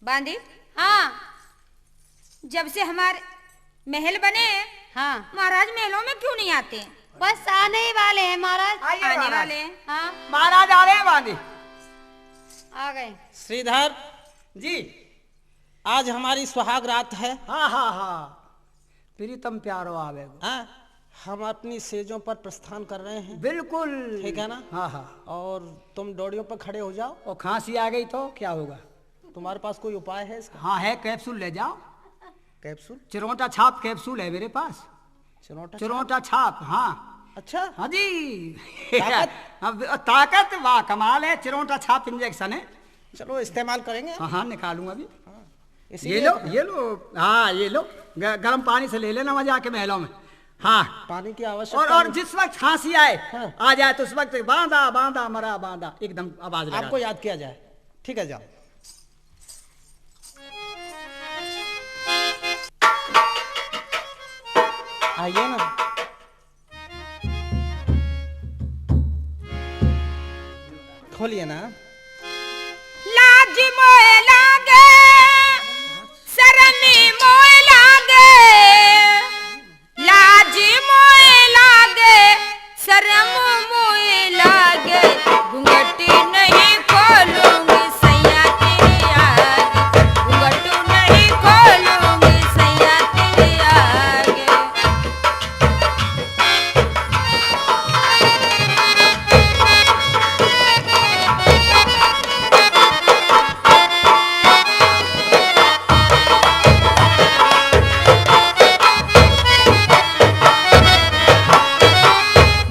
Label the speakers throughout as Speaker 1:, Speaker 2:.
Speaker 1: बांदी,
Speaker 2: हाँ
Speaker 1: जब से हमारे महल बने
Speaker 2: हाँ
Speaker 1: महाराज महलों में क्यों नहीं आते?
Speaker 2: बस आने ही वाले हैं महाराज।
Speaker 3: आइए
Speaker 1: आने
Speaker 3: महाराज।
Speaker 1: वाले हैं।
Speaker 2: हाँ
Speaker 3: महाराज आ रहे हैं बांदी
Speaker 2: आ गए।
Speaker 4: श्रीधर,
Speaker 3: जी।
Speaker 4: आज हमारी सुहाग रात है।
Speaker 3: हाँ हाँ हाँ, प्रीतम प्यारो आवे।
Speaker 4: हाँ, हम अपनी सेजों पर प्रस्थान कर रहे हैं।
Speaker 3: बिल्कुल
Speaker 4: ठीक है ना?
Speaker 3: हाँ हाँ।
Speaker 4: और तुम डोरियों पर खड़े हो जाओ।
Speaker 3: और खांसी आ गई तो क्या होगा?
Speaker 4: तुम्हारे पास कोई उपाय है इसका?
Speaker 3: हाँ है, कैप्सूल ले जाओ।
Speaker 4: कैप्सूल?
Speaker 3: चिरोटा छाप कैप्सूल है मेरे पास।
Speaker 4: चिरोटा?
Speaker 3: चिरोटा छाप, हाँ।
Speaker 4: अच्छा,
Speaker 3: हाँ जी।
Speaker 4: ताकत?
Speaker 3: अब ताकत वाह कमाल है। चिरोटा छाप इंजेक्शन है।
Speaker 4: चलो इस्तेमाल करेंगे।
Speaker 3: हाँ हाँ, निकालूंगा अभी। ये
Speaker 4: इसीलिए
Speaker 3: लो ये लो। हाँ ये लो, गर्म पानी से ले लेना मजा आके महलों में। हाँ,
Speaker 4: पानी की
Speaker 3: और
Speaker 4: आवश्यकता
Speaker 3: जिस वक्त खांसी आए
Speaker 4: हाँ।
Speaker 3: आ जाए तो उस वक्त बांधा बांधा मरा बांधा एकदम आवाज लगा।
Speaker 4: आपको याद किया जाए। ठीक है, जाओ। आइए ना। खोलिए ना।
Speaker 1: लाज मोए लागे, शरमी मोए लागे, लाज मोए लागे, शरम मोए लागे, घूंघट नहीं खोलूंगी सैया तेरे आगे, घूंघट नहीं खोलूंगी सैया तेरे आगे।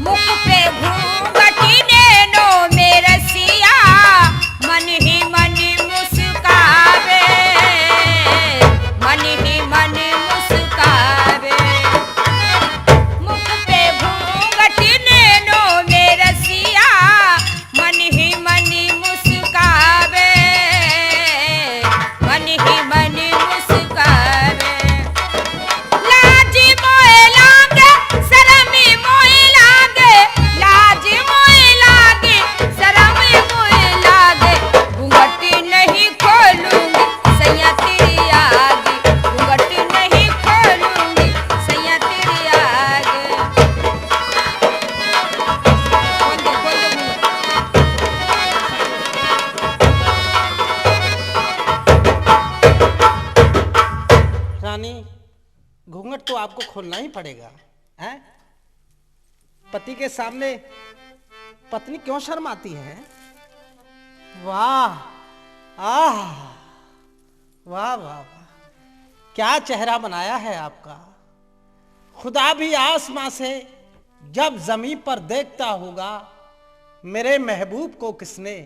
Speaker 1: मुख पे घूंघटी नैनो में रसिया, मन ही मन मुस्कावे, मन ही मन मुस्कावे। मुख पे घूंघटी नैनो में रसिया, मन ही मन मुस्कावे, मन ही मन मुस्कावे। लाज मोए लागे, शरमी मोए लागे, लाज मोए लागे, शरमी मोए लागे, घूंघट नहीं खोलूंगी सैया तेरे आगे, घूंघट नहीं खोलूंगी सैया तेरे आगे। खोल दो घूंघट।
Speaker 4: रानी, घूंघट तो आपको खोलना ही पड़ेगा। हैं? पति के सामने पत्नी क्यों शर्माती है? वाह, आह, वाह वाह वाह, क्या चेहरा बनाया है आपका। खुदा भी आसमां से जब जमीन पर देखता होगा, मेरे महबूब को किसने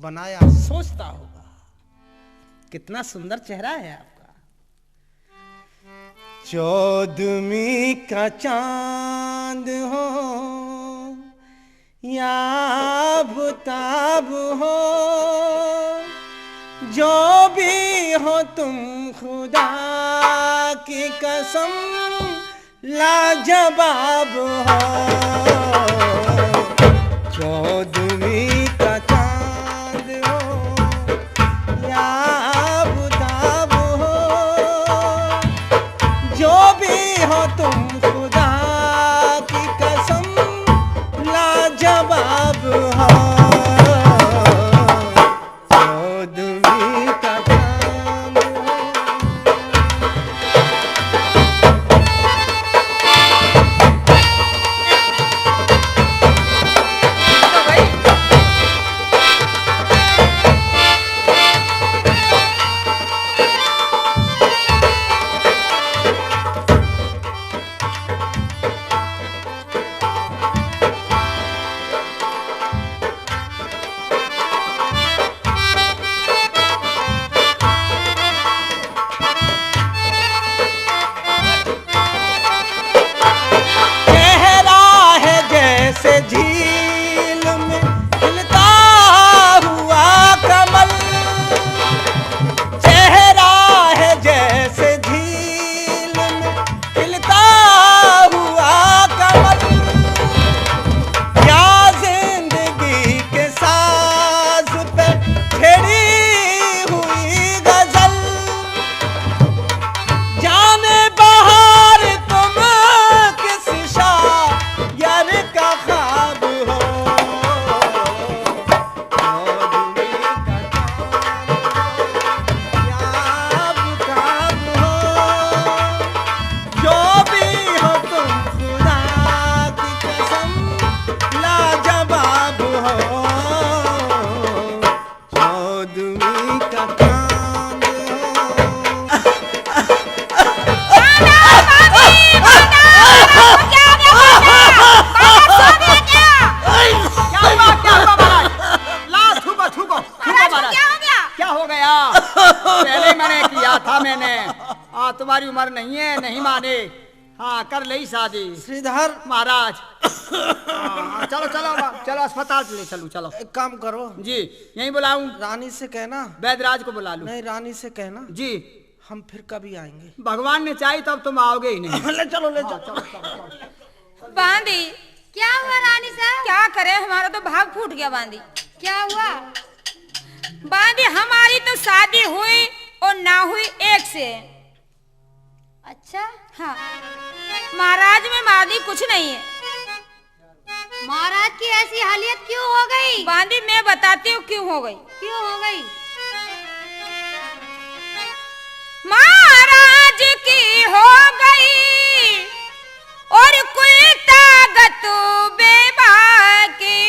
Speaker 4: बनाया सोचता होगा। कितना सुंदर चेहरा है आपका। चौदहवीं का चांद हो या आफताब हो, जो भी हो तुम खुदा की कसम लाजवाब हो। चौदहवीं का चांद हो या आफताब हो, जो भी हो तुम खुदा की कसम लाजवाब हो। चौदहवीं का चांद हो।
Speaker 1: तो भाई
Speaker 4: का कांड
Speaker 3: क्या हुआ महाराज? ला थूको थूको थूको महाराज। क्या हो गया? पहले मैंने किया था मैंने। तुम्हारी उम्र नहीं है, नहीं माने। हाँ कर ली शादी
Speaker 4: श्रीधर
Speaker 3: महाराज। चलो चलो चलो अस्पताल ले चलूं। चलो
Speaker 4: एक काम करो
Speaker 3: जी, यहीं बुलाऊं?
Speaker 4: रानी से कहना।
Speaker 3: वैद्यराज को बुला लूं?
Speaker 4: नहीं, रानी से कहना
Speaker 3: जी
Speaker 4: हम फिर कभी आएंगे।
Speaker 3: भगवान ने चाही तब तुम आओगे ही नहीं।
Speaker 4: ले चलो ले चलो।
Speaker 1: बांदी
Speaker 2: क्या हुआ रानी साहब?
Speaker 1: क्या करे, हमारा तो भाग फूट गया बांदी।
Speaker 2: क्या हुआ?
Speaker 1: बांदी हमारी तो शादी हुई और ना हुई एक से।
Speaker 2: अच्छा,
Speaker 1: हाँ महाराज में मादी कुछ नहीं है।
Speaker 2: महाराज की ऐसी हालियत क्यों हो गई?
Speaker 1: बांदी मैं बताती हूँ क्यों हो गई।
Speaker 2: क्यों हो गई?
Speaker 1: महाराज की हो गई और कोई ताकत बेबाकी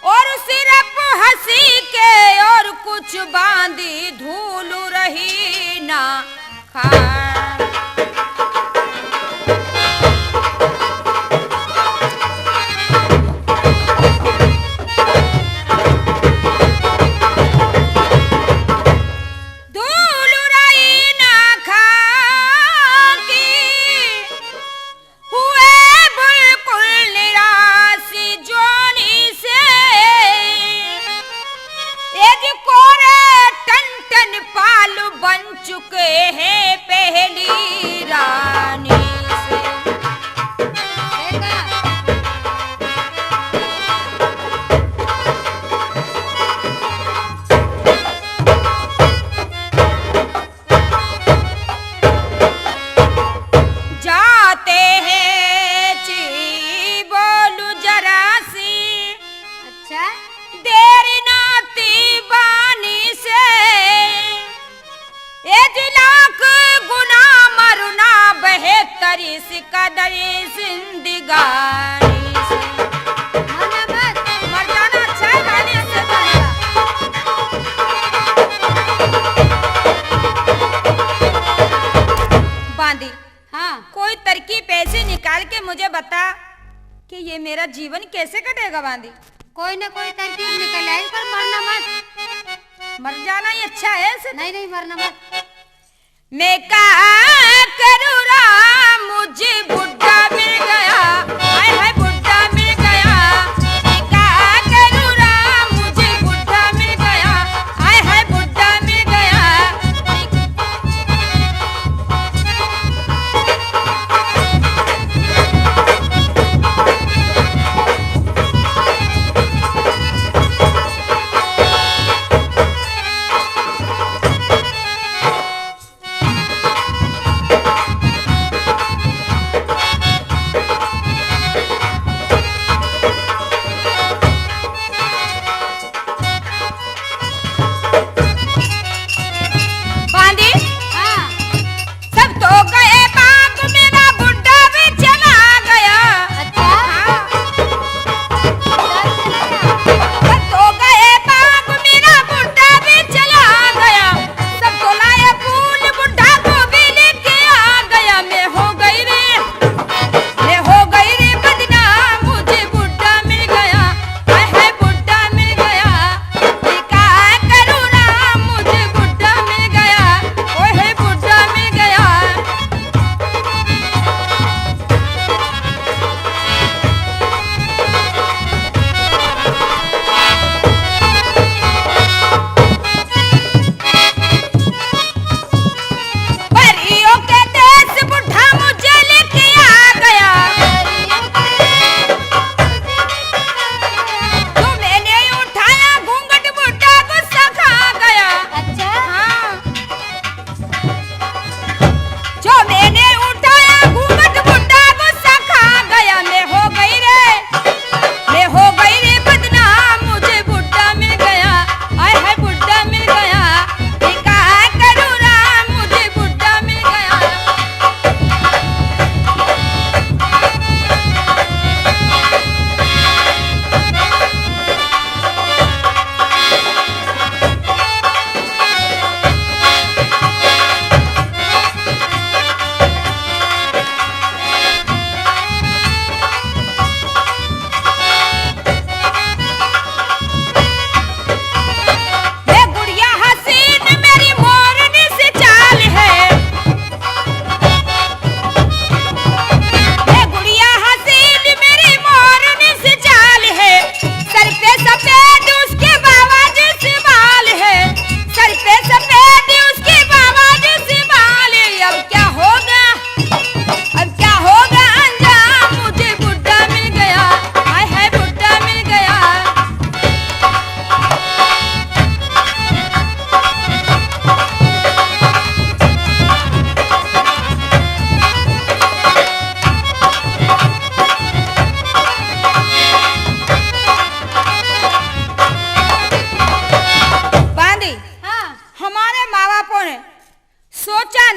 Speaker 1: और सिर्फ हंसी के और कुछ बांधी धूल रही ना खा। चुके हैं पहली रानी से। जाते हैं ची बोलू जरा सी।
Speaker 2: अच्छा,
Speaker 1: देर नाती बानी से लाख गुना मरना बेहतरी सिकदरी जिंदगानी से।
Speaker 2: मरना मत।
Speaker 1: मर जाना अच्छा है, गाने से बांदी।
Speaker 2: हाँ,
Speaker 1: कोई तरकीब ऐसे निकाल के मुझे बता कि ये मेरा जीवन कैसे कटेगा बांदी।
Speaker 2: कोई ना कोई तरकीब निकल आई, पर मरना मत।
Speaker 1: मर जाना ही अच्छा है ऐसे।
Speaker 2: नहीं नहीं, मरना मत।
Speaker 1: मैं क्या करूँ राम, मुझे बुढ़ा मिल गया। हाय हाय बुढ़ा मिल गया। मैं क्या करूँ राम, मुझे बुढ़ा मिल गया। हाय हाय बुढ़ा मिल गया।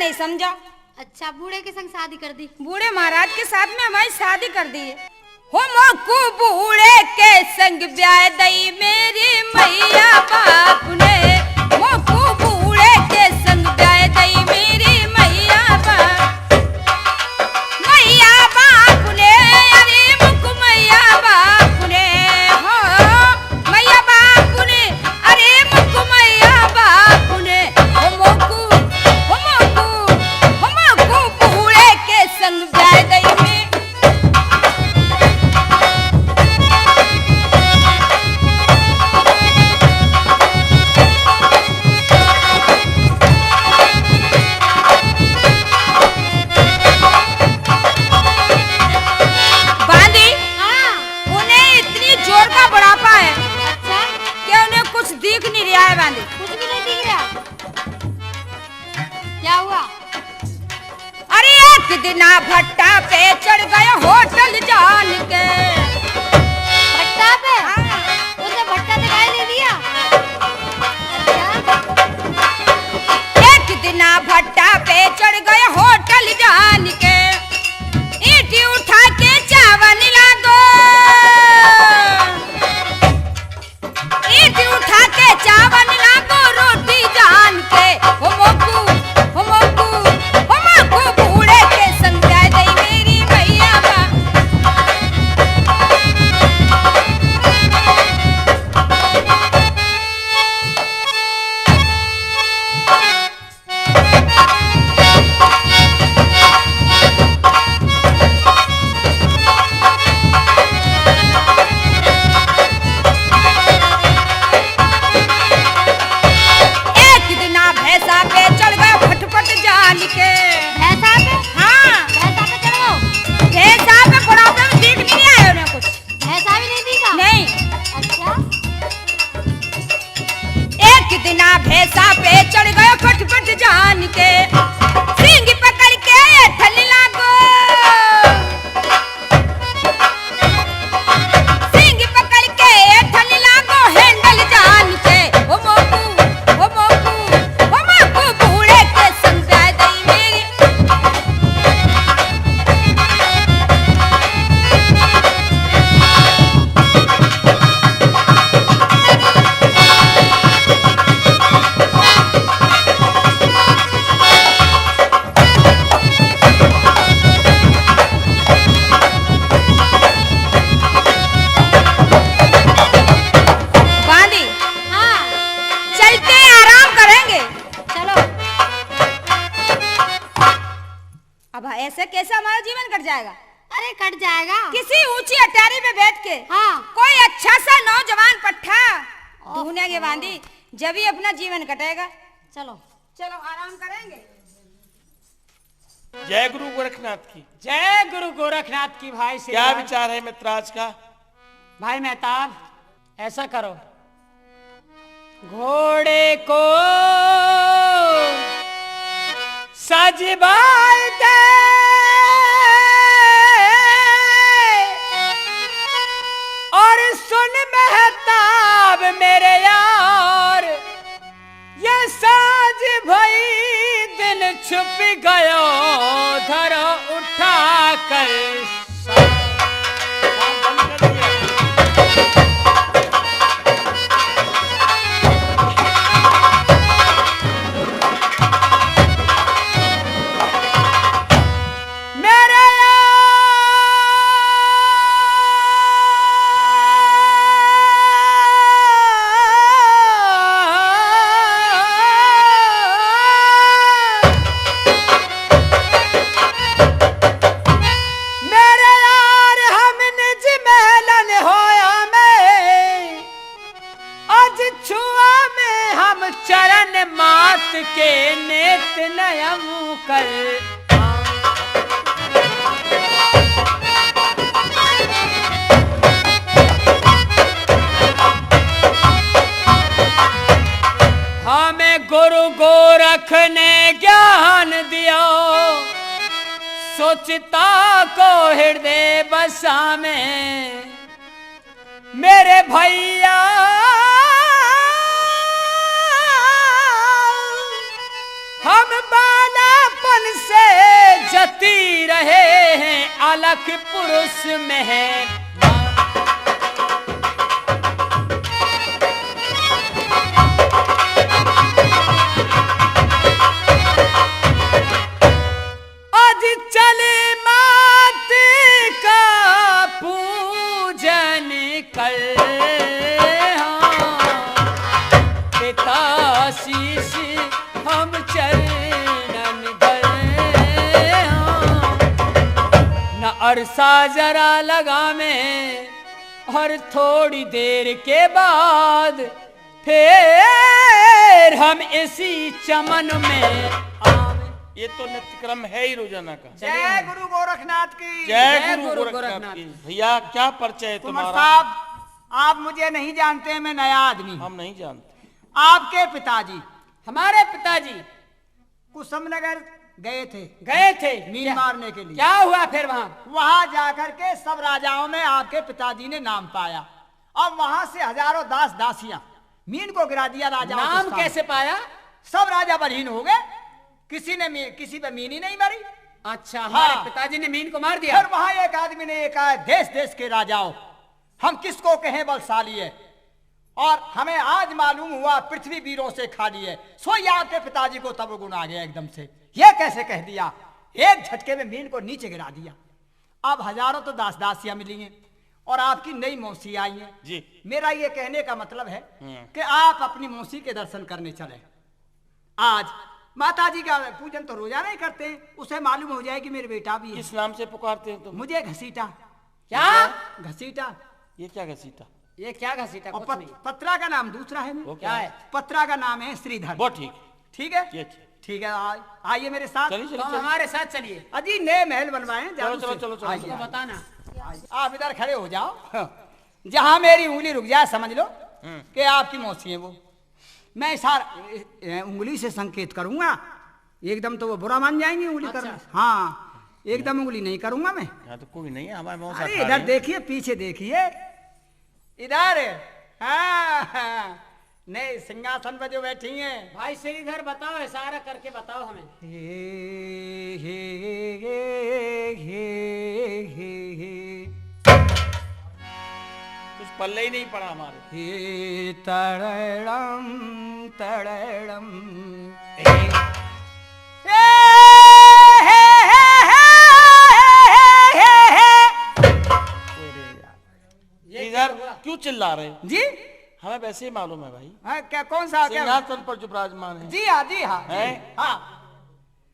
Speaker 1: नहीं समझा।
Speaker 2: अच्छा, बूढ़े के संग शादी कर दी।
Speaker 1: बूढ़े महाराज के साथ में हमारी शादी कर दी है। हो मोकू बूढ़े के संग ब्याह दई मेरी मैया बाप ने, मोकू बूढ़े के संग ब्याह दई मेरी मैया बाप ने, अरे मुकु मैया बाप ने, हो मैया बाप ने, अरे मुकु मैया बाप ने, हो मोकू बूढ़े के संग ब्याह दई में। दिख नहीं रहा है बांधी,
Speaker 2: कुछ भी नहीं दिख रहा। क्या हुआ?
Speaker 1: अरे एक दिन भट्टा पे चढ़ गए होटल जान के।
Speaker 2: भट्टा पे? उसे भट्टा दिखाई नहीं दिया। अच्छा?
Speaker 1: एक दिन भट्टा पे चढ़ गए होटल जान के, ईंटी उठा के चावल लागो, ईंटी उठा के चावल लागो रोटी जान के। हो मोकू बूढ़े के संग ब्याह दई मेरी मैया बाप। भैंसा पे चढ़ गए फटफट जान के।
Speaker 2: भैंसा पे?
Speaker 1: हाँ,
Speaker 2: भैंसा पे चढ़ गए।
Speaker 1: भैंसा पे बुढ़ापे में दिख नहीं आया उन्हें कुछ।
Speaker 2: भैंसा भी नहीं दिखा?
Speaker 1: नहीं।
Speaker 2: अच्छा?
Speaker 1: एक दिन भैंसा पे चढ़ गए फटफट जान के, सींग पकड़ के थल लागो, सींग पकड़ के थल लागो हैंडल जान के। ओ मोकू बूढ़े के संग ब्याह दई मेरी। बांधी,
Speaker 2: हाँ,
Speaker 1: चलते आराम करेंगे।
Speaker 2: चलो।
Speaker 1: अब ऐसे कैसे हमारा जीवन कट जाएगा?
Speaker 2: अरे कट जाएगा।
Speaker 1: किसी ऊंची अटारी पे बैठ के
Speaker 2: हाँ।
Speaker 1: कोई अच्छा सा नौजवान पट्टा ढूंढेंगे बांधी, जब ही अपना जीवन कटेगा।
Speaker 2: चलो।
Speaker 1: चलो आराम करेंगे।
Speaker 5: जय गुरु गोरखनाथ की।
Speaker 3: जय गुरु गोरखनाथ की। भाई से
Speaker 5: क्या विचार है मित्राज का?
Speaker 3: भाई मेहताब, ऐसा करो, घोड़े को सजवाए दे, और सुन मेहताब मेरे यार, ये साज भई दिल छुप गयो, धरो उठा कर। चरण मात के नेत नयम कर, हमें गुरु गोरख ने ज्ञान दिया, सोचता को हृदय बसा में मेरे भैया, हम बाला
Speaker 1: बालक पुरुष में है। आज चले मात का पूजन कर, पिता शीश हम चरणन धर, न अरसा जरा लगा में और थोड़ी देर के बाद फिर हम इसी चमन में आवे।
Speaker 5: ये तो नित्यक्रम है ही रोजाना का।
Speaker 3: जय गुरु गोरखनाथ की।
Speaker 5: जय गुरु गोरखनाथ की। भैया क्या परिचय है
Speaker 3: कुंवर
Speaker 5: तुम्हारा?
Speaker 3: साहब, आप मुझे नहीं जानते, मैं नया आदमी।
Speaker 5: हम नहीं जानते।
Speaker 3: आपके पिताजी
Speaker 1: हमारे पिताजी
Speaker 3: कुसुमनगर गए थे मीन
Speaker 1: क्या-
Speaker 3: मारने के लिए।
Speaker 1: क्या हुआ फिर
Speaker 3: वहां जाकर के सब राजाओं में आपके पिताजी ने नाम पाया और वहां से हजारों दास दासियां मीन को गिरा दिया राजाओं के
Speaker 1: नाम
Speaker 3: सामने।
Speaker 1: कैसे पाया?
Speaker 3: सब राजा बलहीन हो गए, किसी पे मीन ही नहीं मरी।
Speaker 1: अच्छा, हमारे
Speaker 3: हाँ।
Speaker 1: पिताजी ने मीन को मार दिया।
Speaker 3: फिर वहां एक आदमी ने ये कहा, देश देश के राजाओं, हम किसको कहें बलशाली है, और हमें आज मालूम हुआ पृथ्वी वीरों से खाली है। सो ये आपके पिताजी को तब गुण आ गया एकदम से, ये कैसे कह दिया, एक झटके में मीन को नीचे गिरा दिया। अब हजारों तो दास दासियां मिली हैं और आपकी नई मौसी आई है
Speaker 5: जी।
Speaker 3: मेरा ये कहने का मतलब है कि आप अपनी मौसी के दर्शन करने चले। आज माता जी का पूजन तो रोजाना ही करते हैं, उसे मालूम हो जाए कि मेरे बेटा भी है।
Speaker 5: किस नाम से पुकारते हैं तुम?
Speaker 3: मुझे घसीटा।
Speaker 1: क्या
Speaker 3: घसीटा?
Speaker 5: ये क्या घसीटा?
Speaker 1: ये क्या घसीटा?
Speaker 3: और
Speaker 1: कुछ नहीं।
Speaker 3: पत्रा का नाम दूसरा है।
Speaker 5: वो
Speaker 1: क्या है?
Speaker 3: पत्रा का नाम है श्रीधर।
Speaker 5: वो ठीक।
Speaker 3: ठीक है,
Speaker 5: ये ठीक।
Speaker 3: ठीक है। आइए मेरे साथ।
Speaker 5: चलिए
Speaker 1: तो
Speaker 5: चलिए
Speaker 1: हमारे साथ चलिए।
Speaker 3: अजी नए महल बनवाए हैं
Speaker 5: चलो
Speaker 3: जादू
Speaker 5: चलो
Speaker 3: से।
Speaker 5: चलो चलो
Speaker 3: आइए,
Speaker 5: चलो।
Speaker 1: तो बताना।
Speaker 3: आप इधर खड़े हो जाओ, जहां मेरी उंगली रुक जाए समझ लो कि आपकी मौसी है वो। मैं इशारा उंगली से संकेत करूंगा, एकदम तो वो बुरा मान जाएंगे उंगली
Speaker 1: अच्छा।
Speaker 3: करना। हाँ, एकदम उंगली नहीं करूंगा मैं।
Speaker 5: यहाँ तो कोई नहीं है, हमारे मौसा
Speaker 3: अरे
Speaker 5: खा
Speaker 3: इधर
Speaker 5: रहे हैं।
Speaker 3: देखिए, पीछे देखिए, इधर। हाँ, हाँ, नहीं सिंहासन पर जो बैठी हैं।
Speaker 1: भाई श्रीधर बताओ, इशारा करके बताओ हमें।
Speaker 3: हे हे हे हे हे
Speaker 5: कुछ पल्ले ही नहीं पड़ा हमारे।
Speaker 3: हे तड़ड़म तड़ड़म
Speaker 5: इधर क्यों चिल्ला रहे हो?
Speaker 3: जी
Speaker 5: हमें वैसे ही मालूम है भाई।
Speaker 3: हाँ, क्या कौन सा क्या?
Speaker 5: सिंहासन पर जो विराजमान है,
Speaker 3: जी हाँ, जी हाँ,
Speaker 5: है?
Speaker 3: हाँ,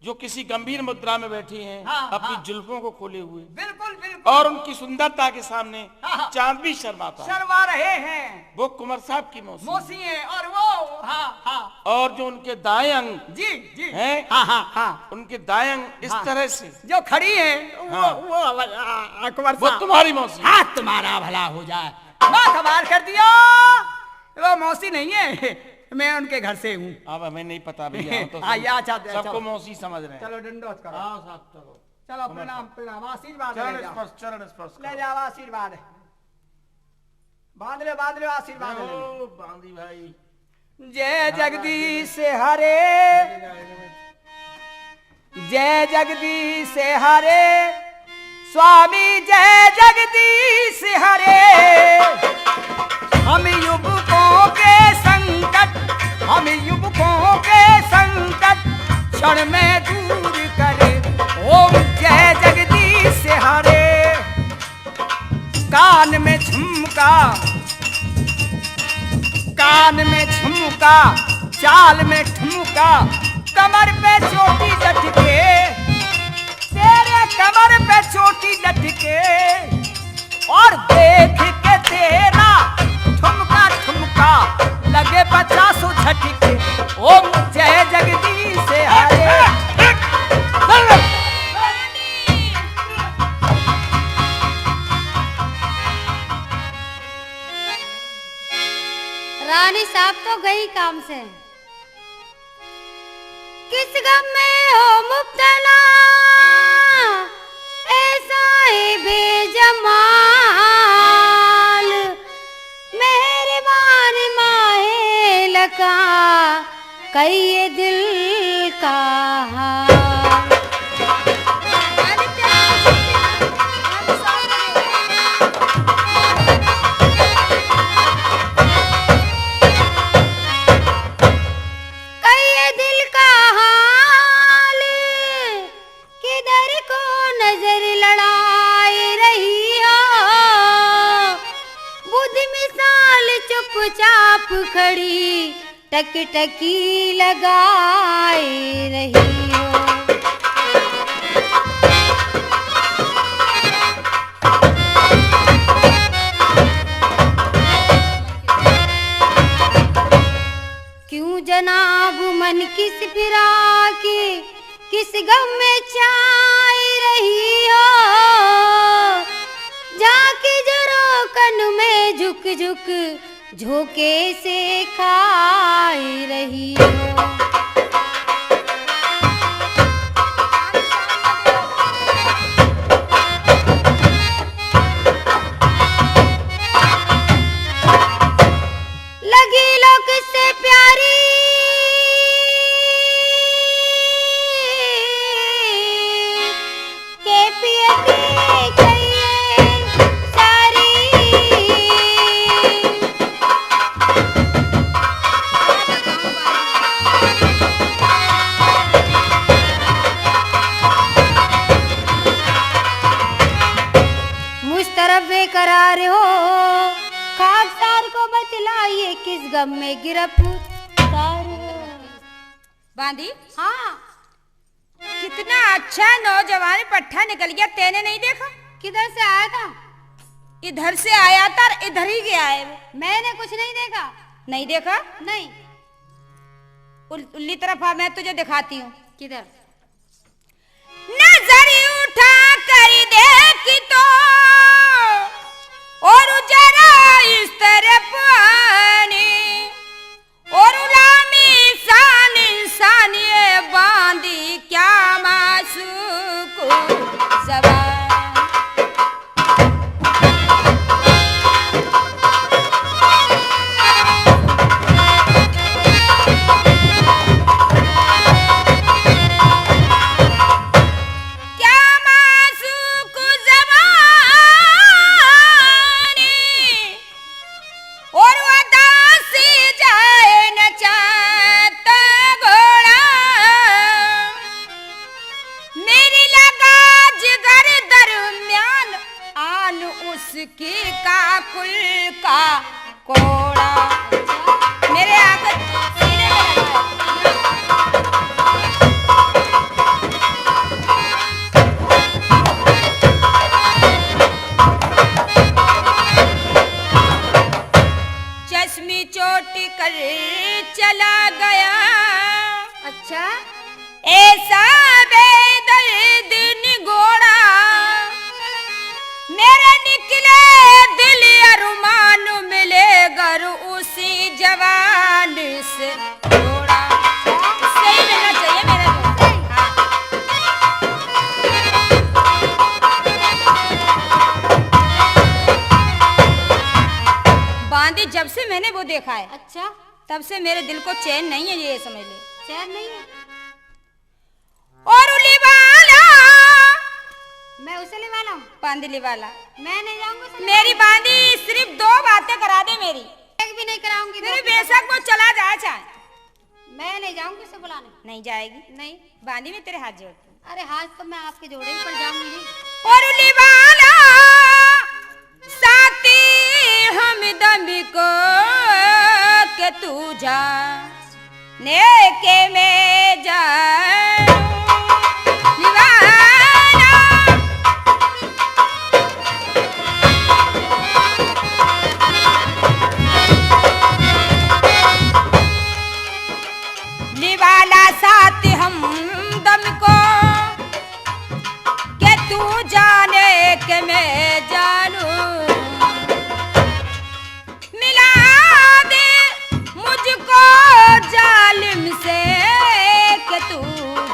Speaker 5: जो किसी गंभीर मुद्रा में बैठी हैं,
Speaker 3: हाँ,
Speaker 5: अपनी
Speaker 3: हाँ।
Speaker 5: जुल्फों को खोले हुए,
Speaker 3: बिल्कुल बिल्कुल।
Speaker 5: और उनकी सुंदरता के सामने
Speaker 3: हाँ।
Speaker 5: चांद भी शर्माता है।
Speaker 3: शर्मा रहे हैं,
Speaker 5: वो कुंवर साहब की मौसी।
Speaker 3: मौसी है। और वो हाँ हाँ,
Speaker 5: और जो उनके दाएं अंग
Speaker 3: जी जी
Speaker 5: हैं,
Speaker 3: हाँ हाँ हाँ,
Speaker 5: उनके दाएं अंग इस
Speaker 3: हाँ।
Speaker 5: तरह से,
Speaker 3: जो खड़ी है वो
Speaker 5: हाँ।
Speaker 3: वो अकबर
Speaker 5: वो
Speaker 3: साहब।
Speaker 5: तुम्हारी मौसी।
Speaker 3: हाथ तुम्हारा भला हो जाए, ना कमाल कर दिया। वो मौसी नहीं है, मैं उनके घर से हूँ।
Speaker 5: अब हमें नहीं पता भैया, हम तो
Speaker 3: आइए, अच्छा,
Speaker 5: सबको
Speaker 3: चलो।
Speaker 5: मौसी समझ रहे हैं।
Speaker 3: चलो दंडोत करो।
Speaker 5: आओ साहब, चलो।
Speaker 3: चलो प्रणाम प्रणाम, आशीर्वाद ले
Speaker 5: चरण
Speaker 3: जाओ।
Speaker 5: स्पर्श, चरण स्पर्श
Speaker 3: ले
Speaker 5: करो।
Speaker 3: जाओ आशीर्वाद, बांध लो आशीर्वाद ले लो।
Speaker 5: ओ, बांदी भाई।
Speaker 3: जय जगदीश हरे, जय जगदीश हरे, स्वामी जय जगदीश हरे। हम युवकों के संकट, हम युवकों के संकट क्षण में दूर करे। ओम जय जगदीश हरे। कान में झुमका, कान में झुमका, चाल में ठुमका, कमर पे चोटी लटके, तेरे कमर पे चोटी लटके, और देख के तेरा ठुमका ठुमका लगे 50 झटके। ओम जय जगदीश हरे।
Speaker 2: रानी साहब तो गई काम से। किस गम में हो मुब्तला, ऐसा ही बेजमाल, मेहरबान माहे लका कहिए दिल का हाल। दिल का हाल किधर को नजर लड़ाई रही हो, बुद्ध मिसाल चुपचाप खड़ी टकटकी लगाई रही हो। क्यों जनाब मन किस फिरा की किस गम में चाय रही हो, जाके जरो कन में झुक झुक झोंके से खाई रही हो। लगी लोग से प्यारी कैफियत कहिए सारी, मुझ तरफ बेकरार हो, खाकसार को बतलाइए किस गम में गिरफ्तार हो।
Speaker 1: बांदी,
Speaker 2: हाँ,
Speaker 1: कितना अच्छा नौजवान पट्ठा निकल गया, तेने नहीं देखा?
Speaker 2: किधर से आया था?
Speaker 1: इधर से आया था और इधर ही गया है।
Speaker 2: मैंने कुछ नहीं देखा।
Speaker 1: नहीं देखा?
Speaker 2: नहीं।
Speaker 1: उल्ली तरफ आ, मैं तुझे दिखाती हूँ।
Speaker 2: किधर?
Speaker 1: नजर उठा कर देखी तो और जरा इस तरफ आनी और उलामी सान इंसान ये बांधी क्या मासूक ज़बान। उसकी काकुल का कोड़ा मेरे आकर सीने में चश्मी चोटी कर चला गया।
Speaker 2: अच्छा,
Speaker 1: ऐसा बेदर्द निगोड़ा मेरे निकले दिल अरमान मिले गर उसी जवान से जोड़ा। सही मिलना चाहिए मेरा दोस्त। बांदी, जब से मैंने वो देखा है
Speaker 2: अच्छा,
Speaker 1: तब से मेरे दिल को चैन नहीं है, ये समझ ले।
Speaker 2: चैन नहीं है?
Speaker 1: और उलीवाला
Speaker 2: मैं उसे लिवाला हूँ?
Speaker 1: बांदी वाला
Speaker 2: मैं नहीं जाऊंगी।
Speaker 1: मेरी बांदी सिर्फ 2 बातें करा दे मेरी।
Speaker 2: एक भी नहीं कराऊंगी।
Speaker 1: मेरे बेशक वो चला जाए चाहे।
Speaker 2: मैं नहीं जाऊंगी उसे बुलाने।
Speaker 1: नहीं जाएगी?
Speaker 2: नहीं।
Speaker 1: बांदी में तेरे हाथ जोड़ती हूँ।
Speaker 2: अरे हाथ तो मैं आपके जोड़े ही पड़ जाऊंगी नहीं।
Speaker 1: और उलीवाला साथी हमदम को के तू जा नेके में जा निवाला साथ हम दम को के तू जाने के मैं जानू मिला दे मुझको जालिम से के तू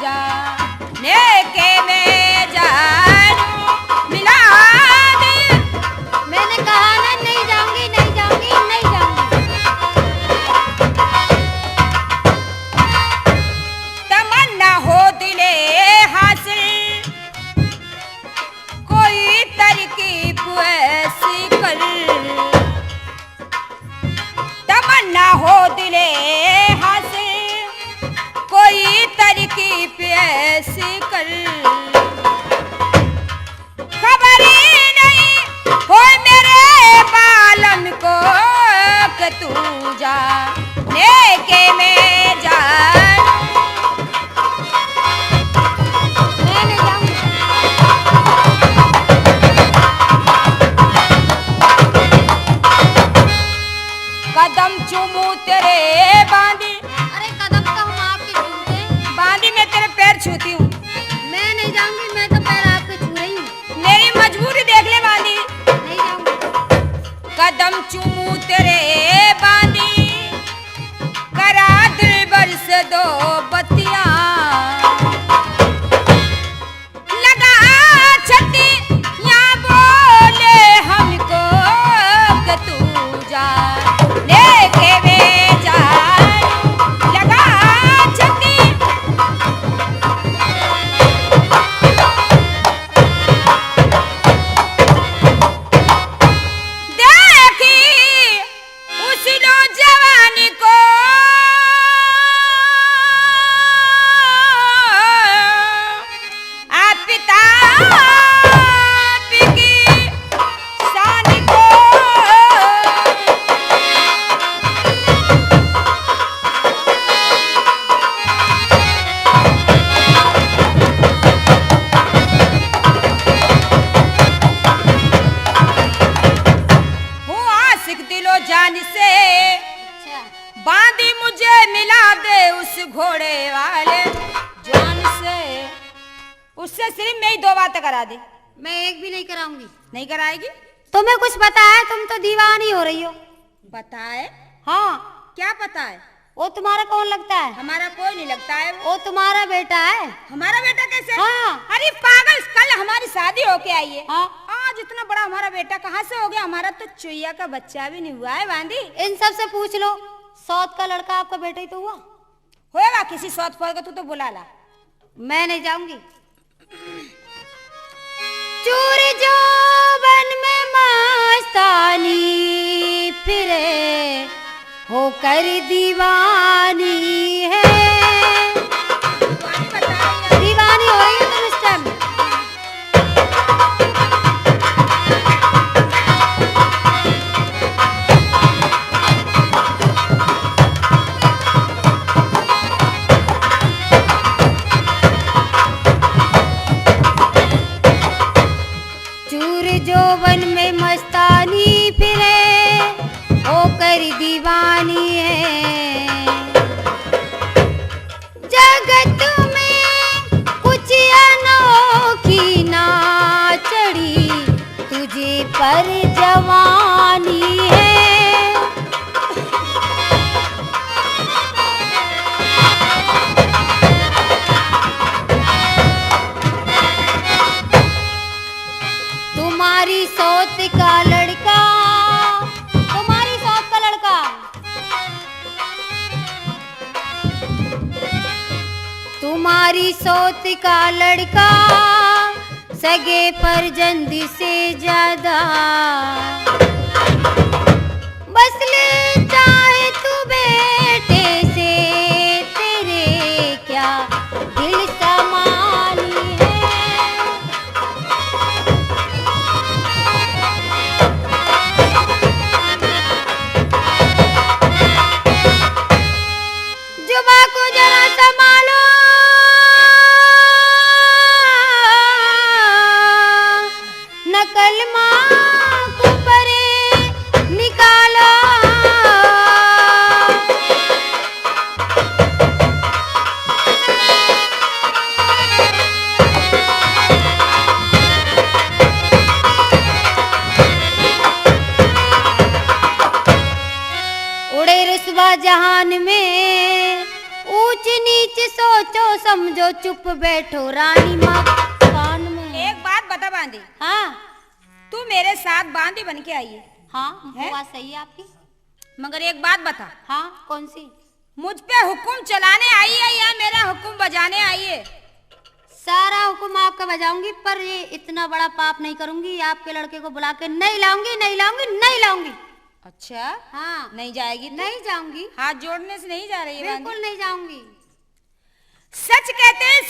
Speaker 1: जाने के मैं जानू मिला दे।
Speaker 2: मैंने कहा ना, नहीं जाऊंगी, नहीं जाऊंगी, नहीं जाऊंगी।
Speaker 1: तमन्ना हो दिले हासिल कोई तरकीब ऐसी कर, तमन्ना हो दिले हासिल कोई सागर की प्यास कर खबर ही नहीं हो मेरे बालन को कि तू जा लेके मैं जा
Speaker 2: मैं नहीं जाऊंगी।
Speaker 1: कदम चूमू तेरे बांधी
Speaker 2: अरे कदम तो हम आपके छूते हैं।
Speaker 1: बांधी मैं तेरे पैर छूती हूँ
Speaker 2: मैं नहीं जाऊंगी, मैं तो पैर आपके छू रही हूँ।
Speaker 1: मेरी मजबूरी देख ले बांधी
Speaker 2: नहीं जाऊंगी।
Speaker 1: कदम चूमू तेरे बांधी करा दिल बरस दो बत्तियां लगा छती या बोले हमको कि तू जा लेके वे जा लगा छती देखी उस नौजवानी को आप पिता की शान को हूँ आशिक दिलो जान से
Speaker 2: अच्छा,
Speaker 1: बांधी मुझे मिला दे उस घोड़े वाले जान से उससे सिर्फ मैं ही 2 बातें करा दे
Speaker 2: मैं एक भी नहीं कराऊंगी।
Speaker 1: नहीं कराएगी
Speaker 2: तुम्हें कुछ पता है? तुम तो दीवानी हो रही हो।
Speaker 1: पता है
Speaker 2: हाँ,
Speaker 1: क्या पता है
Speaker 2: वो तुम्हारा कौन लगता है?
Speaker 1: हमारा कोई नहीं लगता है
Speaker 2: वो तुम्हारा बेटा है।
Speaker 1: हमारा बेटा कैसे
Speaker 2: हाँ।
Speaker 1: अरे पागल कल हमारी शादी होके आई है
Speaker 2: हाँ।
Speaker 1: आज इतना बड़ा हमारा बेटा कहाँ से हो गया हमारा तो चुईया का बच्चा भी नहीं हुआ है बांधी
Speaker 2: इन सब से पूछ लो, सौत का लड़का आपका बेटा ही तो हुआ।
Speaker 1: होएगा किसी सौत फौत का तू तो बुला ला
Speaker 2: मैं नहीं जाऊंगी। चूर जौबन में मस्तानी फिरे होकर दीवानी है। दीवानी हो रही है तुम इस टाइम। चूर जौबन में मस्तानी फिरे होकर दीवानी है। जगत में कुछ अनोखी ना चढ़ी तुझे पर जवानी है। तुम्हारी सौत का लड़का, तुम्हारी सौत का लड़का तुम्हारी सौत का लड़का सगे फर्जंद से ज्यादा बस ले चाहे तू बेटे से तेरे क्या दिल समानी है। जुबा को जरा संभालो, नकल माँ को परे निकालो। उड़े रुसवा जहान में ऊंच नीच सोचो समझो चुप बैठो रानी माँ कान में।
Speaker 1: एक बात बता बांधी
Speaker 2: हाँ
Speaker 1: तू मेरे साथ बांधी बन के आई है
Speaker 2: हाँ,
Speaker 1: है?
Speaker 2: वो बात सही है आपकी।
Speaker 1: मगर एक बात बता
Speaker 2: हाँ कौन सी?
Speaker 1: मुझ पे हुक्म चलाने आई है या मेरा हुक्म बजाने आई है?
Speaker 2: सारा हुक्म आपका बजाऊंगी, पर ये इतना बड़ा पाप नहीं करूंगी। आपके लड़के को बुला के नहीं लाऊंगी, नहीं लाऊंगी, नहीं लाऊंगी।
Speaker 1: अच्छा
Speaker 2: हाँ
Speaker 1: नहीं जाएगी तू?
Speaker 2: नहीं जाऊंगी,
Speaker 1: हाथ जोड़ने से नहीं जा रही है
Speaker 2: बिल्कुल नहीं जाऊंगी।
Speaker 1: सच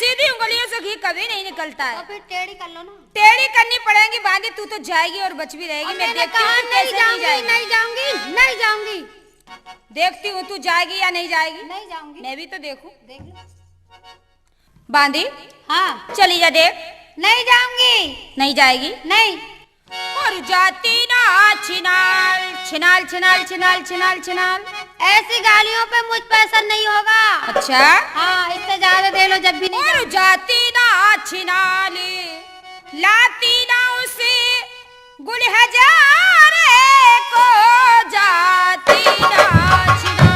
Speaker 1: सीधी उंगलियों से घी कभी नहीं निकलता
Speaker 2: तो
Speaker 1: है।
Speaker 2: फिर टेढ़ी कर लो ना।
Speaker 1: टेढ़ी करनी पड़ेगी बांदी, तू तो जाएगी और बच भी रहेगी।
Speaker 2: अब
Speaker 1: मैं
Speaker 2: मैंने
Speaker 1: देखती हूँ
Speaker 2: कहा
Speaker 1: तू
Speaker 2: नहीं
Speaker 1: कैसे नहीं
Speaker 2: जाऊंगी,
Speaker 1: जाएगी।
Speaker 2: नहीं जाऊंगी, नहीं जाऊंगी,
Speaker 1: देखती हूँ तू जाएगी या नहीं जाएगी।
Speaker 2: नहीं जाऊंगी।
Speaker 1: मैं भी तो देखूं।
Speaker 2: देख लो।
Speaker 1: बांदी
Speaker 2: हाँ,
Speaker 1: चली जा देख।
Speaker 2: नहीं जाऊंगी,
Speaker 1: नहीं जाएगी।
Speaker 2: नहीं।
Speaker 1: और जाती ना छिनाल छिनाल छिनाल छिनाल छिनाल छिनाल।
Speaker 2: ऐसी गालियों पे मुझ पे असर नहीं होगा।
Speaker 1: अच्छा।
Speaker 2: हाँ, इससे ज्यादा दे लो जब भी नहीं
Speaker 1: और
Speaker 2: जाऊंगी।
Speaker 1: जाती ना छिनाली लाती ना उसे गुल हजारे को जाती ना छिनाल।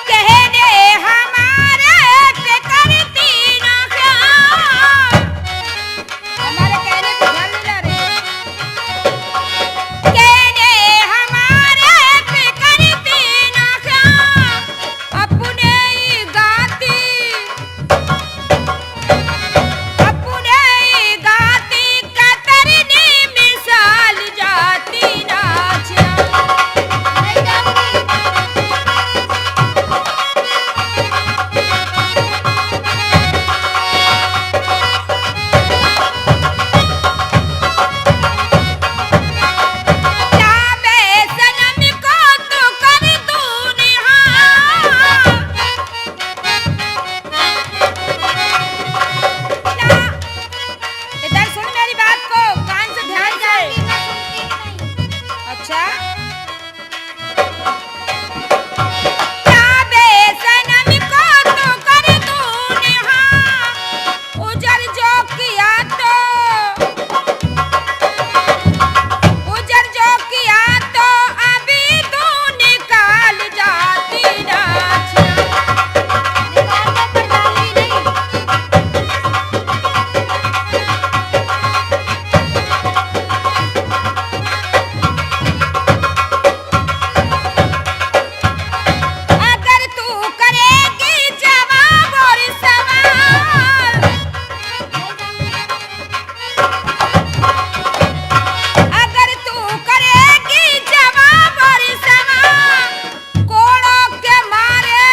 Speaker 1: कहने हमारे पे करती ना ख्याल। हमारे कहने पे ध्यान नहीं ला रही। कहने हमारे पे करती ना ख्याल। अपने ही गाती कतरनी मिसाल जाती ना
Speaker 2: नहीं जाऊंगी।
Speaker 1: जाबे सनम को तो कर दूं निहाल। इधर सुन मेरी बात को कान से ध्यान से।
Speaker 2: मैं सुनती ही नहीं।
Speaker 1: अच्छा। जाबे सनम को तो कर दूं निहाल। उजर जो किया तो अभी तू निकाल जाती ना
Speaker 2: निकाल दो पर डालूंगी नहीं।
Speaker 1: अगर तू करेगी जवाब और सवाल। अगर तू करेगी जवाब और सवाल। कोड़ों के मारे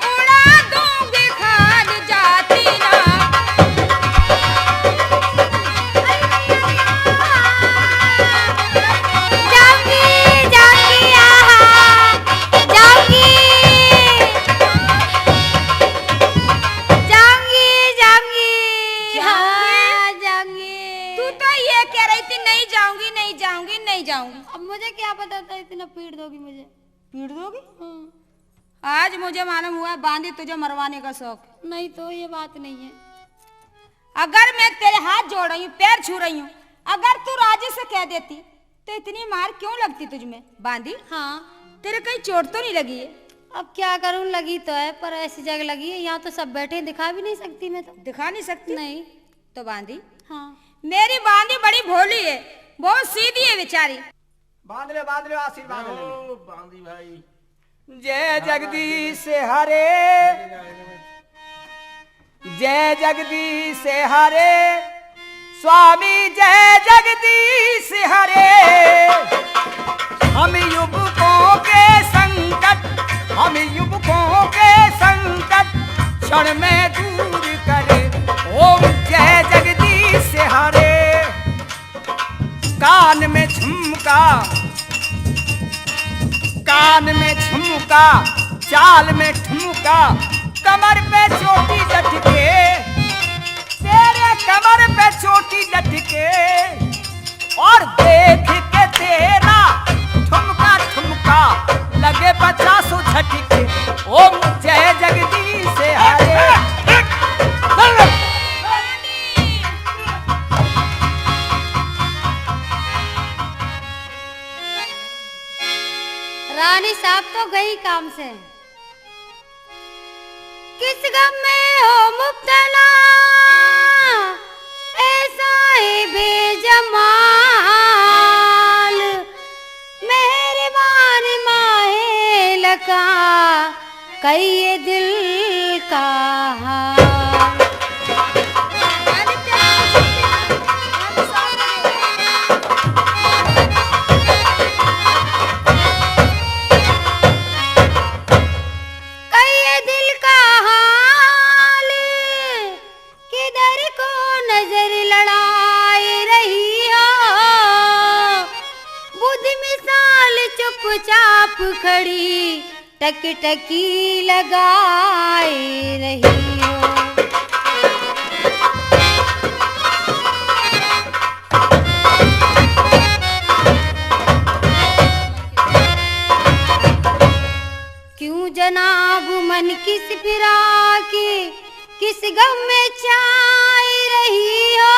Speaker 1: उड़ा दूंगी खान जाती ना।
Speaker 2: जाऊंगी, जाऊंगी, आहा, जाऊंगी, जाऊंगी, जाऊंगी, हाँ, जाऊंगी।
Speaker 1: तू तो ये कह रही थी नहीं जाऊंगी नहीं जाऊंगी नहीं जाऊंगी।
Speaker 2: अब मुझे क्या पता था इतना पीट दोगी मुझे।
Speaker 1: पीट दोगी? आज मुझे मालूम हुआ है बांदी तुझे मरवाने का शौक है।
Speaker 2: नहीं तो ये बात नहीं है।
Speaker 1: अगर मैं तेरे हाथ जोड़ रही हूँ पैर छू रही हूँ, अगर तू राजी से कह देती तो इतनी मार क्यों लगती तुझमें बांदी?
Speaker 2: हाँ,
Speaker 1: तेरे कहीं चोट तो नहीं लगी है?
Speaker 2: अब क्या करूं, लगी तो है पर ऐसी जगह लगी है, यहाँ तो सब बैठे हैं, दिखा भी नहीं सकती मैं तो।
Speaker 1: दिखा नहीं सकती?
Speaker 2: नहीं।
Speaker 1: तो बांदी
Speaker 2: हाँ,
Speaker 1: मेरी बांदी बड़ी भोली है, बहुत सीधी है बेचारी।
Speaker 3: बांध ले आशीर्वाद ले।
Speaker 5: ओ बांदी भाई।
Speaker 3: जय जगदीश हरे, जय जगदीश हरे, स्वामी जय जगदीश हरे। हम युवकों के संकट, हम युवकों के संकट क्षण में दूर करे। ओम जय जगदीश हरे। कान में झुमका, कान में झुमका, चाल में ठुमका, कमर पे चोटी लटके, तेरे कमर पे चोटी लटके, और देख के तेरा ठुमका ठुमका लगे 50 झटके। ओम जय जगदीश हरे।
Speaker 2: रानी साहब तो गई काम से। किस गम में हो मुब्तला, ऐसा ही बेजमाल, मेहरबान माहे सका कहिए दिल का हाल। कहिए दिल का हाल किधर को नजर लड़ाई रही हो, बुद्ध मिसाल चुपचाप खड़ी टकटकी लगाए रही हो। क्यों जनाब मन किस फिरा की किस गम में चाय रही हो,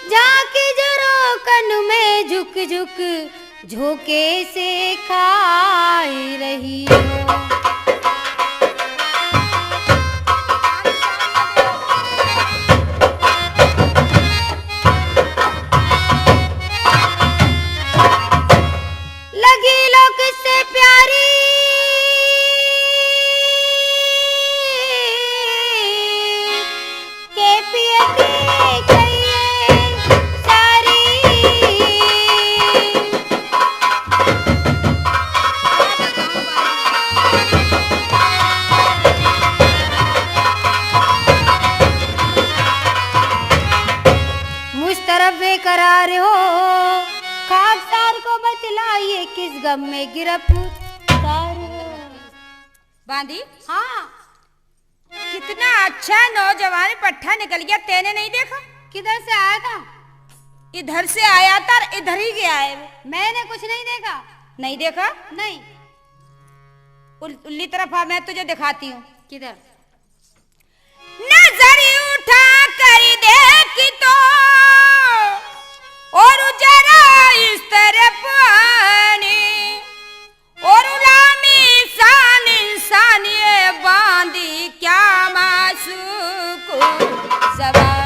Speaker 2: जाके जरो कन में झुक झुक झोंके से खाई रही हो। लगी लोग से प्यारी कैफियत कहिए सारी, मुझ तरफ बेकरार हो खाकसार को बतलाइए किस गम में गिरफ्तार हो।
Speaker 1: बांदी
Speaker 2: हाँ,
Speaker 1: कितना अच्छा नौजवान पट्ठा निकल गया, तेने नहीं देखा?
Speaker 2: किधर से आया था?
Speaker 1: इधर से आया था और इधर ही गया है।
Speaker 2: मैंने कुछ नहीं देखा।
Speaker 1: नहीं देखा?
Speaker 2: नहीं।
Speaker 1: उल्ली तरफ आ, मैं तुझे दिखाती हूँ।
Speaker 2: किधर?
Speaker 1: नजर उठा कर देखी तो और जरा इस तरफ आनी और उलामी सान इंसान ये बांधी क्या मासूक ज़बान।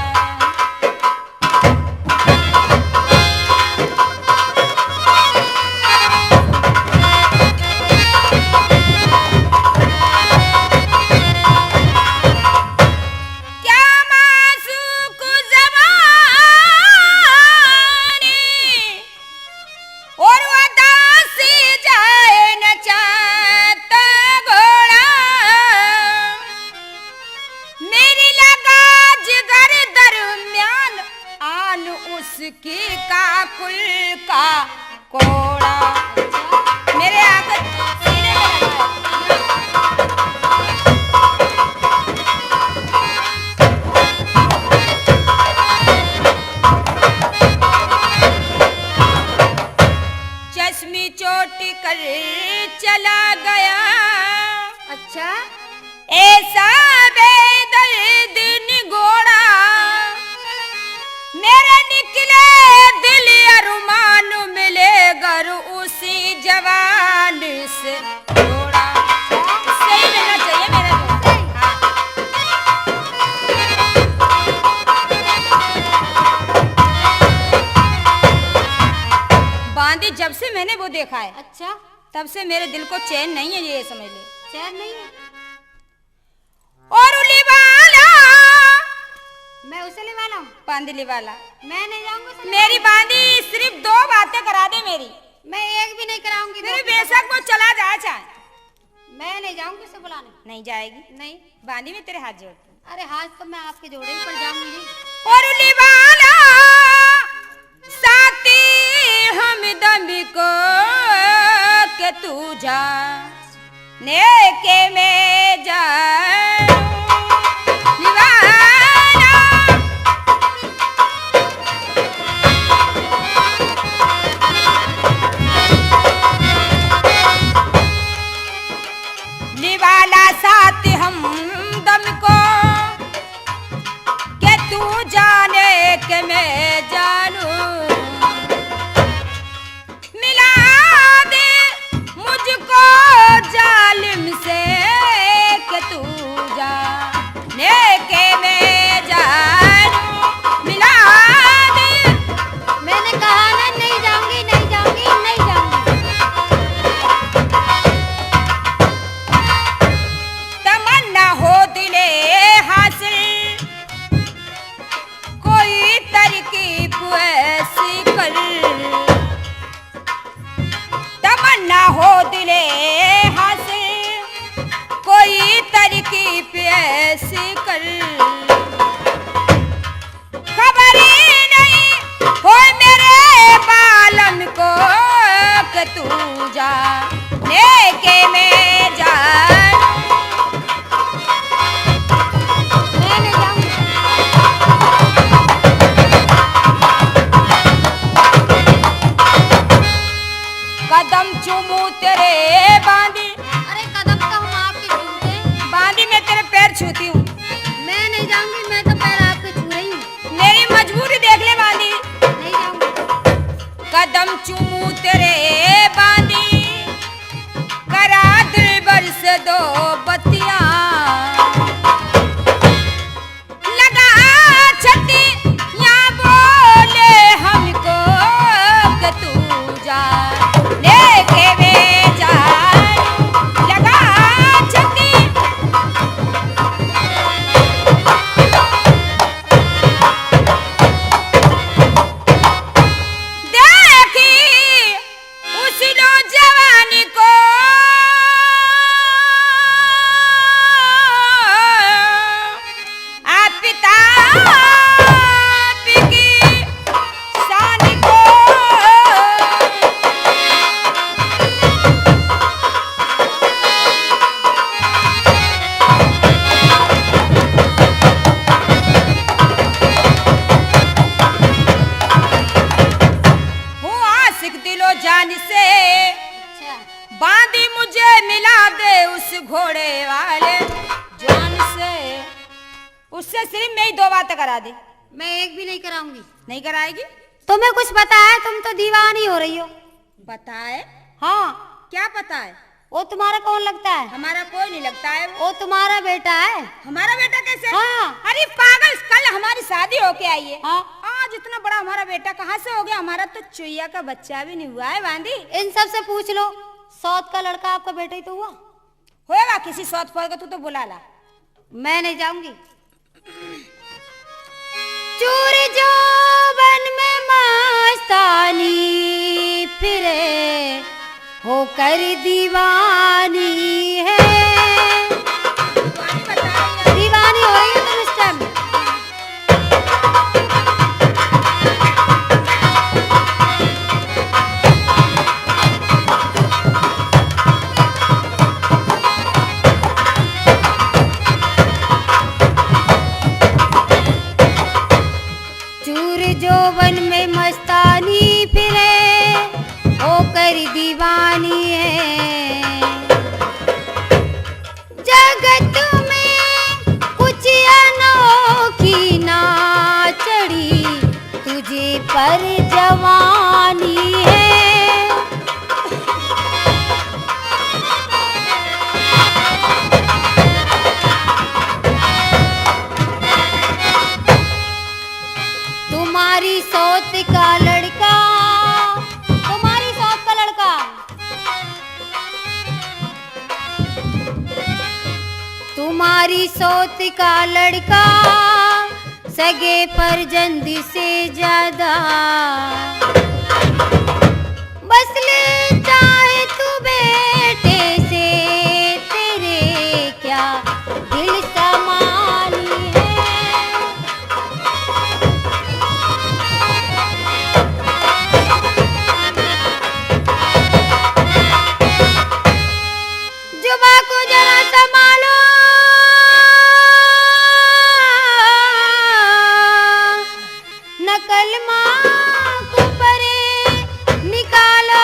Speaker 1: क्या मासूक ज़बानी और उदासी जाए न चाहता घोड़ा, मेरी लगा जिगर दरमियान आन उसकी काकुल का कोड़ा। मेरे आकर सीने में लगा है। चश्मी चोट कर चला गया,
Speaker 2: अच्छा,
Speaker 1: ऐसा बेदर्द निगोड़ा, मेरे निकले दिल अरमान मिले गर उसी जवान से जोड़ा। सही मिलना चाहिए मेरा दोस्त। हाँ। बांदी जब से मैंने वो देखा है
Speaker 2: अच्छा,
Speaker 1: तब से मेरे दिल को चैन नहीं है, ये समझ ले।
Speaker 2: चैन नहीं है?
Speaker 1: और उली वाला
Speaker 2: मैं उसे ले वाला हूँ।
Speaker 1: बांदली वाला
Speaker 2: मैं नहीं जाऊंगी उसे ले
Speaker 1: मेरी
Speaker 2: वाला।
Speaker 1: बांदी सिर्फ 2 बातें करा दे मेरी,
Speaker 2: मैं एक भी नहीं कराऊंगी।
Speaker 1: फिर
Speaker 2: दो की
Speaker 1: बेशक वो चला जाए चाहे।
Speaker 2: तो मैं नहीं जाऊंगी उसे बुलाने।
Speaker 1: नहीं जाएगी।
Speaker 2: नहीं।
Speaker 1: बांदी में तेरे हाथ जोड़ती हूँ।
Speaker 2: अरे हाथ तो मैं आपके जोड़े ही पर जाऊंगी।
Speaker 1: और उली वाला साथी हमदम को के तू जा नेके में जा निवाना। निवाला साथ हम दम को के तू जाने के मैं जानू, मिला दे मुझको जालिम से के तू जाने के मैं जान
Speaker 2: मैं नहीं जाऊंगी।
Speaker 1: कदम चूमू तेरे बांदी
Speaker 2: अरे कदम तो हम आपके छूते हैं।
Speaker 1: बांदी मैं तेरे पैर छूती हूँ
Speaker 2: मैं नहीं जाऊंगी, मैं तो पैर आपके छू रही हूँ।
Speaker 1: मेरी मजबूरी देख ले बांदी
Speaker 2: नहीं जाऊंगी।
Speaker 1: कदम चूमू तेरे बांदी करा दिल बरस दो बत्तियां लगा छती या बोले हमको कि तू जा लेके वे जा लगा छती देखी उस नौजवानी को आप पिता की शान को हूँ आशिक दिलो जान से
Speaker 2: अच्छा,
Speaker 1: बांदी मुझे मिला दे उस घोड़े वाले जान से उससे सिर्फ मैं ही दो बातें करा दी
Speaker 2: मैं एक भी नहीं कराऊंगी।
Speaker 1: नहीं कराएगी
Speaker 2: तुम्हें कुछ पता है? तुम तो दीवानी हो रही हो।
Speaker 1: बताए
Speaker 2: हाँ,
Speaker 1: क्या पता है
Speaker 2: वो तुम्हारा कौन लगता है?
Speaker 1: हमारा कोई नहीं लगता है वो
Speaker 2: वो तुम्हारा बेटा है।
Speaker 1: हमारा बेटा कैसे
Speaker 2: हाँ।
Speaker 1: अरे पागल कल हमारी शादी होके आई है
Speaker 2: हाँ।
Speaker 1: आज इतना बड़ा हमारा बेटा कहाँ से हो गया हमारा तो चुईया का बच्चा भी नहीं हुआ है बांदी
Speaker 2: इन सब से पूछ लो, सौत का लड़का आपका बेटा ही तो हुआ।
Speaker 1: होएगा किसी सौत फोड़ का तू तो बुला ला
Speaker 2: मैं नहीं जाऊंगी। चूर जोबन में मस्तानी फिरे होकर दीवानी है। दीवानी हो रही हो तुम इस टाइम। चूर जोबन में मस्तानी फिरे होकर दीवानी है। जगत में कुछ अनोखी ना चढ़ी तुझे पर जवानी है। तुम्हारी सौत का लड़का, तुम्हारी सौत का लड़का तुम्हारी सौत का लड़का सगे पर जंद से ज्यादा बस ले चाहे तू बेटे से तेरे क्या दिल समानी है। जुबा को जरा संभालो, नकल माँ को परे निकालो।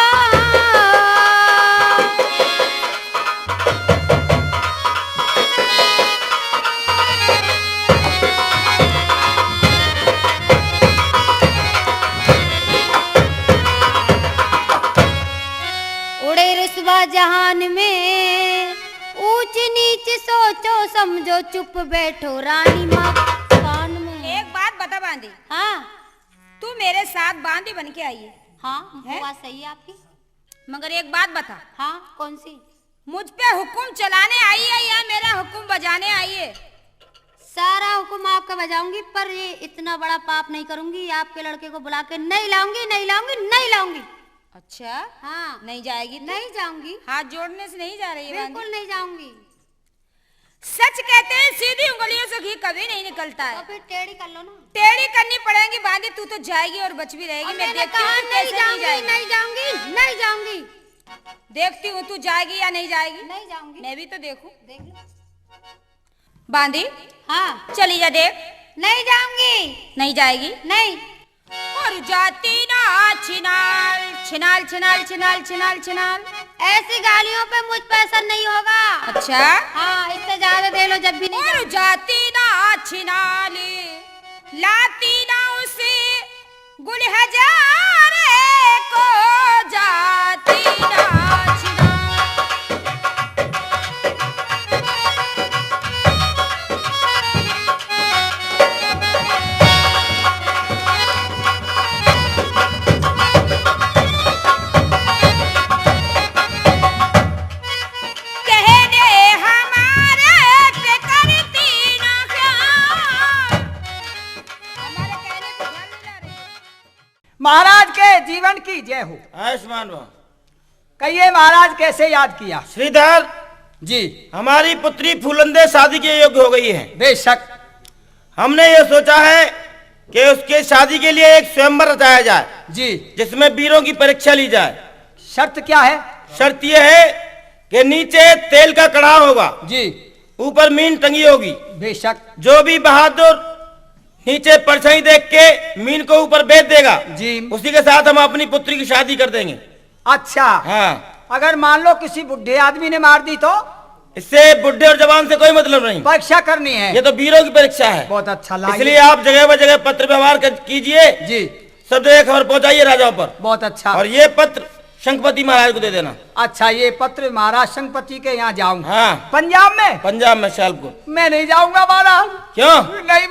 Speaker 2: उड़े रुस्वा जहान में ऊंच नीच सोचो समझो चुप बैठो रानी माँ कान में।
Speaker 1: एक बात बता बांदी
Speaker 2: हाँ
Speaker 1: तू मेरे साथ बांदी बन के आई है
Speaker 2: हाँ,
Speaker 1: है?
Speaker 2: बात सही है आपकी।
Speaker 1: मगर एक बात बता
Speaker 2: हाँ, कौन सी?
Speaker 1: मुझ पे हुक्म चलाने आई है या मेरा हुक्म बजाने आई है
Speaker 2: सारा हुक्म आपका बजाऊंगी, पर ये इतना बड़ा पाप नहीं करूंगी। आपके लड़के को बुला के नहीं लाऊंगी, नहीं लाऊंगी, नहीं लाऊंगी।
Speaker 1: अच्छा
Speaker 2: हाँ,
Speaker 1: नहीं जाएगी तू?
Speaker 2: नहीं जाऊंगी,
Speaker 1: हाथ जोड़ने से नहीं जा रही है बांदी?
Speaker 2: बिल्कुल नहीं जाऊंगी।
Speaker 1: सच कहते हैं सीधी उंगलियों से घी कभी नहीं निकलता
Speaker 2: तो
Speaker 1: है
Speaker 2: फिर टेढ़ी कर लो ना।
Speaker 1: टेढ़ी करनी पड़ेगी बांदी तू तो जाएगी और बच भी रहेगी।
Speaker 2: और
Speaker 1: मैं
Speaker 2: मैंने
Speaker 1: देखती
Speaker 2: कहा
Speaker 1: हूँ तू
Speaker 2: नहीं
Speaker 1: कैसे
Speaker 2: जाऊंगी,
Speaker 1: जाएगी।
Speaker 2: नहीं जाऊंगी, नहीं जाऊंगी।
Speaker 1: देखती हूँ तू जाएगी या नहीं जाएगी।
Speaker 2: नहीं जाऊंगी।
Speaker 1: मैं भी तो देखूं।
Speaker 2: देख लो।
Speaker 1: बांधी
Speaker 2: हाँ।
Speaker 1: चली जा देख।
Speaker 2: नहीं जाऊंगी।
Speaker 1: नहीं जाएगी।
Speaker 2: नहीं।
Speaker 1: और जाती ना छिनाल छिनाल छिनाल छिनाल छिनाल छिनाल।
Speaker 2: ऐसी गालियों पे मुझ पे असर नहीं होगा।
Speaker 1: अच्छा।
Speaker 2: हाँ, इससे ज्यादा दे लो जब भी नहीं।
Speaker 1: और जाती ना छिनाली लाती ना उसे गुल हजारे को जाती ना छिनाल।
Speaker 3: महाराज के जीवन की जय हो।
Speaker 5: आयुष्मान भव।
Speaker 3: कहिए महाराज कैसे याद किया?
Speaker 5: श्रीधर
Speaker 3: जी।
Speaker 5: हमारी पुत्री फूलंदे शादी के योग्य हो गई है।
Speaker 3: बेशक।
Speaker 5: हमने ये सोचा है कि उसके शादी के लिए एक स्वयंवर रचाया जाए
Speaker 3: जी।
Speaker 5: जिसमें वीरों की परीक्षा ली जाए।
Speaker 3: शर्त क्या है?
Speaker 5: शर्त यह है कि नीचे तेल का कड़ाह होगा
Speaker 3: जी।
Speaker 5: ऊपर मीन टंगी होगी।
Speaker 3: बेशक।
Speaker 5: जो भी बहादुर नीचे परछाई देख के मीन को ऊपर बेच देगा
Speaker 3: जी,
Speaker 5: उसी के साथ हम अपनी पुत्री की शादी कर देंगे।
Speaker 3: अच्छा।
Speaker 5: हाँ।
Speaker 3: अगर मान लो किसी बुढ़े आदमी ने मार दी तो?
Speaker 5: इससे बुढ़े और जवान से कोई मतलब नहीं।
Speaker 3: परीक्षा करनी है।
Speaker 5: ये तो वीरों की परीक्षा है।
Speaker 3: बहुत अच्छा लगा।
Speaker 5: इसलिए आप जगह ब जगह पत्र व्यवहार कीजिए
Speaker 3: जी।
Speaker 5: सब जगह खबर पहुंचाइए राजाओं पर।
Speaker 3: बहुत अच्छा।
Speaker 5: और ये पत्र शंखपति महाराज को दे देना।
Speaker 3: अच्छा, ये पत्र महाराज शंखपति के यहाँ जाऊं?
Speaker 5: हाँ।
Speaker 3: पंजाब में?
Speaker 5: पंजाब में सियालकोट।
Speaker 3: मैं नहीं जाऊंगा महाराज।
Speaker 5: क्यों?
Speaker 3: नहीं,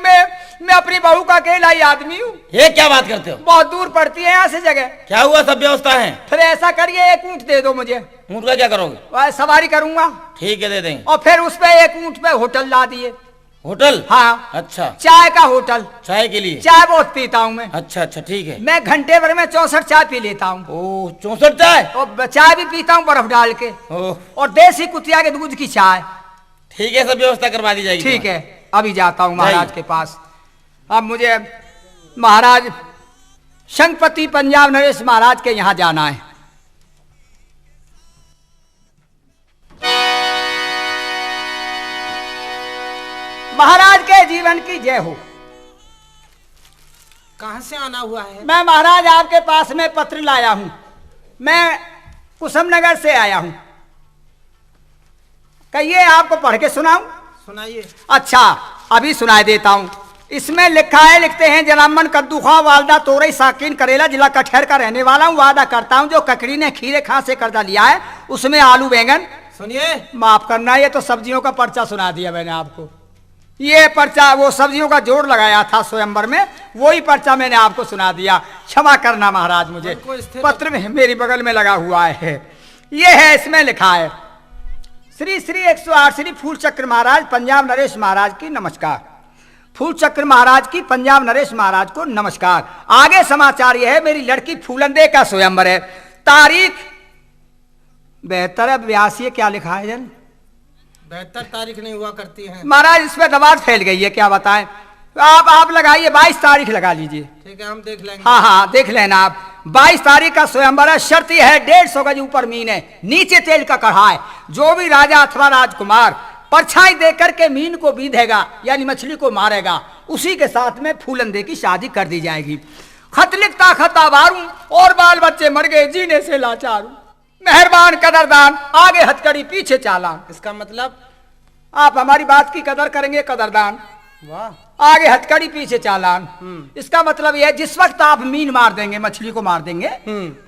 Speaker 3: मैं अपनी बहू का अकेला ही आदमी हूँ।
Speaker 5: ये क्या बात करते हो?
Speaker 3: बहुत दूर पड़ती है यहाँ से जगह।
Speaker 5: क्या हुआ? सब व्यवस्था है।
Speaker 3: फिर ऐसा करिए एक ऊँट दे दो मुझे।
Speaker 5: ऊँट का क्या करोगे?
Speaker 3: वह सवारी करूंगा।
Speaker 5: ठीक है, दे देंगे।
Speaker 3: और फिर उस पे एक ऊँट पे होटल ला दिए।
Speaker 5: होटल?
Speaker 3: हाँ।
Speaker 5: अच्छा।
Speaker 3: चाय का होटल।
Speaker 5: चाय के लिए?
Speaker 3: चाय बहुत पीता हूँ मैं।
Speaker 5: अच्छा अच्छा, ठीक है।
Speaker 3: मैं घंटे भर में 64 चाय पी लेता हूँ।
Speaker 5: ओह, 64 चाय?
Speaker 3: और चाय भी पीता हूँ बर्फ डाल के।
Speaker 5: ओह,
Speaker 3: और देसी कुतिया के दूध की चाय।
Speaker 5: ठीक है, सब व्यवस्था करवा दी जाएगी।
Speaker 3: ठीक है, अभी जाता हूँ महाराज के पास। अब मुझे महाराज शंखपति पंजाब नरेश महाराज के यहाँ जाना है। महाराज के जीवन की जय हो।
Speaker 4: कहाँ से आना हुआ है?
Speaker 3: मैं महाराज आपके पास में पत्र लाया हूं। मैं कुसुमनगर से आया हूं। कहिए आपको पढ़ के सुनाऊं?
Speaker 4: सुनाइए।
Speaker 3: अच्छा, अभी सुनाई देता हूं। इसमें लिखा है, लिखते हैं जनामन कद्दू खा वालदा तोरई साकिन करेला जिला कठहर का रहने वाला हूं। वादा करता हूं जो ककड़ी ने खीरे खां से कर्जा लिया है उसमें आलू बैंगन।
Speaker 4: सुनिए।
Speaker 3: माफ करना, ये तो सब्जियों का पर्चा सुना दिया मैंने आपको। ये पर्चा वो सब्जियों का जोड़ लगाया था स्वयंवर में, वही पर्चा मैंने आपको सुना दिया। क्षमा करना महाराज, मुझे पत्र में मेरी बगल में लगा हुआ है। ये है, इसमें लिखा है, श्री श्री 108 श्री फूलचक्र महाराज पंजाब नरेश महाराज की नमस्कार। फूलचक्र महाराज की पंजाब नरेश महाराज को नमस्कार। आगे समाचार यह है, मेरी लड़की फूलंदे का स्वयंवर है। तारीख 72 क्या लिखा है जन?
Speaker 4: 72 तारीख नहीं हुआ करती है
Speaker 3: महाराज। इस पे दबाव फैल गई है, क्या बताएं। आप लगाइए, 22 तारीख लगा लीजिए।
Speaker 4: ठीक है, हम देख लेंगे।
Speaker 3: हाँ हाँ, देख लेना आप। 22 तारीख का स्वयंवर है। शर्त यह है 150 गज ऊपर मीन है, नीचे तेल का कढ़ा है। जो भी राजा अथवा राजकुमार परछाई देकर के मीन को बीधेगा यानी मछली को मारेगा, उसी के साथ में फूलंदे की शादी कर दी जाएगी। खत लिखता खत आवारूं और बाल बच्चे मर गए जीने से लाचारूं। मेहरबान कदरदान आगे हथकड़ी पीछे चालान।
Speaker 4: इसका मतलब
Speaker 3: आप हमारी बात की कदर करेंगे कदरदान,
Speaker 4: वाह।
Speaker 3: आगे हथकड़ी पीछे चालान। इसका मतलब यह है जिस वक्त आप मीन मार देंगे, मछली को मार देंगे,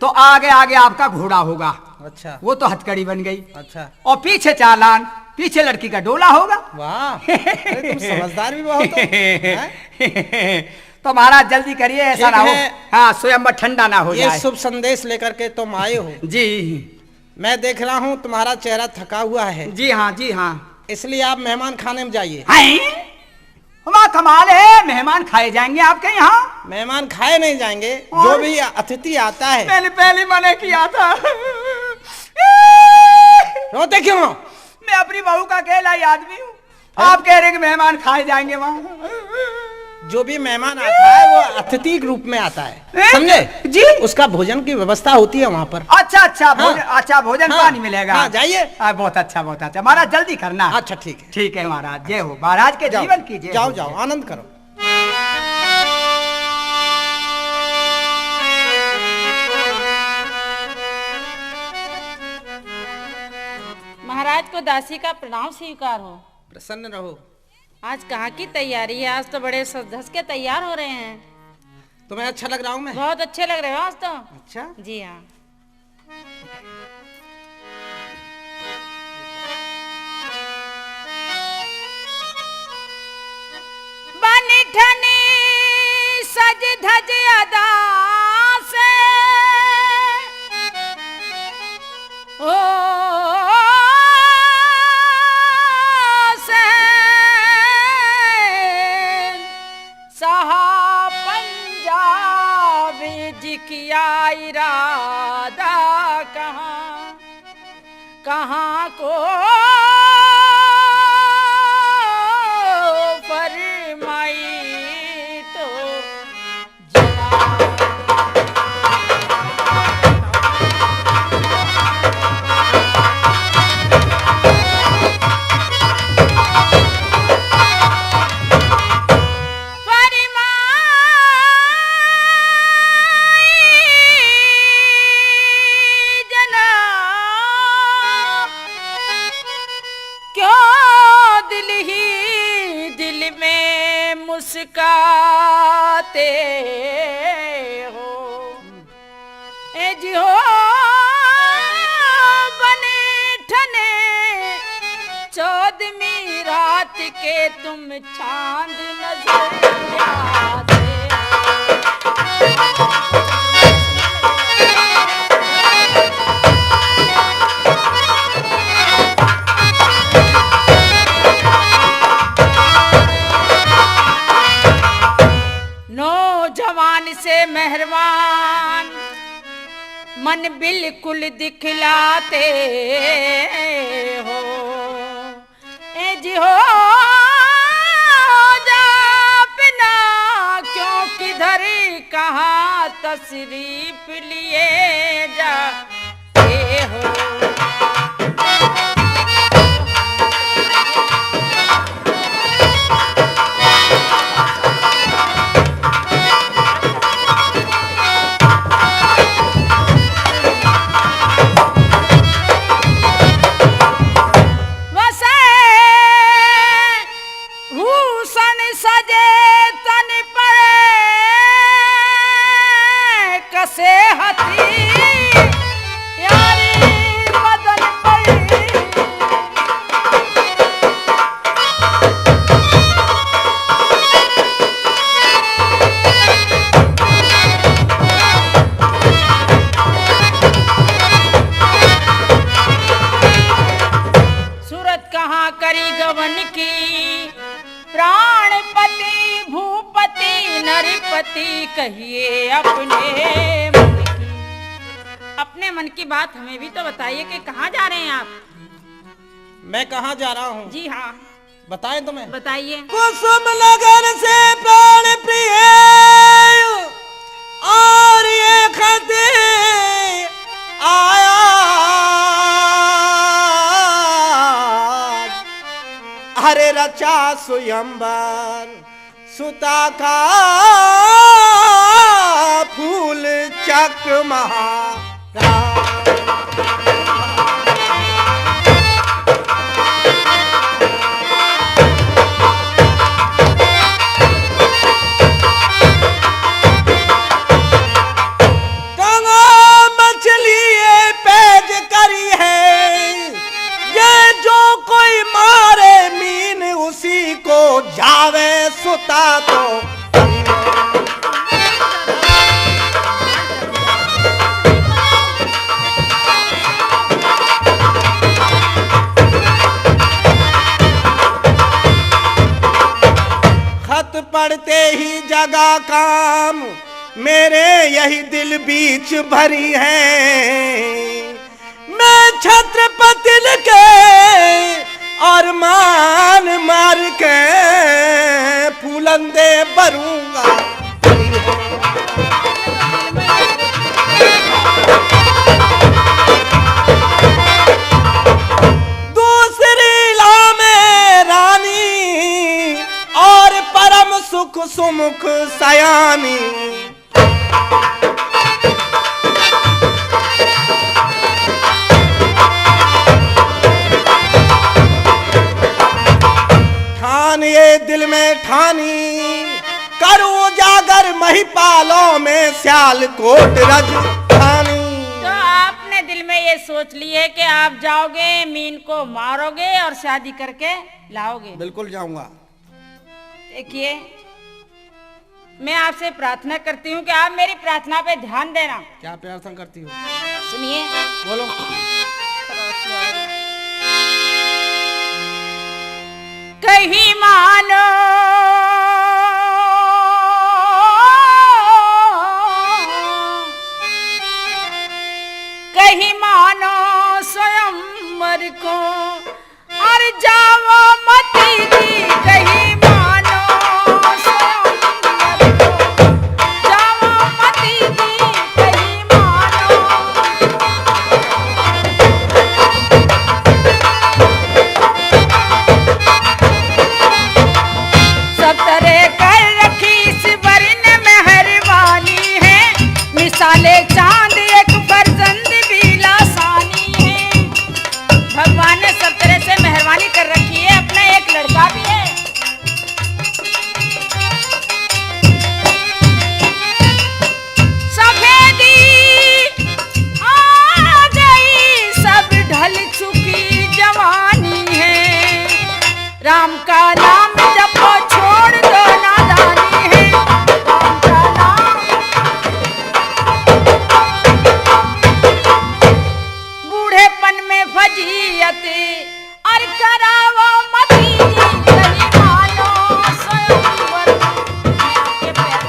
Speaker 3: तो आगे आगे आपका घोड़ा होगा।
Speaker 4: अच्छा, वो
Speaker 3: वो तो हथकड़ी बन गई।
Speaker 4: अच्छा।
Speaker 3: और पीछे चालान, पीछे लड़की का डोला होगा।
Speaker 4: वाह, अरे तुम समझदार भी बहुत हो। हैं?
Speaker 3: तो महाराज जल्दी करिए, ऐसा
Speaker 4: ठीक
Speaker 3: ना हो।
Speaker 4: है।
Speaker 3: हाँ, स्वयंवर ठंडा ना हो
Speaker 4: ये
Speaker 3: जाए।
Speaker 4: शुभ संदेश लेकर के तुम आए हो।
Speaker 3: जी
Speaker 4: मैं देख रहा हूँ तुम्हारा चेहरा थका हुआ है,
Speaker 3: जी हाँ, जी हाँ।
Speaker 4: इसलिए आप मेहमान खाने में जाइए।
Speaker 3: हमारा कमाल है, मेहमान खाए जाएंगे आपके यहाँ।
Speaker 4: मेहमान खाए नहीं जाएंगे,
Speaker 3: और?
Speaker 4: जो भी अतिथि आता है।
Speaker 3: मैंने पहले मना किया था।
Speaker 4: रोते क्यों?
Speaker 3: मैं अपनी बहू का अकेला ही आदमी हूँ। आप कह रहे कि मेहमान खाए जाएंगे वहाँ।
Speaker 4: जो भी मेहमान आता है वो अतिथि रूप में आता है, समझे
Speaker 3: जी।
Speaker 4: उसका भोजन की व्यवस्था होती है वहाँ पर।
Speaker 3: अच्छा अच्छा भोजन,
Speaker 4: हाँ।
Speaker 3: अच्छा भोजन
Speaker 4: हाँ।
Speaker 3: पानी मिलेगा।
Speaker 4: हाँ, जाइए।
Speaker 3: बहुत अच्छा बहुत अच्छा महाराज, जल्दी करना।
Speaker 4: अच्छा ठीक है,
Speaker 3: ठीक है महाराज, जय हो महाराज के
Speaker 4: जाओ,
Speaker 3: जीवन कीजिए।
Speaker 4: जाओ जाओ आनंद करो।
Speaker 1: महाराज को दासी का प्रणाम स्वीकार हो।
Speaker 4: प्रसन्न रहो।
Speaker 1: आज कहाँ की तैयारी है? आज तो बड़े सज धज के तैयार हो रहे हैं।
Speaker 4: तुम्हें अच्छा लग रहा हूँ मैं?
Speaker 1: बहुत अच्छे लग रहे हो आज तो।
Speaker 4: अच्छा,
Speaker 1: जी हाँ। बनी ठनी सज धज अदा से ओ सहा पंजाब जी किया इरादा कहाँ कहाँ को फरमाई तो मुस्काते हो ए जी हो बने ठने चौदहवीं रात के तुम चांद नजर आते नौजवान से मेहरबान मन बिल्कुल दिखलाते हो ए जी हो जा बिना क्यों किधर कहाँ तशरीफ लिए जाते हो। करी गवन की प्राणपति भूपति नरपति कहिए अपने मन की बात हमें भी तो बताइए कि कहाँ जा रहे हैं आप?
Speaker 4: मैं कहाँ जा रहा हूँ?
Speaker 1: जी हाँ
Speaker 4: बताएं तुम्हें?
Speaker 1: बताइए।
Speaker 5: कुसुम लगन से प्राण प्रिय और ये खत आया हरे रचा स्वयंवर सुता का फूल चकमहा जावे सुता तो खत पढ़ते ही जगा काम मेरे यही दिल बीच भरी है मैं छत्रपति के और मान मार के फूलंदे बरू
Speaker 4: मन ये दिल में ठानी, करूं जागर महिपालों में सियालकोट राजधानी।
Speaker 1: तो आपने दिल में ये सोच ली है कि आप जाओगे, मीन को मारोगे और शादी करके लाओगे?
Speaker 4: बिल्कुल जाऊंगा।
Speaker 1: देखिए, मैं आपसे प्रार्थना करती हूँ कि आप मेरी प्रार्थना पे ध्यान देना।
Speaker 4: क्या प्रार्थना करती हो?
Speaker 1: सुनिए,
Speaker 4: बोलो।
Speaker 1: कहीं मानो कहीं मानो स्वयंवर को और जाओ मती जी, कहीं मानो स्वयंवर को, जाओ मती जी, कहीं मानो। सब तरह कर रखी इस वर्ण मेहरबानी है, मिसाले चांद एक फर्जंद भी लासानी है। भगवान ने सब तरह से मेहरबानी कर रखी है, अपना एक लड़का भी है। सफेदी आ गई, सब ढल चुकी जवानी है। राम का नाम जपो, छोड़ दो नादानी है। राम का नाम, बूढ़ेपन में फजीयत और करावो मती, कहीं मानो स्वयंवर। आपके पैर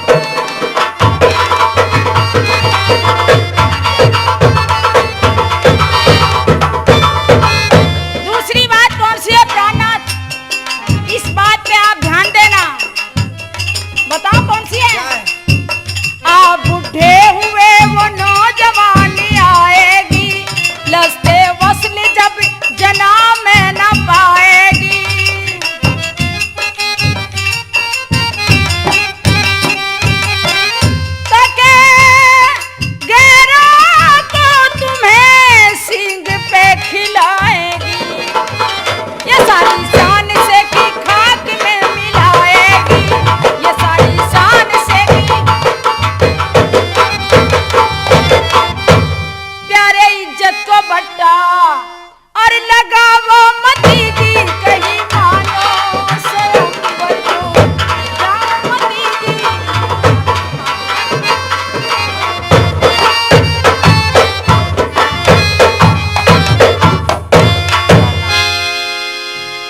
Speaker 1: दूसरी बात कौन सी है प्राणनाथ? इस बात पे आप ध्यान देना, बताओ कौन सी है? आप बुढ़े हुए वो नौजवानी आएगी, लस्ते वस्ल जब जना में न पाएगी। तके गैरों को तुम्हें सींग पे खिलाएगी, ये सारी शान से की खाक में मिलाएगी, ये सारी शान से की। प्यारे इज्जत को बट्टा और लगावो मती जी, कहीं मानो स्वयंवर को, जाओ मती जी।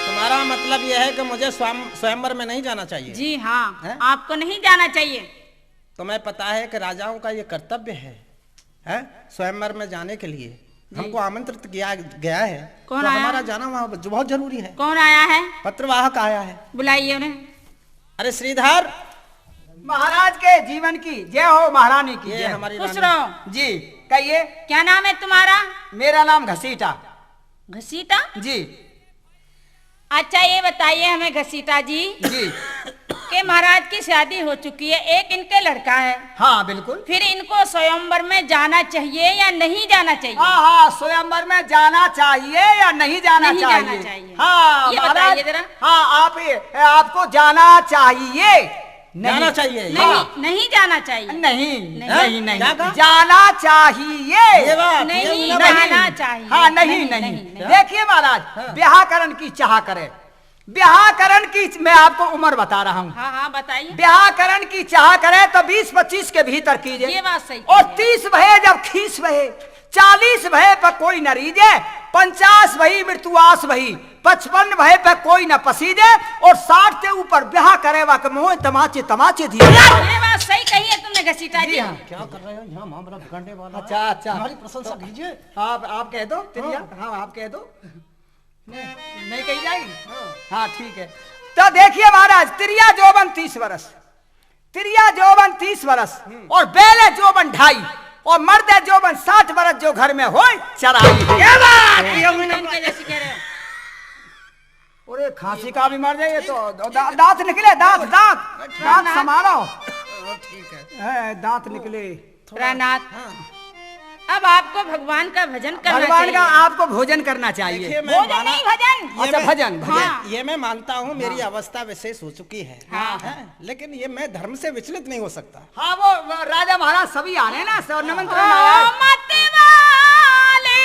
Speaker 4: तुम्हारा मतलब यह है कि मुझे स्वयंवर में नहीं जाना चाहिए?
Speaker 1: जी हाँ,
Speaker 4: हैं?
Speaker 1: आपको नहीं जाना चाहिए।
Speaker 4: तुम्हें पता है कि राजाओं का ये कर्तव्य है स्वयंवर में जाने के लिए हमको आमंत्रित किया गया है।
Speaker 1: कौन
Speaker 4: तो
Speaker 1: आया?
Speaker 4: हमारा जाना वहाँ बहुत जरूरी है।
Speaker 1: कौन आया है?
Speaker 4: पत्रवाहक आया है।
Speaker 1: बुलाइए उन्हें।
Speaker 4: अरे श्रीधर,
Speaker 3: महाराज के जीवन की जय हो, महारानी की
Speaker 4: ये
Speaker 3: जय हो।
Speaker 4: हमारी
Speaker 1: खुश
Speaker 4: रानी।
Speaker 1: रहो।
Speaker 3: जी कहिए।
Speaker 1: क्या नाम है तुम्हारा?
Speaker 3: मेरा नाम घसीटा।
Speaker 1: घसीटा?
Speaker 3: जी
Speaker 1: अच्छा ये बताइए हमें घसीटा जी
Speaker 3: जी।
Speaker 1: कि महाराज की शादी हो चुकी है, एक इनके लड़का है,
Speaker 3: हाँ बिल्कुल।
Speaker 1: फिर इनको स्वयंवर में जाना चाहिए या नहीं जाना चाहिए?
Speaker 3: हाँ हाँ, स्वयंवर में जाना चाहिए या नहीं जाना
Speaker 1: नहीं
Speaker 3: चाहिए?
Speaker 1: जाना चाहिए।
Speaker 3: हाँ
Speaker 1: ये
Speaker 3: महाराज,
Speaker 1: बताइए जरा।
Speaker 3: हाँ आपको जाना चाहिए।
Speaker 4: जाना चाहिए?
Speaker 1: नहीं नहीं जाना चाहिए।
Speaker 3: नहीं
Speaker 1: नहीं।
Speaker 3: नहीं नहीं,
Speaker 4: क्या कहा?
Speaker 3: जाना चाहिए।
Speaker 4: ये बात,
Speaker 1: नहीं
Speaker 4: ये
Speaker 1: नहीं,
Speaker 4: नहीं।
Speaker 1: जाना चाहिए।
Speaker 3: हाँ नहीं नहीं, देखिए महाराज, ब्याह करण की चाह करे, ब्याह करण की मैं आपको उम्र बता रहा हूँ।
Speaker 1: हाँ हाँ बताइए।
Speaker 3: ब्याह करण की चाह करे तो 20-25 के भीतर कीजिए।
Speaker 1: ये बात सही
Speaker 3: और
Speaker 1: है।
Speaker 3: 30 भये जब खीस भये, 40 भये पर कोई न रीजे, 50 भई मृत्युआस भई, 55 भये पे कोई न पसीजे, और 60 के ऊपर ब्याह करेवा के मोह तमाचे तमाचे दिए।
Speaker 1: ये बात सही कही है तुमने घसीटा जी।
Speaker 3: हाँ।
Speaker 4: क्या कर रहे हो यहाँ मामला बिगड़ने वाला है।
Speaker 3: अच्छा अच्छा,
Speaker 4: हमारी प्रशंसा कीजिए।
Speaker 3: आप कह दो तिरिया। हाँ आप कह दो। नहीं कही जाएगी? हाँ ठीक है। तो देखिए महाराज, तिरिया जोबन 30 वर्ष, तिरिया जोबन 30 वर्ष, और बेले जोबन 2.5, और मर्द जोबन 60 वर्ष जो घर में हो चराई। क्या बात?
Speaker 1: इनके जैसी कह रहे हो।
Speaker 3: अरे खांसी का भी मर जाइए तो दांत निकले, दांत दांत दांत संभालो।
Speaker 4: ठीक है।
Speaker 3: दांत निकले।
Speaker 1: प्राणनाथ, अब आपको भगवान का भजन करना
Speaker 3: भगवान
Speaker 1: चाहिए।
Speaker 3: का आपको भोजन करना चाहिए।
Speaker 4: देखिए,
Speaker 1: भोजन नहीं भजन।
Speaker 3: अच्छा, भजन भजन।
Speaker 1: हाँ।
Speaker 4: ये मैं मानता हूँ मेरी अवस्था विशेष हो चुकी है,
Speaker 1: हाँ।
Speaker 4: लेकिन ये मैं धर्म से विचलित नहीं हो सकता।
Speaker 3: हाँ, वो राजा महाराज सभी आ रहे हैं ना, सब निमंत्रण
Speaker 1: ओ
Speaker 3: आया है।
Speaker 1: मत वाले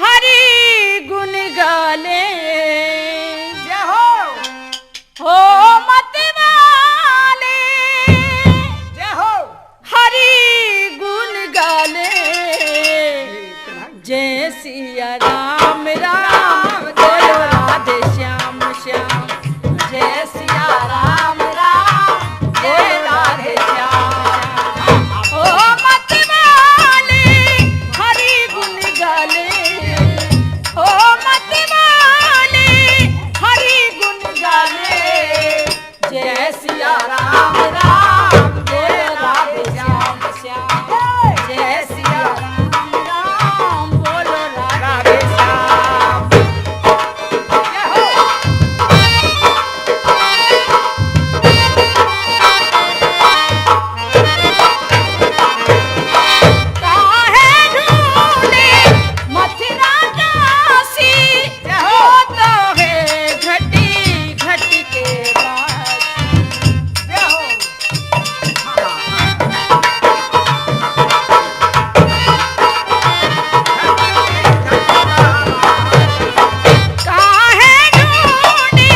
Speaker 1: हरि गुण गाले,
Speaker 3: जय हो,
Speaker 1: हो मत वाले
Speaker 3: जय हो।
Speaker 1: हरि गुण गाले, जय सिया राम राम बोलो राधे श्याम श्याम, जय सिया राम राम जय राधे श्याम। ओ मत वाले हरि गुण गाले, ओ मत वाले हरि गुण गाले, जय सिया राम राम जय राधे श्याम श्याम, जय सिया राम राम बोलो राधे श्याम। जय हो। काहे ढूंढे मथुरा काशी, हो तो है घटी घटी के बासी।
Speaker 3: जय हो।
Speaker 1: काहे ढूंढे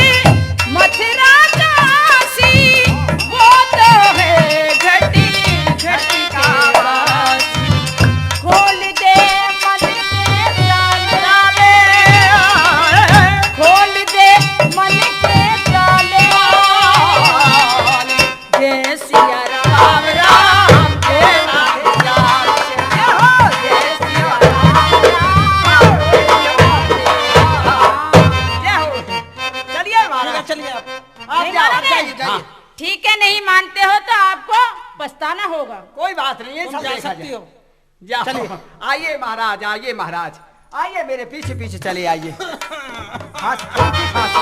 Speaker 1: मथुरा काशी, वो तो है घटी घटी का बासी। खोल दे मन के ताले, खोल दे मन के ताले, जय सिया राम राम जय राधे श्याम श्याम, जय सिया राम राम
Speaker 3: जय हो। चलिए महाराज,
Speaker 4: चलिए आप।
Speaker 3: आप
Speaker 1: नहीं
Speaker 3: जाओ,
Speaker 1: मानोगे?
Speaker 3: जाइए, जाइए।
Speaker 1: ठीक है, नहीं मानते हो तो आपको पछताना होगा।
Speaker 3: कोई बात नहीं है,
Speaker 4: तुम
Speaker 3: सब
Speaker 4: जा
Speaker 3: देखा
Speaker 4: सकती
Speaker 3: जाए।
Speaker 4: हो।
Speaker 3: जाओ।
Speaker 4: चलिए।
Speaker 3: आइए महाराज, आइए महाराज, आइए मेरे पीछे पीछे चले आइए। हाँ, उनकी खांसी।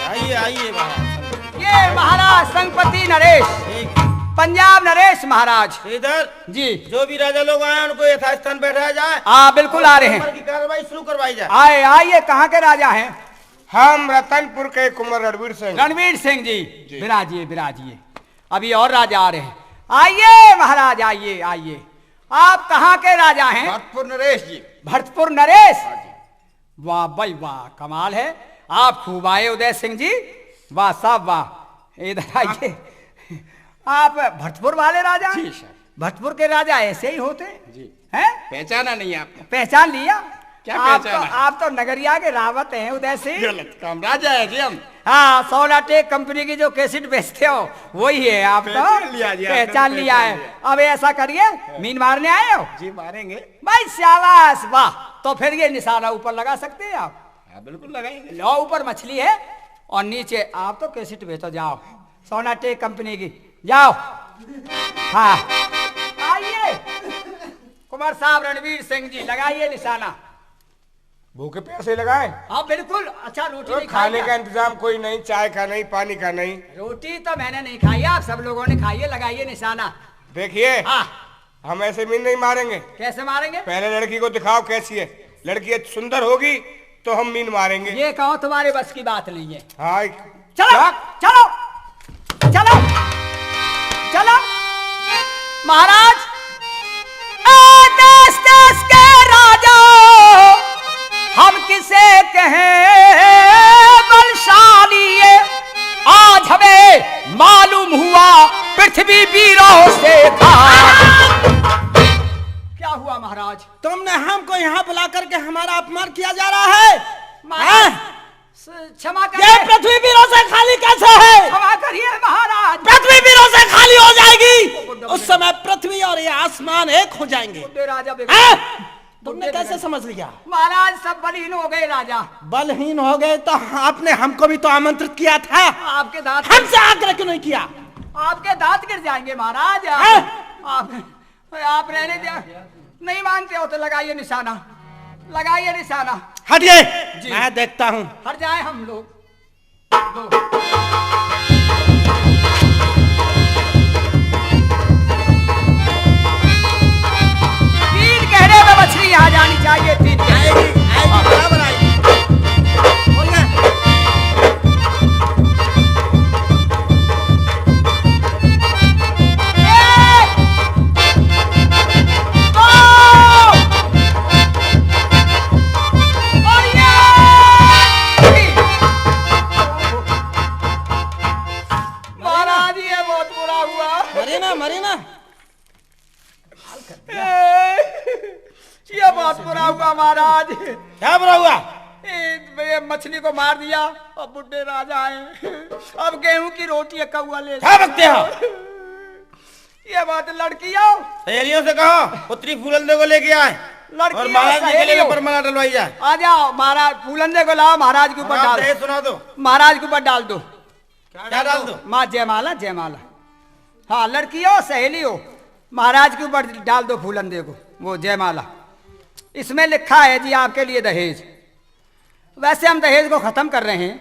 Speaker 5: आइए आइए महाराज।
Speaker 3: ये महाराज संगपति नरेश,
Speaker 5: ठीक,
Speaker 3: पंजाब नरेश महाराज
Speaker 5: इधर
Speaker 3: जी।
Speaker 5: जो भी राजा लोग आए उनको यथास्थान बैठाया जाए।
Speaker 3: हाँ, बिल्कुल आ रहे हैं।
Speaker 5: उम्र की कार्रवाई शुरू करवाई जाए।
Speaker 3: आए, आइए, कहाँ के राजा हैं?
Speaker 5: हम रतनपुर के कुंवर रणवीर सिंह।
Speaker 3: रणवीर सिंह जी, विराजिए विराजिए। अभी और राजा आ रहे हैं। आइए महाराज, आइए आइए। आप कहाँ के राजा हैं?
Speaker 5: भरतपुर नरेश जी।
Speaker 3: भरतपुर नरेश। वाह भाई वाह, कमाल है। आप खूब आए उदय सिंह जी, वाह साहब वाह। इधर आइए। आप भरतपुर वाले राजा?
Speaker 5: जी सर।
Speaker 3: भरतपुर के राजा ऐसे ही होते
Speaker 5: जी।
Speaker 3: हैं?
Speaker 5: पहचाना नहीं आपने?
Speaker 3: पहचान लिया?
Speaker 5: क्या
Speaker 3: आप
Speaker 5: पहचाना?
Speaker 3: तो, आप तो नगरिया के रावत हैं उदय सिंह।
Speaker 5: गलत काम, राजा है जी हम।
Speaker 3: हाँ, सोनाटेक कंपनी की जो कैसेट बेचते हो वही है आप तो।
Speaker 5: पहचान लिया जी, आपने
Speaker 3: पहचान लिया है।
Speaker 5: पहचान
Speaker 3: अब ऐसा करिए, मीन मारने आए हो?
Speaker 5: जी मारेंगे।
Speaker 3: भाई शाबाश, वाह। तो फिर ये निशाना ऊपर लगा सकते हैं आप।
Speaker 5: हाँ बिल्कुल लगाएंगे।
Speaker 3: लो, ऊपर मछली है और नीचे आप तो कैसेट बेचो। जाओ, सोनाटेक कंपनी की, जाओ। हाँ, आइए कुमार साहब, रणवीर सिंह जी, लगाइए निशाना।
Speaker 5: भूखे प्यासे लगाए।
Speaker 3: हाँ बिल्कुल। अच्छा, रोटी नहीं
Speaker 5: खाने
Speaker 3: खाई
Speaker 5: का इंतजाम कोई नहीं, चाय का नहीं, पानी का नहीं।
Speaker 3: रोटी तो मैंने नहीं खाई, आप सब लोगों ने खाई है। लगाइए निशाना।
Speaker 5: देखिए,
Speaker 3: हाँ,
Speaker 5: हम ऐसे मीन नहीं मारेंगे।
Speaker 3: कैसे मारेंगे?
Speaker 5: पहले लड़की को दिखाओ कैसी है। लड़की सुंदर होगी तो हम मीन मारेंगे।
Speaker 3: ये कहो तुम्हारे बस की बात नहीं है।
Speaker 5: हाँ।
Speaker 3: चलो चलो चलो चलो महाराज। देश देश के राजा हम किसे कहें बलशाली, ये आज हमें मालूम हुआ पृथ्वी वीरों से था। क्या हुआ महाराज?
Speaker 4: तुमने हमको यहाँ बुला करके हमारा अपमान किया जा रहा है।
Speaker 3: महाराज, क्षमा
Speaker 4: ये
Speaker 3: करिए,
Speaker 4: पृथ्वी वीरों से खाली कैसे है?
Speaker 3: क्षमा करिए महाराज।
Speaker 4: पृथ्वी वीरों से खाली हो जाएगी, उस समय पृथ्वी और ये आसमान एक हो जाएंगे।
Speaker 3: बुड्ढे राजा
Speaker 4: हैं? तुमने कैसे समझ लिया?
Speaker 3: महाराज सब बलहीन हो गए राजा।
Speaker 4: बलहीन हो गए तो आपने हमको भी तो आमंत्रित किया था।
Speaker 3: आपके दांत,
Speaker 4: हमसे आग्रह क्यों नहीं किया?
Speaker 3: आपके दांत गिर जाएंगे महाराज।
Speaker 4: हैं?
Speaker 3: आप रहने दिया। नहीं मानते हो तो लगाइए निशाना, लगाइए निशाना।
Speaker 4: हटिए,
Speaker 3: जी।
Speaker 4: मैं देखता हूँ।
Speaker 3: हट जाए हम लोग। तीन कहने में मछली यहाँ जानी चाहिए। तीन
Speaker 4: आएगी, आएगी, बराबर आएगी। बोलिए।
Speaker 3: महाराज ये बहुत बुरा हुआ।
Speaker 4: मरे ना, मरे ना।
Speaker 3: ये बहुत बुरा हुआ महाराज।
Speaker 5: क्या बुरा हुआ?
Speaker 3: ये मछली को मार दिया और बुढ़े राजा हैं। अब गेहूं की रोटी कौआ ले।
Speaker 5: क्या बकते हो?
Speaker 3: ये बात लड़कियों
Speaker 5: सहेलियों से कहो पुत्री फूलंदे को लेके आए और महाराज जी के लिए परमाला डलवाई जाए।
Speaker 3: आ जाओ महाराज, फूलंदे को लाओ, महाराज के ऊपर
Speaker 5: आप
Speaker 3: डाल
Speaker 5: दहेज सुना दो।
Speaker 3: महाराज के ऊपर डाल दो।
Speaker 5: क्या डाल दो?
Speaker 3: माँ जयमाला, जयमाला। हाँ लड़कियों सहेलियों, महाराज के ऊपर डाल दो फूलंदे को, वो जयमाला। इसमें लिखा है जी आपके लिए दहेज। वैसे हम दहेज को खत्म कर रहे हैं,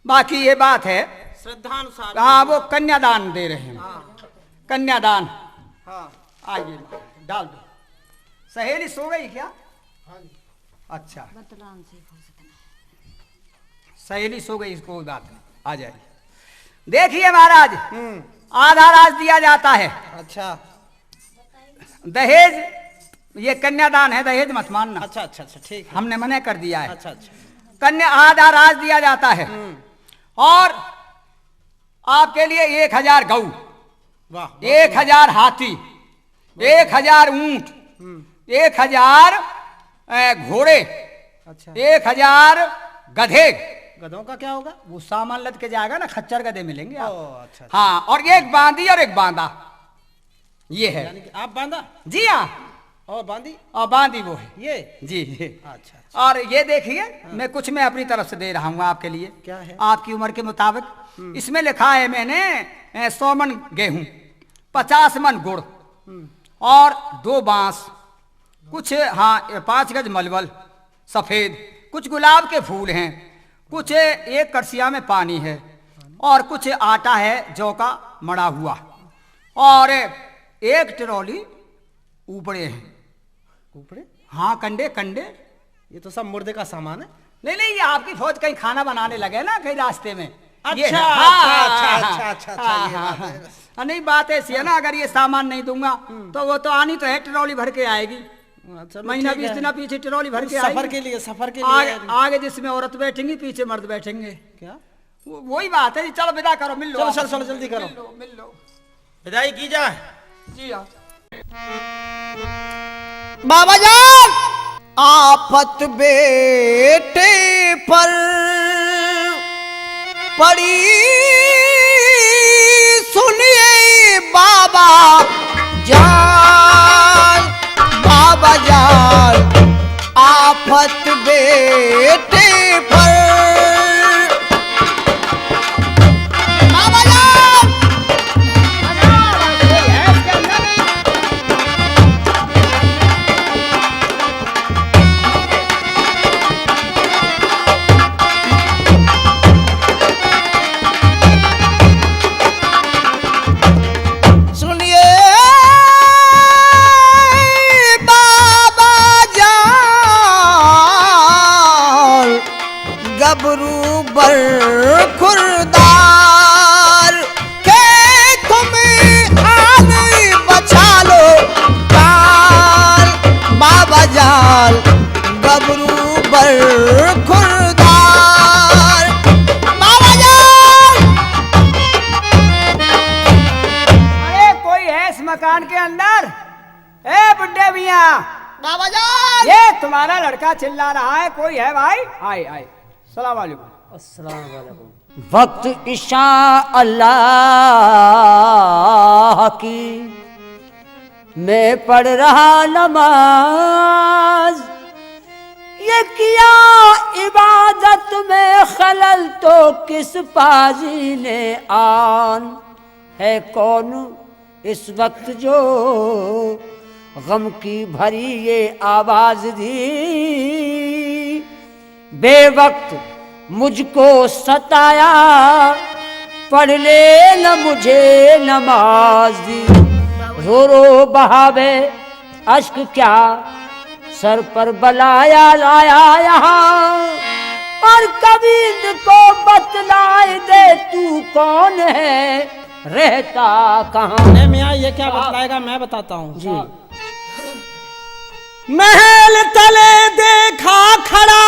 Speaker 3: बाकी ये बात है
Speaker 4: श्रद्धानुसार।
Speaker 3: हाँ वो कन्यादान दे रहे हैं। कन्यादान। हाँ आइए डाल दो। सहेली सो गई क्या? अच्छा सहेली सो गई, इसको कोई बात नहीं, आ जाइए। देखिए महाराज, आधा राज दिया जाता है।
Speaker 4: अच्छा
Speaker 3: दहेज ये कन्यादान है, दहेज मत मानना।
Speaker 4: अच्छा अच्छा अच्छा, ठीक है।
Speaker 3: हमने मना कर दिया है।
Speaker 4: अच्छा अच्छा।
Speaker 3: कन्या आधा राज दिया जाता है और आपके लिए 1000 गऊ,
Speaker 4: वाह।
Speaker 3: 1000 हाथी, 1000 ऊंट, 1000 घोड़े,
Speaker 4: अच्छा
Speaker 3: 1000 गधे।
Speaker 4: गधों का क्या होगा?
Speaker 3: वो सामान लद के जाएगा ना, खच्चर गधे मिलेंगे आप।
Speaker 4: अच्छा।
Speaker 3: हाँ और एक बांदी और एक बांदा, ये है।
Speaker 4: यानी कि आप बांधा
Speaker 3: जी हाँ,
Speaker 4: और बांदी
Speaker 3: और बांदी वो है
Speaker 4: ये।
Speaker 3: जी।
Speaker 4: अच्छा।
Speaker 3: और ये देखिए मैं कुछ मैं अपनी तरफ से दे रहा हूँ आपके लिए।
Speaker 4: क्या है?
Speaker 3: आपकी उम्र के मुताबिक इसमें लिखा है मैंने 100 मन गेहूं, 50 मन गुड़ और 2 बांस, कुछ हाँ 5 गज मलबल सफेद, कुछ गुलाब के फूल हैं, कुछ 1 कड़छिया में पानी है और कुछ आटा है जौ का मड़ा हुआ और 1 ट्रॉली ऊपड़े हैं।
Speaker 4: ऊपरे?
Speaker 3: हाँ कंडे कंडे।
Speaker 4: ये तो सब मुर्दे का सामान है।
Speaker 3: नहीं नहीं, ये आपकी फौज कहीं खाना बनाने लगे ना कहीं रास्ते में।
Speaker 4: अच्छा,
Speaker 3: ये है।
Speaker 4: अच्छा, अच्छा, अच्छा, अच्छा, ये बात है।
Speaker 3: हाँ, नहीं बात ऐसी है ना, अगर ये सामान नहीं दूंगा तो वो तो आनी तो है, ट्रॉली भर के आएगी।
Speaker 4: चलो,
Speaker 3: महीना
Speaker 4: ठीक
Speaker 3: 20
Speaker 4: है।
Speaker 3: दिन पीछे ट्रॉली भर के
Speaker 4: सफर
Speaker 3: आएगी।
Speaker 4: के लिए, सफर के
Speaker 3: आगे,
Speaker 4: लिए।
Speaker 3: आगे जिसमें औरत बैठेंगी पीछे मर्द बैठेंगे।
Speaker 4: क्या?
Speaker 3: वही बात है। चलो विदा करो, मिल लो।
Speaker 4: चलो,
Speaker 3: आप।
Speaker 4: चलो, चलो, जल्दी करो।
Speaker 3: मिल लो।
Speaker 5: विदाई की जाए।
Speaker 3: जी हाँ।
Speaker 6: बाबा जान आफत बेटे पर पड़ी, सुनिए बाबा जान, बाबा जान आफत बेटे पर। बाबा जान सुनिए बाबा जान, गबरू बर खुरदार के तुम आन बचा लो जान, बाबा जान गबरू बर खुरदार। बाबा जान
Speaker 3: अरे कोई है इस मकान के अंदर? ए बुड्ढे मियाँ,
Speaker 6: बाबा जान
Speaker 3: ये तुम्हारा लड़का चिल्ला रहा है, कोई है भाई? आए आए, सलाम वालेकुम।
Speaker 7: वक्त इशा अल्लाह की मैं पढ़ रहा नमाज, ये किया इबादत में खलल तो किस पाजी ने आन, है कौन इस वक्त जो गम की भरी ये आवाज दी, बेवक्त मुझको सताया, पढ़ ले न मुझे नमाज दी। रो रो बहावे अश्क क्या, सर पर बलाया लाया यहाँ, और कभी को बतलाए दे तू कौन है, रहता कहाँ।
Speaker 4: नहीं मियाँ, ये क्या बतलाएगा, मैं बताता हूँ
Speaker 7: जी।
Speaker 4: महल तले देखा खड़ा,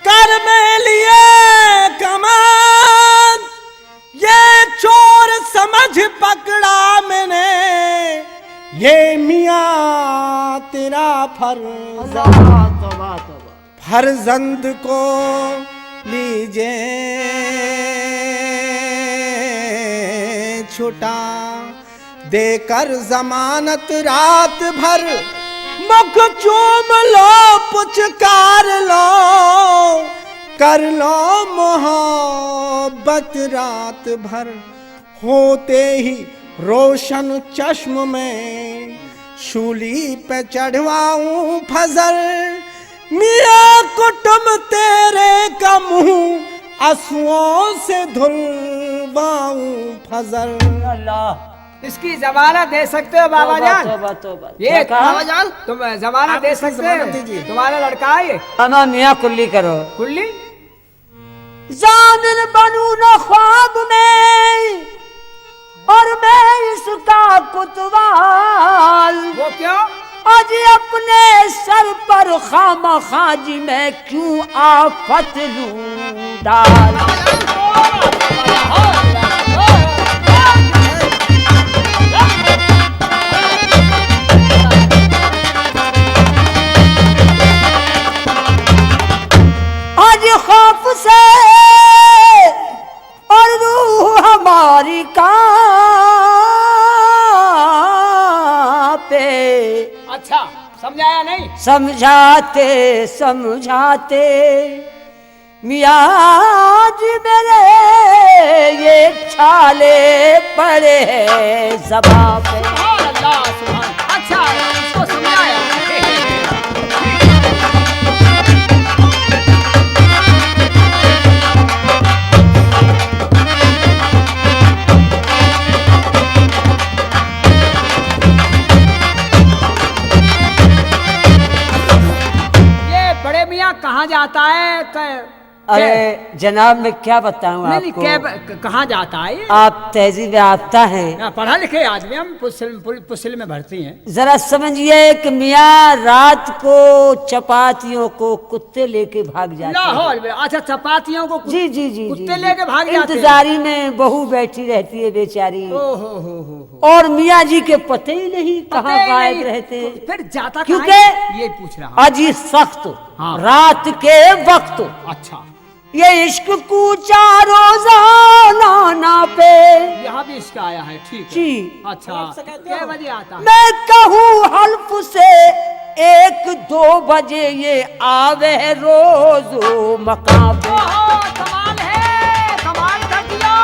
Speaker 4: कर में लिए कमान, ये चोर समझ पकड़ा मैंने, ये मियाँ तेरा फर्जंद को लीजिए छुटा, देकर जमानत रात भर, मुख चूम लो पुचकार लो, कर लो मोहब्बत रात भर, होते ही रोशन चश्म में शूली पे चढ़वाऊं फजल, मियाँ कुटुम तेरे का मुंह आंसुओं से धुलवाऊं फजल।
Speaker 7: अल्लाह,
Speaker 3: इसकी जमानत दे सकते हो बाबा जान?
Speaker 7: तौबा तौबा।
Speaker 3: ये
Speaker 7: क्या कहा?
Speaker 3: बाबा जान तुम जमानत दे सकते
Speaker 4: जमानत
Speaker 3: हो?
Speaker 4: दीजिए।
Speaker 3: तुम्हारा लड़का है ये
Speaker 7: अना मियाँ कुल्ली करो।
Speaker 3: कुल्ली।
Speaker 7: जामिन बनू न ख्वाब में, और मैं इसका कुतवाल,
Speaker 3: वो क्यों?
Speaker 7: आज अपने सर पर खामा खाजी मैं क्यों आफत लूं डाल। आज खौफ से और रूह हमारी पे,
Speaker 3: अच्छा समझाया नहीं?
Speaker 7: समझाते समझाते मियाँ जी मेरे ये छाले पड़े हैं ज़बां पे।
Speaker 3: सुभान अल्लाह, सुभान। अच्छा उसको समझाया। कहाँ जाता है?
Speaker 7: अरे जनाब मैं क्या बताऊं
Speaker 3: नहीं,
Speaker 7: आपको,
Speaker 3: कहाँ जाता है?
Speaker 7: आप तहजीब याफ्ता हैं,
Speaker 3: पढ़ा लिखे आदमी, हम पुसिल में भर्ती हैं।
Speaker 7: जरा समझिए कि मियाँ रात को चपातियों को कुत्ते लेके भाग जाते हैं।
Speaker 3: लाहौर। अच्छा चपातियों को
Speaker 7: जी जी जी
Speaker 3: कुत्ते लेके भाग जाते हैं।
Speaker 7: इंतजारी में बहू बैठी रहती है बेचारी,
Speaker 3: हो।
Speaker 7: और मियाँ जी के पते ही नहीं कहाँ गायब रहते हैं।
Speaker 3: फिर जाता
Speaker 7: क्योंकि
Speaker 3: ये पूछ रहा हूं।
Speaker 7: अजी सख्त
Speaker 3: हाँ।
Speaker 7: रात के वक्त
Speaker 3: अच्छा
Speaker 7: ये इश्क कूचा रोजाना ना पे।
Speaker 3: यहाँ भी इसका आया है, ठीक है।
Speaker 7: जी।
Speaker 3: अच्छा कितने बजे आता है?
Speaker 7: मैं कहूँ हल्फ से 1-2 बजे ये आवे रोज मकाम पे।
Speaker 3: ओहो, कमाल है, कमाल कर दिया।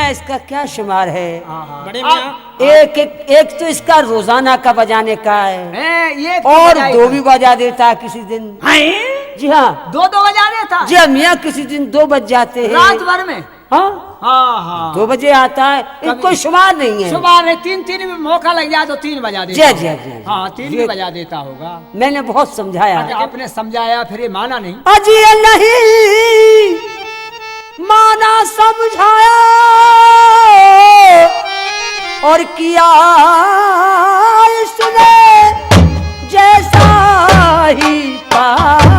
Speaker 7: इसका क्या शुमार है?
Speaker 4: बड़े मियां,
Speaker 7: एक तो इसका रोजाना का बजाने का है,
Speaker 3: ये
Speaker 7: और 2 भी बजा देता है किसी दिन। जी हाँ,
Speaker 3: 2 बजा देता।
Speaker 7: जी हाँ मियाँ, किसी दिन 2 बज जाते हैं
Speaker 3: रात भर में।
Speaker 7: हाँ
Speaker 3: हाँ
Speaker 7: 2 बजे आता है, कोई शुमार नहीं है।
Speaker 3: सुबह में 3 में मौका लग जाए तो 3 बजा देता।
Speaker 7: जी जी जी।
Speaker 3: हाँ 3 भी बजा देता होगा।
Speaker 7: मैंने बहुत समझाया,
Speaker 3: आपने समझाया फिर ये माना नहीं।
Speaker 7: अजी नहीं माना, समझाया और किया इसने जैसा ही पाया।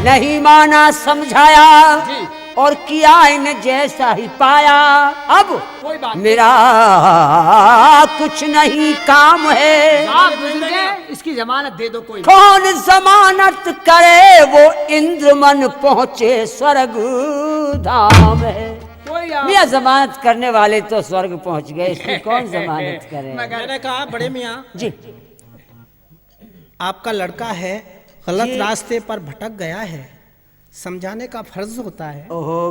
Speaker 7: नहीं माना, समझाया और किया इन जैसा ही पाया। अब
Speaker 3: कोई बात नहीं।
Speaker 7: मेरा कुछ नहीं काम है,
Speaker 3: आप गुजर गए, इसकी जमानत दे दो। कोई
Speaker 7: कौन जमानत करे, वो इंद्र मन पहुंचे स्वर्ग धाम है।
Speaker 3: कोई
Speaker 7: मियाँ जमानत करने वाले तो स्वर्ग पहुंच गए, इसकी कौन जमानत करे।
Speaker 4: मैंने कहा बड़े मियाँ,
Speaker 7: जी
Speaker 4: आपका लड़का है, गलत रास्ते पर भटक गया है, समझाने का फर्ज होता है।
Speaker 7: ओहो,
Speaker 4: हो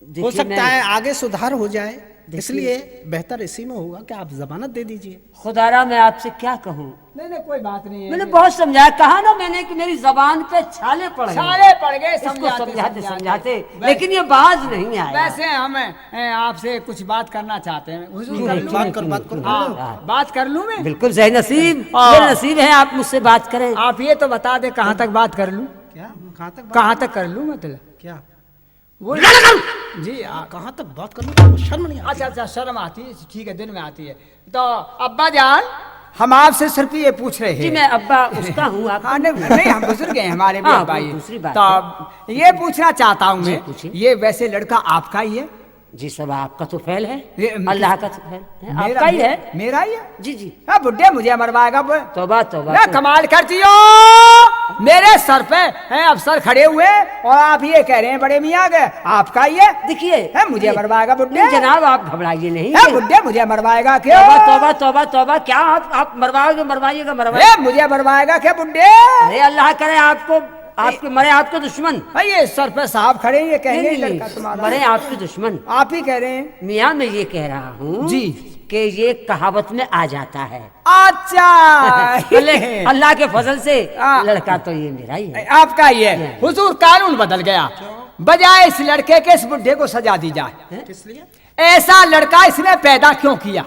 Speaker 7: देखिए
Speaker 4: सकता है आगे सुधार हो जाए, इसलिए बेहतर इसी में होगा कि आप जमानत दे दीजिए।
Speaker 7: खुदारा मैं आपसे क्या कहूँ,
Speaker 3: नहीं कोई बात नहीं है।
Speaker 7: मैंने बहुत समझाया, कहा ना मैंने कि मेरी जबान पे छाले पड़ गए,
Speaker 3: सारे पड़ गए,
Speaker 7: इसको समझाते लेकिन ये बाज नहीं आया।
Speaker 3: वैसे हम आपसे कुछ बात करना चाहते हैं। हुजूर, कर लूं?
Speaker 4: बात करो।
Speaker 3: हाँ, बात कर लूं मैं?
Speaker 7: बिल्कुल सही नसीब,
Speaker 3: हाँ।
Speaker 7: ये नसीब है आप मुझसे बात करें।
Speaker 3: आप ये तो बता दे कहाँ तक बात कर लूं,
Speaker 4: क्या
Speaker 3: कहाँ तक कर लूं मतलब?
Speaker 4: क्या
Speaker 3: वो जी
Speaker 4: कहाँ तक बात करने की शर्म नहीं आती?
Speaker 3: अच्छा शर्म आती है, ठीक है, दिन में आती है। तो अब्बा जान, हम आपसे सिर्फ ये पूछ रहे
Speaker 7: जी
Speaker 3: हैं।
Speaker 7: मैं अब्बा उसका हूँ आप।
Speaker 3: हाँ नहीं हम बुजुर्ग हैं, हमारे भी
Speaker 7: हाँ,
Speaker 3: अब्बा ही।
Speaker 7: दूसरी बात
Speaker 3: तो ये पूछना चाहता हूँ मैं,
Speaker 7: पूछिए।
Speaker 3: ये वैसे लड़का आपका ही है?
Speaker 7: जी सब आपका तो फैल है,
Speaker 3: ये
Speaker 7: अल्लाह का तो फैल है, आपका ही है।
Speaker 3: मेरा ही है?
Speaker 7: जी जी,
Speaker 3: हाँ बुड्ढे मुझे मरवाएगा वो।
Speaker 7: तौबा तौबा।
Speaker 3: ना कमाल करती हो, मेरे सर पे हैं अफसर खड़े हुए और आप ये कह रहे हैं बड़े मियाँ के आपका ही है?
Speaker 7: देखिए
Speaker 3: है मुझे मरवाएगा बुड्ढे?
Speaker 7: नहीं जनाब आप घबराइए नहीं।
Speaker 3: है बुड्ढे मुझे मरवाएगा क्यों?
Speaker 7: तौबा तौबा तौबा तौबा, क्या आप मरवाओगे, मरवाइएगा।
Speaker 3: है मुझे मरवाएगा क्या बुड्ढे?
Speaker 7: अरे अल्लाह करे आपको, आपके मरे आपके दुश्मन।
Speaker 3: भाई ये सर पे साहब खड़े हैं, ये कह रहे हैं
Speaker 7: नहीं,
Speaker 3: लड़का तुम्हारा।
Speaker 7: मरे आपके दुश्मन।
Speaker 3: आप ही कह रहे हैं?
Speaker 7: मियाँ मैं ये कह रहा हूँ
Speaker 3: जी
Speaker 7: कि ये कहावत में आ जाता है।
Speaker 3: अच्छा
Speaker 7: अल्लाह के फजल से
Speaker 3: हाँ।
Speaker 7: लड़का तो ये मेरा ही है।
Speaker 3: आपका ही है। हुजूर कानून बदल गया, बजाय इस लड़के के इस बुड्ढे को सजा दी जाए।
Speaker 4: किस लिए?
Speaker 3: ऐसा लड़का इसने पैदा क्यों किया,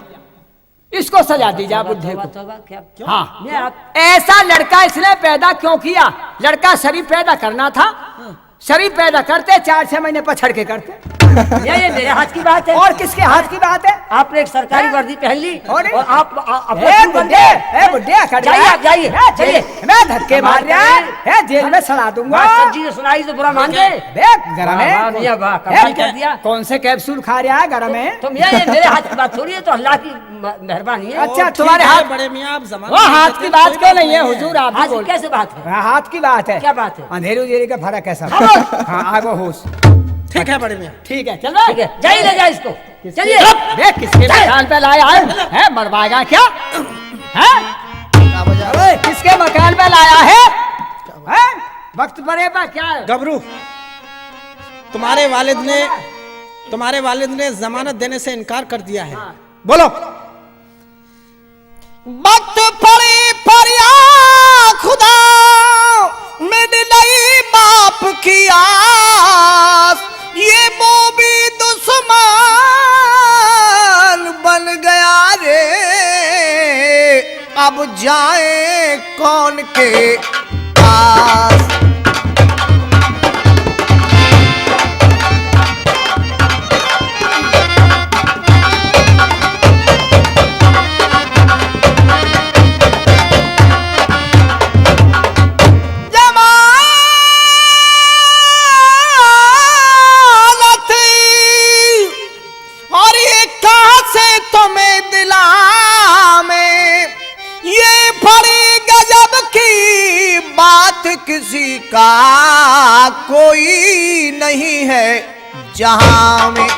Speaker 3: इसको सजा दी जाए बुड्ढे
Speaker 7: तौबा
Speaker 3: को।
Speaker 7: तौबा, क्या
Speaker 3: हाँ
Speaker 7: मैं आप
Speaker 3: ऐसा लड़का इसने पैदा क्यों किया? लड़का शरीफ पैदा करना था, शरीफ पैदा करते 4-6 महीने पछड़ के करते।
Speaker 7: ये मेरे हाथ की बात है।
Speaker 3: और किसके हाथ की बात है?
Speaker 7: आपने एक सरकारी वर्दी पहन ली और आप अपना
Speaker 3: ए
Speaker 7: खून बन
Speaker 3: बुड्ढे,
Speaker 7: गए।
Speaker 3: ए बुड्ढे अकड़
Speaker 7: जाइए
Speaker 3: गया।
Speaker 7: आप जाइए,
Speaker 3: है,
Speaker 7: चलिए।
Speaker 3: मैं धक्के मार रहा है, जेल में सड़ा दूंगा।
Speaker 7: बात सच्ची से सुनाई तो बुरा मान गए।
Speaker 3: गरम है।
Speaker 7: वाह, वाह, मियाँ, वाह, कमाल कर दिया।
Speaker 3: कौन से कैप्सूल खा रहा है गरम है?
Speaker 7: तो मियाँ ये मेरे हाथ की बात थोड़ी है, तो अल्लाह की मेहरबानी है।
Speaker 3: अच्छा
Speaker 4: ठीक
Speaker 3: तुम्हारे
Speaker 4: है,
Speaker 3: हाथ,
Speaker 4: बड़े मियाँ आप जमानत
Speaker 3: वो हाथ
Speaker 4: दे
Speaker 3: की
Speaker 4: देते,
Speaker 3: बात
Speaker 4: कोई
Speaker 3: क्यों
Speaker 4: बात
Speaker 3: नहीं है हुजूर? आप
Speaker 7: आज
Speaker 3: बोल,
Speaker 7: कैसे बात है?
Speaker 3: हाँ, हाथ की बात है।
Speaker 7: क्या बात है?
Speaker 3: अंधेरे उधेरे का फर्क है सब। हाँ आगो होश।
Speaker 4: ठीक है बड़े मियाँ।
Speaker 3: ठीक है चल रहा
Speaker 7: ठीक है, जाइए ले जाए इसको, चलिए।
Speaker 3: देख किसके मकान पे लाया है, मरवाएगा क्या है? ओए, किसके मकान पे लाया है? वक्त पड़े पर क्या है?
Speaker 4: गबरू, तुम्हारे वालिद ने जमानत देने से इनकार कर दिया है। बोलो।
Speaker 6: वक्त पड़ी फरिया खुदा मिल नहीं बाप की आस, ये मोबी दुश्मन बन गया रे, अब जाए कौन के पास। किसी का कोई नहीं है जहां में।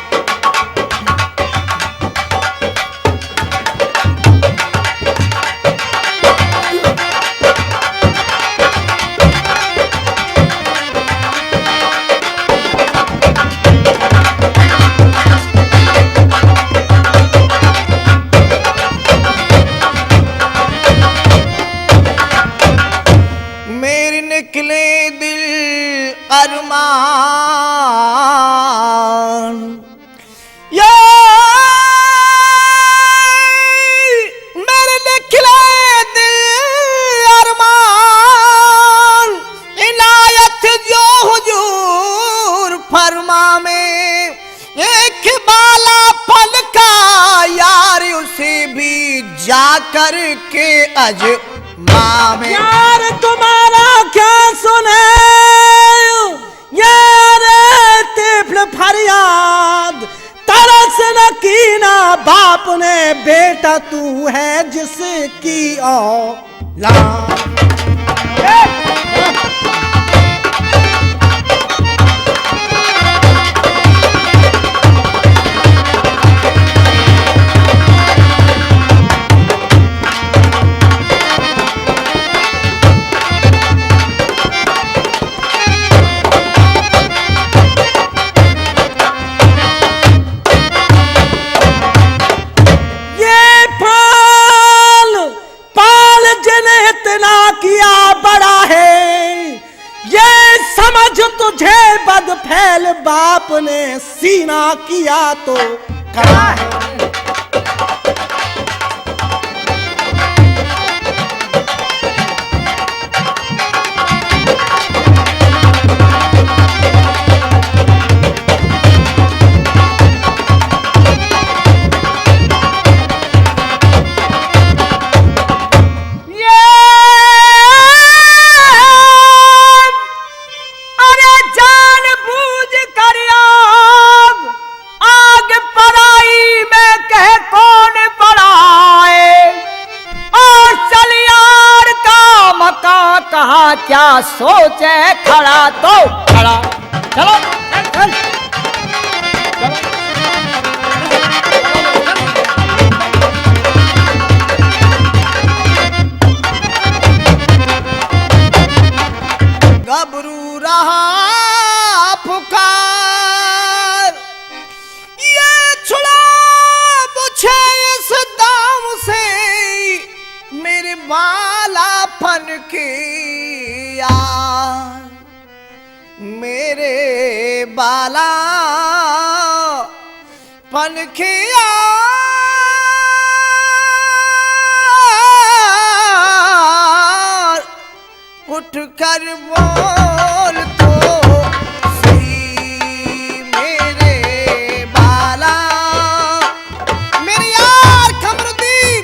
Speaker 6: मेरे निकले दिल अरमान, या मेरे निकले दिल अरमान, इनायत जो हुजूर फरमा में, एक बाला पल का यार उसे भी जाकर के अजमा में।
Speaker 8: यार तुम्हारा क्या सुने, यार तिफल
Speaker 6: न कीना बाप ने बेटा तू है जिसकी औलाद। बदफैल बाप ने सीना किया तो कड़ा है।
Speaker 3: क्या सोचे खड़ा तो खड़ा। चलो चल
Speaker 6: गबरू रहा पुकार ये छुड़ा मुझे इस दाम से मेरे बालापन के मेरे बाला पन के उठ कर बोल तो सही मेरे बाला मेरे यार कमरुद्दीन।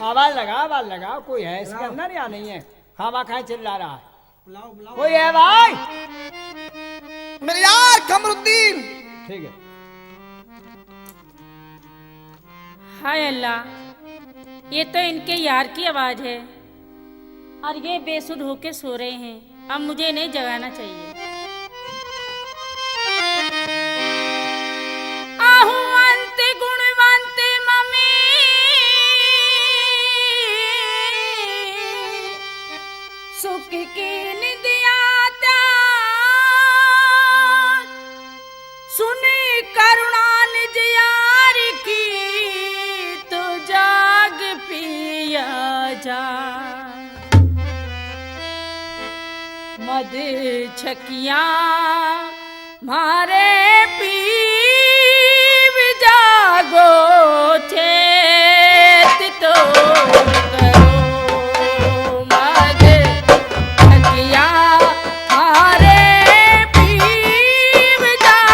Speaker 3: आवाज लगा कोई है इसके अंदर या नहीं है? खामा खाए चिल्ला रहा है। कोई है भाई?
Speaker 6: मेरे यार कमरुद्दीन।
Speaker 3: ठीक है।
Speaker 1: हाय अल्लाह, ये तो इनके यार की आवाज है और ये बेसुध होके सो रहे हैं। अब मुझे इन्हें जगाना चाहिए। आहू अंत गुणवंत मम्मी सुख की निदिया सुनी करुणा निज यार की तो जाग पिया जा मद छकिया मारे पीव जागो चेत तो करो मद छकिया मारे पीव जागो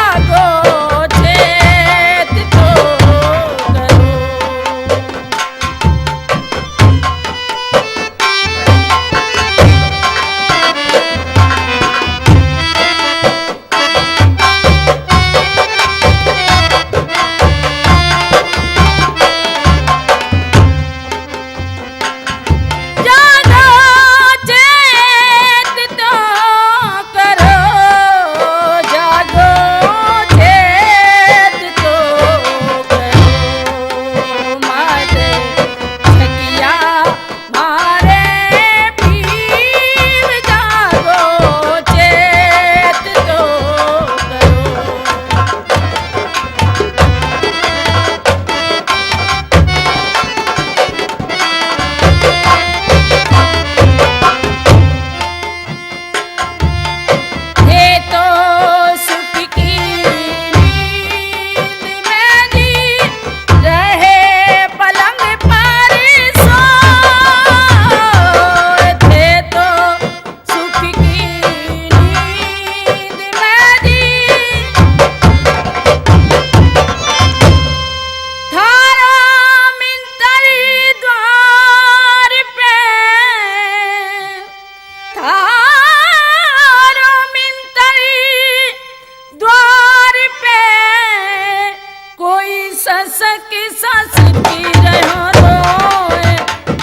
Speaker 7: रस की सांस पी रहे हो रोए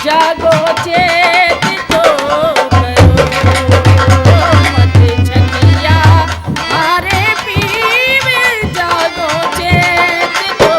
Speaker 7: जागो चेत तो करो मत छकिया मारे पीवे जागो चेत तो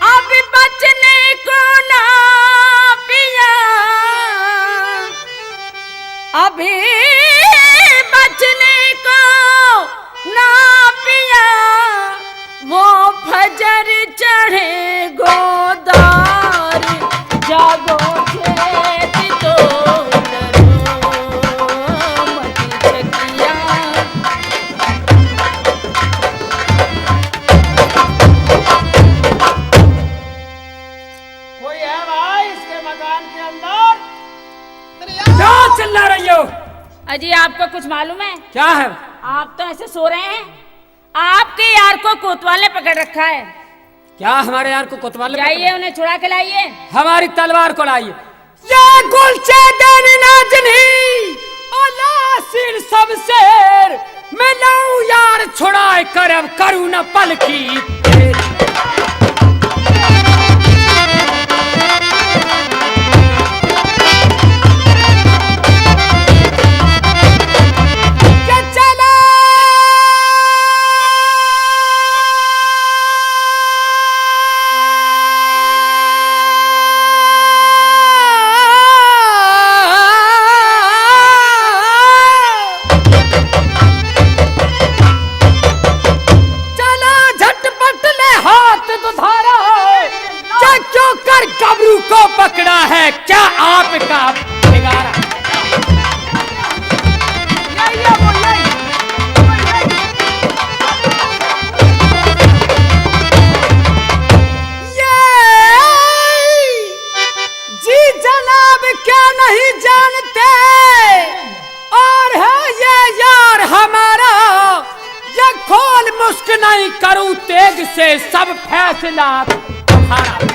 Speaker 7: अभी बचने को ना पिया वो फजर चढ़े गोदार जागो खेत तो डरो मत छकिया
Speaker 3: कोई है भाई इसके मकान के अंदर?
Speaker 7: क्या चिल्ला रही हो? अजी आपको कुछ मालूम है?
Speaker 4: क्या है?
Speaker 7: आप तो ऐसे सो रहे हैं, आपके यार को कोतवाल ने पकड़ रखा है।
Speaker 4: क्या हमारे यार को कोतवाल?
Speaker 7: जाइए उन्हें छुड़ा के लाइए।
Speaker 4: हमारी तलवार को लाइए। ये गुलचे देनी नाजनी ओलासिल सब शेर मैं लाऊं यार छुड़ाए कर अब करूं न पल की गबरू को पकड़ा है क्या आपका ठिकाना? जी जनाब क्या नहीं जानते और है ये यार हमारा ये खोल मुश्क नहीं करूं तेग से सब फैसला तुम्हारा।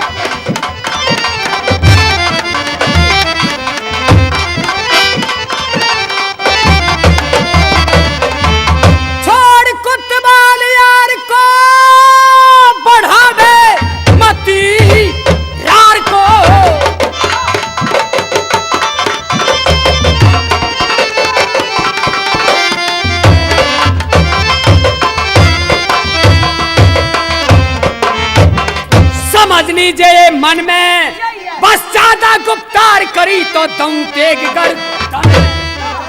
Speaker 4: समझ लीजिए मन में बस ज्यादा गुप्तार करी तो दम तेग कर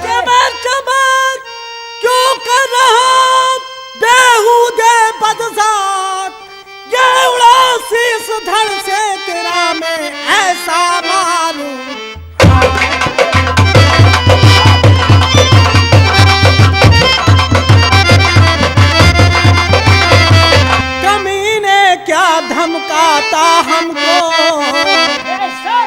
Speaker 6: चमर चमर क्यों कर रहा बेहुदे बदसात ये उड़ा शीस धड़ से तेरा मैं ऐसा मारूं कमीने क्या धमकाता हमको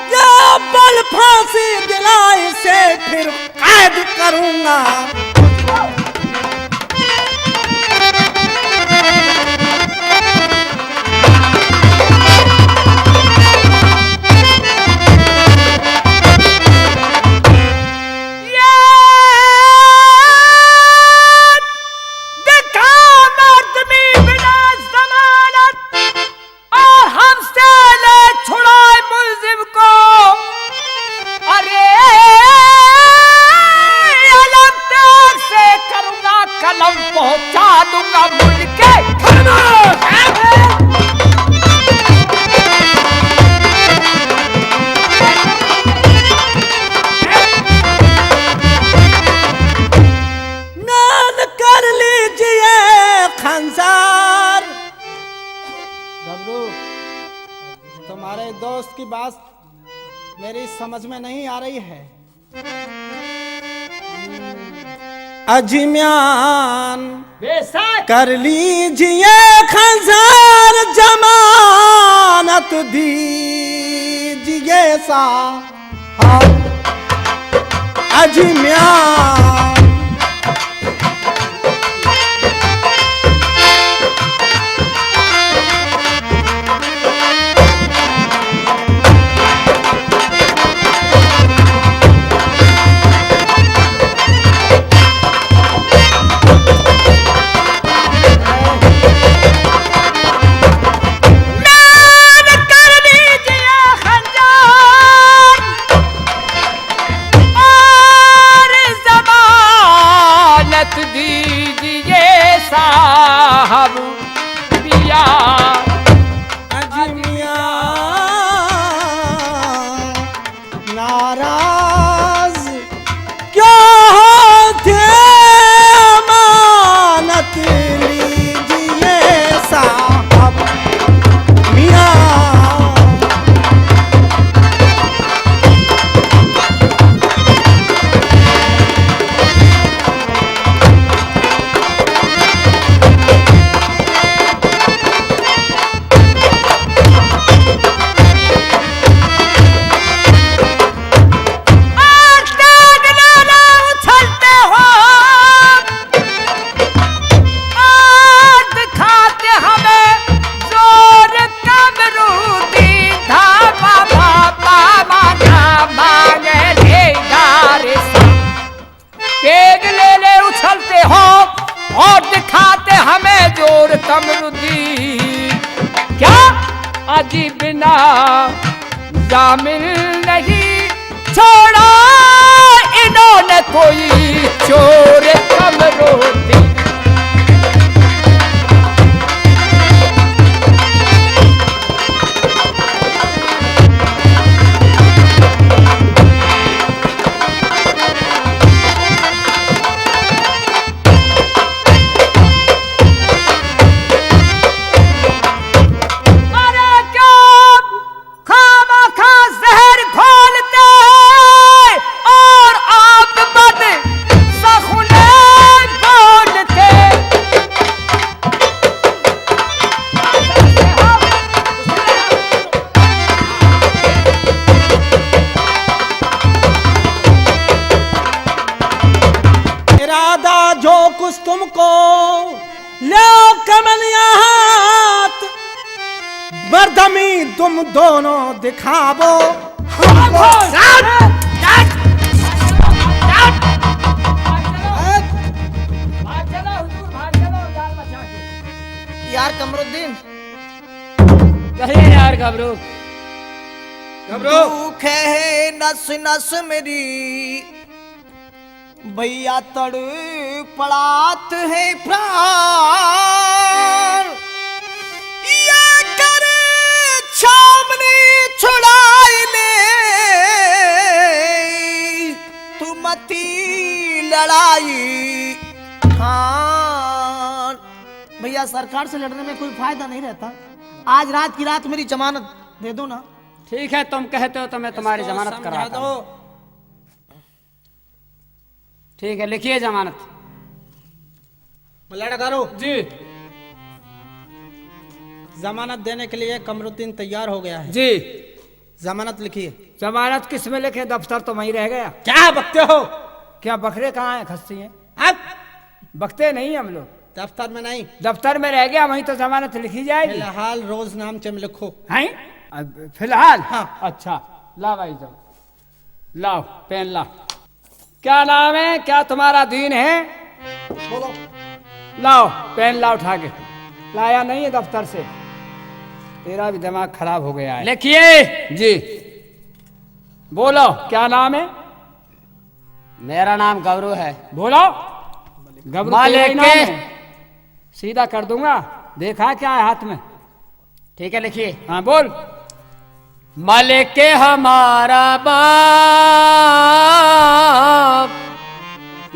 Speaker 6: क्या बल फांसी दिलाई से फिर कैद करूंगा। तुम्हारे दोस्त की बात मेरी समझ में नहीं आ रही है। अजमियान कर लीजिए खंजार जमानत दीजिए साहब अजमियां। नाराज क्यों होते अमानत लीजिए साहब मियां।
Speaker 7: क्या अजी बिना जामिल नहीं छोड़ा इन्होंने कोई चोर कमरोती।
Speaker 6: जो कुछ तुमको लो कमलिया हाथ बरदमी तुम दोनों दिखावो
Speaker 4: यार कमरुद्दीन
Speaker 7: कहिए यार घबरो
Speaker 4: दुख है नस नस मेरी भैया तड़ पड़ात है प्राण ये करे छावनी छुड़ाई ले तू मती लड़ाई खान। भैया सरकार से लड़ने में कोई फायदा नहीं रहता। आज रात की रात मेरी जमानत दे दो ना।
Speaker 7: ठीक है तुम कहते हो तो मैं तुम्हारी जमानत कराता हूं। ठीक है लिखिए जमानत।
Speaker 4: मल्लाडकारो
Speaker 7: जी
Speaker 4: जमानत देने के लिए कमरुद्दीन तैयार हो गया है।
Speaker 7: जी
Speaker 4: जमानत लिखिए।
Speaker 7: जमानत किस में लिखे? दफ्तर तो वहीं रह गया।
Speaker 4: क्या बकते हो?
Speaker 7: क्या बकरे कहाँ हैं? खस्सी हैं।
Speaker 4: अब
Speaker 7: बकते नहीं हम लोग।
Speaker 4: दफ्तर में नहीं,
Speaker 7: दफ्तर में रह गया, वहीं तो जमानत लिखी जाएगी।
Speaker 4: फिलहाल रोज नाम चम लिखो।
Speaker 7: हैं? फिलहाल?
Speaker 4: हाँ।
Speaker 7: अच्छा ला भाई जाओ, लाओ पेन ला। क्या नाम है? क्या तुम्हारा दीन है?
Speaker 4: बोलो।
Speaker 7: लाओ पेन ला उठा के। लाया नहीं है दफ्तर से? तेरा भी दिमाग खराब हो गया है। लिखिए जी। बोलो क्या नाम है?
Speaker 8: मेरा नाम गबरू है।
Speaker 7: बोलो। गबरू तेरा ही नाम है? सीधा कर दूंगा। देखा क्या है हाथ में?
Speaker 8: ठीक है लिखिए।
Speaker 7: हाँ बोल।
Speaker 8: मलिक हमारा बाप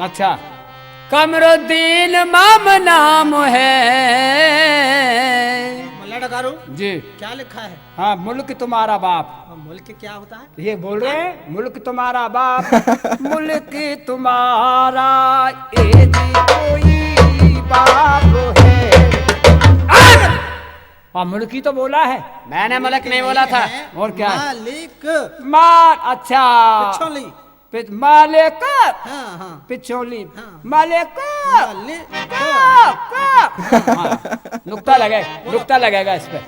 Speaker 7: अच्छा
Speaker 8: कमरुद्दीन माम नाम है।
Speaker 4: मल्लाडकारो
Speaker 7: जी
Speaker 4: क्या लिखा है?
Speaker 7: हाँ मुल्क तुम्हारा बाप।
Speaker 4: मुल्क क्या होता है?
Speaker 7: ये बोल रहे हैं मुल्क तुम्हारा बाप। मुल्क तुम्हारा ये जी कोई बाप है। और मुल्की तो बोला है।
Speaker 8: मैंने मलक नहीं बोला था।
Speaker 7: और क्या है?
Speaker 6: मालिक।
Speaker 7: माल, अच्छा
Speaker 6: पिछोली।
Speaker 7: मालिक,
Speaker 6: हाँ हाँ
Speaker 7: पिछोली, मालिक,
Speaker 6: मालिक।
Speaker 7: हाँ, नुक्ता लगेगा इस पे।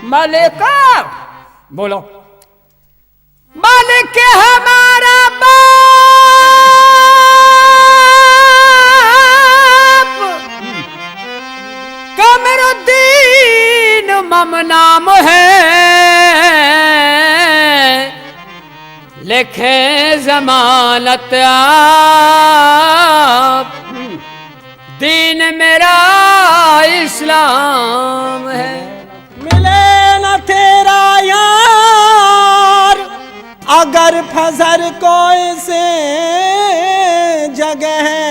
Speaker 7: मालिक बोलो। मालिक हमारा बाप कमरुद्दीन मम नाम है, लिखे जमानत आप, दीन मेरा इस्लाम है।
Speaker 6: मिले न तेरा यार अगर फजर कोई से जगह है,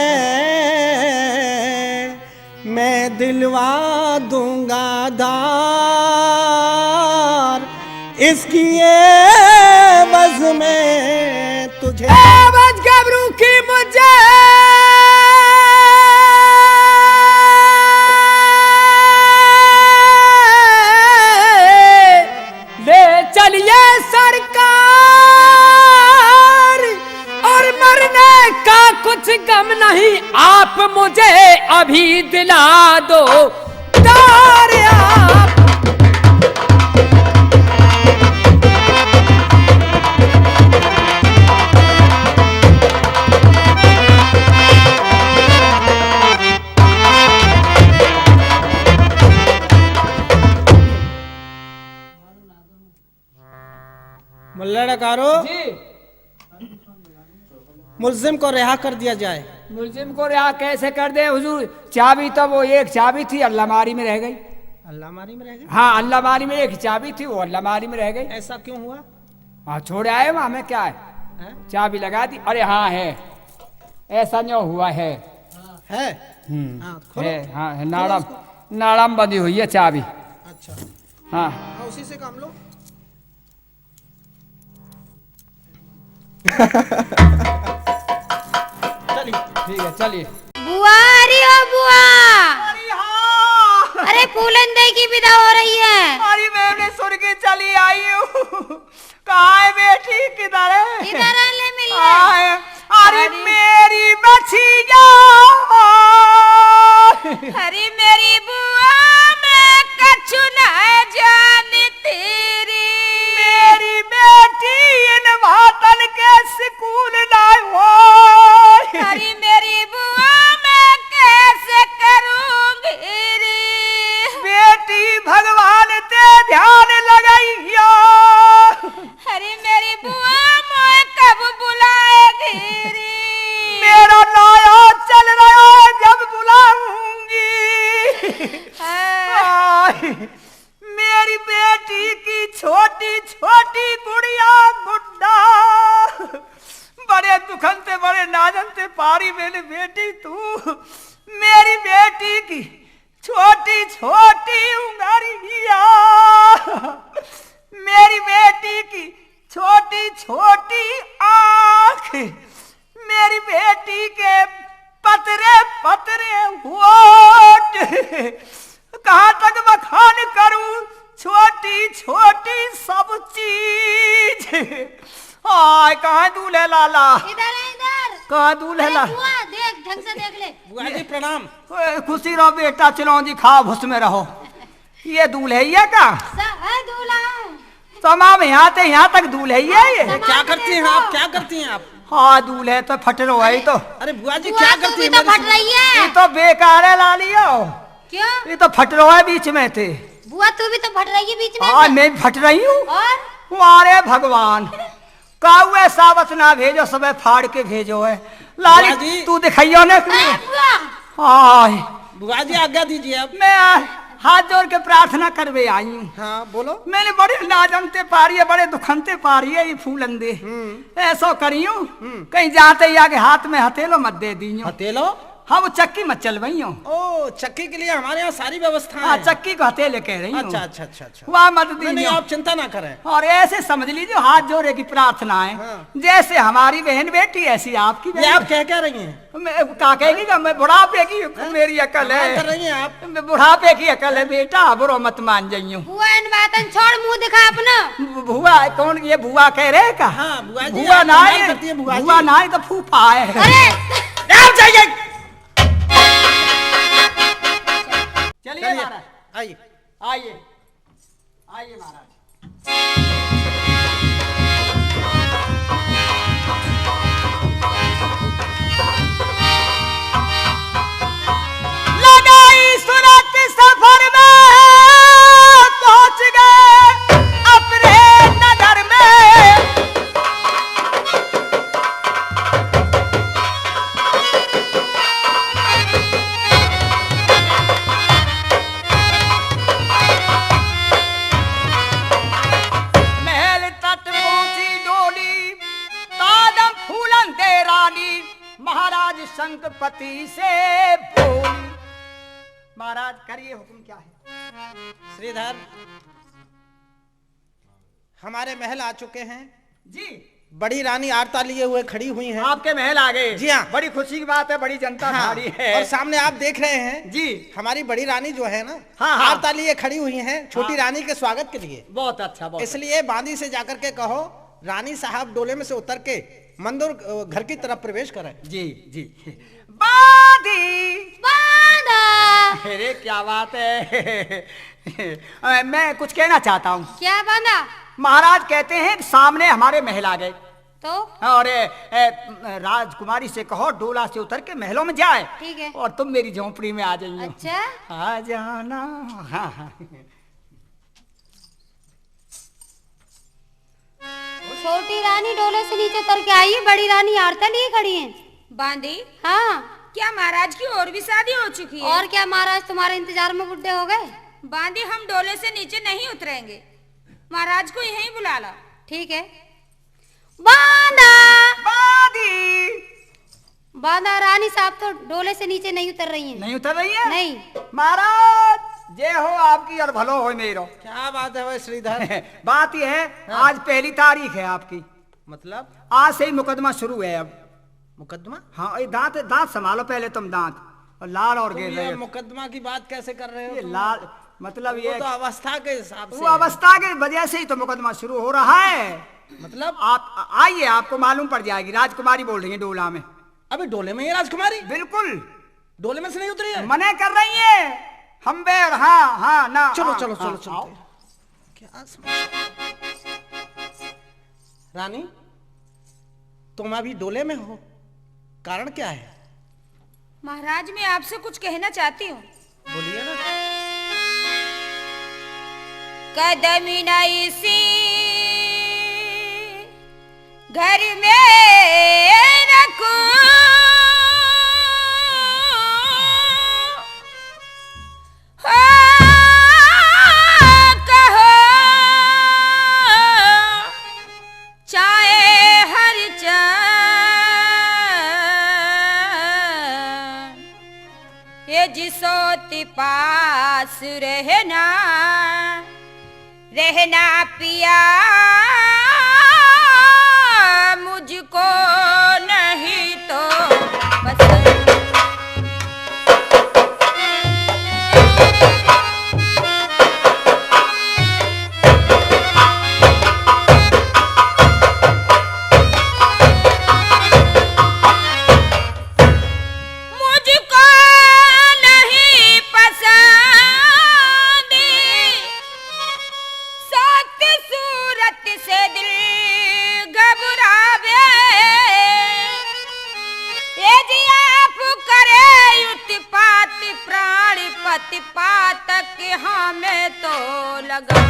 Speaker 6: मैं दिलवा दूंगा दार इसकी एवज में तुझे।
Speaker 7: एवज गबरू की मुझे ले चलिए सरकार, और मरने का कुछ गम नहीं, आप मुझे अभी दिला दो दार आप।
Speaker 6: मुल्ला डकारो, मुल्जिम को रिहा कर दिया जाए।
Speaker 7: मुल्जिम को रिहा कैसे कर दे हुजूर? चाबी तो वो एक चाबी थी, अलमारी में रह गई।
Speaker 6: अलमारी में रह गए?
Speaker 7: हाँ, अलमारी में एक चाबी थी, वो अलमारी में रह गई।
Speaker 6: ऐसा क्यों हुआ?
Speaker 7: हाँ, छोड़े आए वहां में क्या है? चाबी लगा दी। अरे हाँ है, ऐसा न्यों हुआ है।
Speaker 6: है?
Speaker 7: हाँ,
Speaker 6: खोलो।
Speaker 7: है, हाँ है, नाड़म बंधी हुई है चाबी।
Speaker 6: अच्छा,
Speaker 7: हाँ,
Speaker 6: उसी से काम लो। चलिए,
Speaker 7: ठीक है, चलिए।
Speaker 2: बुआ अरे ओ बुआ, अरे फूलंदे की विदा हो रही है।
Speaker 3: अरे मैंने सुन के चली आई हूँ। कहाँ है बेटी? किधर है?
Speaker 2: इधर आ ले मिल
Speaker 3: आए। अरे मेरी बछिया,
Speaker 1: अरे मेरी बुआ मैं कछु न जानी तेरी,
Speaker 3: मेरी बेटी इन भातन के स्कूल लाए हो।
Speaker 1: अरे मेरी बुआ मैं कैसे करूंगी रे,
Speaker 3: बेटी भगवान ते ध्यान लगाइयो।
Speaker 1: अरे मेरी बुआ मैं कब बुलाएगी रे,
Speaker 3: मेरा नया चल रहा है जब बुलाऊंगी। मेरी बेटी की छोटी छोटी गुड़िया गुड्डा, बड़े दुखनते बड़े नाजनते पारी मेरी बेटी तू। मेरी बेटी की छोटी छोटी उंगरिया, मेरी बेटी की छोटी छोटी आँख, मेरी बेटी के पतरे पतरे होठ, कहाँ तक बखान करूं छोटी छोटी सब चीज। हाय कहाँ दूल्हे लाला,
Speaker 2: इधर है इधर।
Speaker 3: कहाँ दूल्हे लाला?
Speaker 2: बुआ देख, ढंग से देख ले।
Speaker 6: बुआ जी प्रणाम।
Speaker 3: खुशी रहो बेटा, चलो जी खाओ भुस में रहो। ये दूल्हे ही है का?
Speaker 2: दूल्हा
Speaker 3: तमाम यहाँ से यहाँ तक दूल्हे ही है ये।
Speaker 6: क्या करती हैं आप? क्या करती हैं आप?
Speaker 3: हाँ दूल्हे तो फट रहो है तो।
Speaker 6: अरे बुआ जी
Speaker 2: बुआ
Speaker 6: क्या
Speaker 2: तू
Speaker 6: करती
Speaker 2: भी
Speaker 6: हैं?
Speaker 2: तो फट रही है।
Speaker 3: ये तो बेकार है लालियो,
Speaker 2: क्यों?
Speaker 3: ये तो फट रहो है बीच में थे।
Speaker 2: बुआ तू भी तो फट रही है बीच में।
Speaker 3: हाँ मैं भी फट रही हूँ।
Speaker 2: और
Speaker 3: अरे भगवान, काउए सावत ना भेजो, सबे फाड़ के भेजो है। लाली
Speaker 6: बुआ जी।
Speaker 3: तू दिखाइयो ने।
Speaker 2: बुआ
Speaker 3: हाँ
Speaker 6: बुआ जी आज्ञा दीजिए आप।
Speaker 3: मैं हाथ जोड़ के प्रार्थना करवे आई हूँ।
Speaker 6: हाँ बोलो।
Speaker 3: मैंने बड़े नाजनते पारी है, बड़े दुखनते पारी है ये फूलंदे। ऐसो करियो कहीं जाते ही आगे हाथ में हथेलो मत दे दी।
Speaker 6: हथेलो?
Speaker 3: हाँ वो चक्की मत चलवाई हूँ।
Speaker 4: ओ चक्की के लिए हमारे यहाँ सारी व्यवस्था
Speaker 3: हाँ
Speaker 4: है।
Speaker 3: चक्की को हथेले कह रही हूँ।
Speaker 4: अच्छा अच्छा अच्छा अच्छा।
Speaker 3: वहाँ मत
Speaker 4: नहीं, नहीं
Speaker 3: दीजिए।
Speaker 4: आप चिंता ना करें।
Speaker 3: और ऐसे समझ लीजिए हाथ जोड़े की प्रार्थना है।
Speaker 4: हाँ।
Speaker 3: जैसे हमारी बहन बेटी ऐसी आपकी
Speaker 4: ये
Speaker 3: बहन।
Speaker 4: आप क्या रही हैं?
Speaker 3: मैं क्या कहेगी कि मैं बुढ़ापे की मेरी अकल
Speaker 4: क्या कर
Speaker 3: है।
Speaker 4: रही हैं आप?
Speaker 3: मैं बुढ़ापे की अकल है बेटा, बुरो मत मान जाइयो।
Speaker 2: बुआ इन बातन छोड़, मुंह दिखा अपना।
Speaker 3: भुआ कौन, ये भुआ कह रहे का?
Speaker 4: हाँ, बुआ जी,
Speaker 3: भुआ
Speaker 4: आप
Speaker 3: ना
Speaker 4: कमाल
Speaker 3: है,
Speaker 4: करती हैं बुआ जी।
Speaker 3: भुआ ना है तो फूफा है।
Speaker 2: अरे
Speaker 3: चाहिए। चलिए
Speaker 4: चलिए
Speaker 3: महाराज,
Speaker 4: आइए।
Speaker 3: आइए आइए महाराज। लगाई सूरत सफर में पहुंच गए अपने नगर में। महल तट पहुंची डोली, तादम फूलन दे रानी, महाराज शंखपति से बोली। महाराज करिए हुक्म क्या है?
Speaker 4: श्रीधर हमारे महल आ चुके हैं।
Speaker 3: जी
Speaker 4: बड़ी रानी आरता लिए हुए खड़ी हुई हैं।
Speaker 3: आपके महल आ गए।
Speaker 4: जी हाँ।
Speaker 3: बड़ी खुशी की बात है, बड़ी जनता
Speaker 4: हाँ,
Speaker 3: भारी है।
Speaker 4: और सामने आप देख रहे हैं
Speaker 3: जी
Speaker 4: हमारी बड़ी रानी जो है ना,
Speaker 3: हाँ, हाँ।
Speaker 4: आरता लिए खड़ी हुई हैं छोटी
Speaker 3: हाँ।
Speaker 4: रानी के स्वागत के लिए।
Speaker 3: बहुत अच्छा, बहुत
Speaker 4: इसलिए बांदी से जाकर के कहो रानी साहब डोले में से उतर के मंदिर घर की तरफ प्रवेश करें।
Speaker 3: अच्छा। जी जी। बादी
Speaker 2: बांधा।
Speaker 3: अरे क्या बात है। मैं कुछ कहना चाहता हूँ।
Speaker 2: क्या बांधा?
Speaker 3: महाराज कहते हैं कि सामने हमारे महल आ गए
Speaker 2: तो
Speaker 3: और राजकुमारी से कहो डोला से उतर के महलों में जाए।
Speaker 2: ठीक है।
Speaker 3: और तुम मेरी झोंपड़ी में आ जाइए।
Speaker 2: अच्छा
Speaker 3: आ जाना। हाँ हाँ।
Speaker 2: छोटी रानी डोले से नीचे उतर के आई है, बड़ी रानी आरता लिए खड़ी है।
Speaker 1: बांदी,
Speaker 2: हाँ
Speaker 1: क्या महाराज की और भी शादी हो चुकी है?
Speaker 2: और क्या महाराज तुम्हारे इंतजार में बुढ़े हो गए?
Speaker 1: बांदी, हम डोले से नीचे नहीं उतरेंगे, महाराज को यहीं बुला लो।
Speaker 2: ठीक है। बांधा।
Speaker 3: बादी
Speaker 2: बांधा रानी साहब तो डोले से नीचे नहीं उतर रही हैं।
Speaker 3: नहीं उतर रही है?
Speaker 2: नहीं।
Speaker 3: महाराज जय हो आपकी और भलो हो मेरो।
Speaker 4: क्या बात है भाई श्रीधर?
Speaker 3: बात यह है आज पहली तारीख है आपकी,
Speaker 4: मतलब
Speaker 3: आज से ही मुकदमा शुरू है। अब
Speaker 4: मुकदमा?
Speaker 3: हाँ ये दांत दांत संभालो पहले तुम, दांत और लाल और गिर रहे
Speaker 4: ये
Speaker 3: हो।
Speaker 4: मुकदमा की बात कैसे कर रहे हो
Speaker 3: ये
Speaker 4: तुम?
Speaker 3: लाल मतलब
Speaker 4: वो
Speaker 3: ये
Speaker 4: तो अवस्था के हिसाब से
Speaker 3: वो अवस्था के वजह से ही तो मुकदमा शुरू हो रहा है।
Speaker 4: मतलब
Speaker 3: आप आइए, आपको मालूम पड़ जाएगी। राजकुमारी बोल रही है डोला में।
Speaker 4: अभी डोले में ही राजकुमारी
Speaker 3: बिल्कुल
Speaker 4: डोले में से नहीं उतरी है?
Speaker 3: मने कर रही है हम बेर। हाँ हाँ ना।
Speaker 4: चलो
Speaker 3: हाँ,
Speaker 4: चलो
Speaker 3: हाँ,
Speaker 4: चलो चलो।
Speaker 3: आओ।
Speaker 4: क्या रानी तुम अभी डोले में हो, कारण क्या है?
Speaker 1: महाराज मैं आपसे कुछ कहना चाहती हूँ।
Speaker 4: बोलिए ना।
Speaker 1: कदमी नहीं सी घर में रखूं, हो कहो चाहे हर चैन, ये जिसोती पास रहना रहना पिया, मुझको नहीं तो पसंद। मुझको नहीं पसंद, सख्त सूरत से दिल घबरावे, ये जी आप करे उत्पात प्राण पति पातक हमें तो लगा।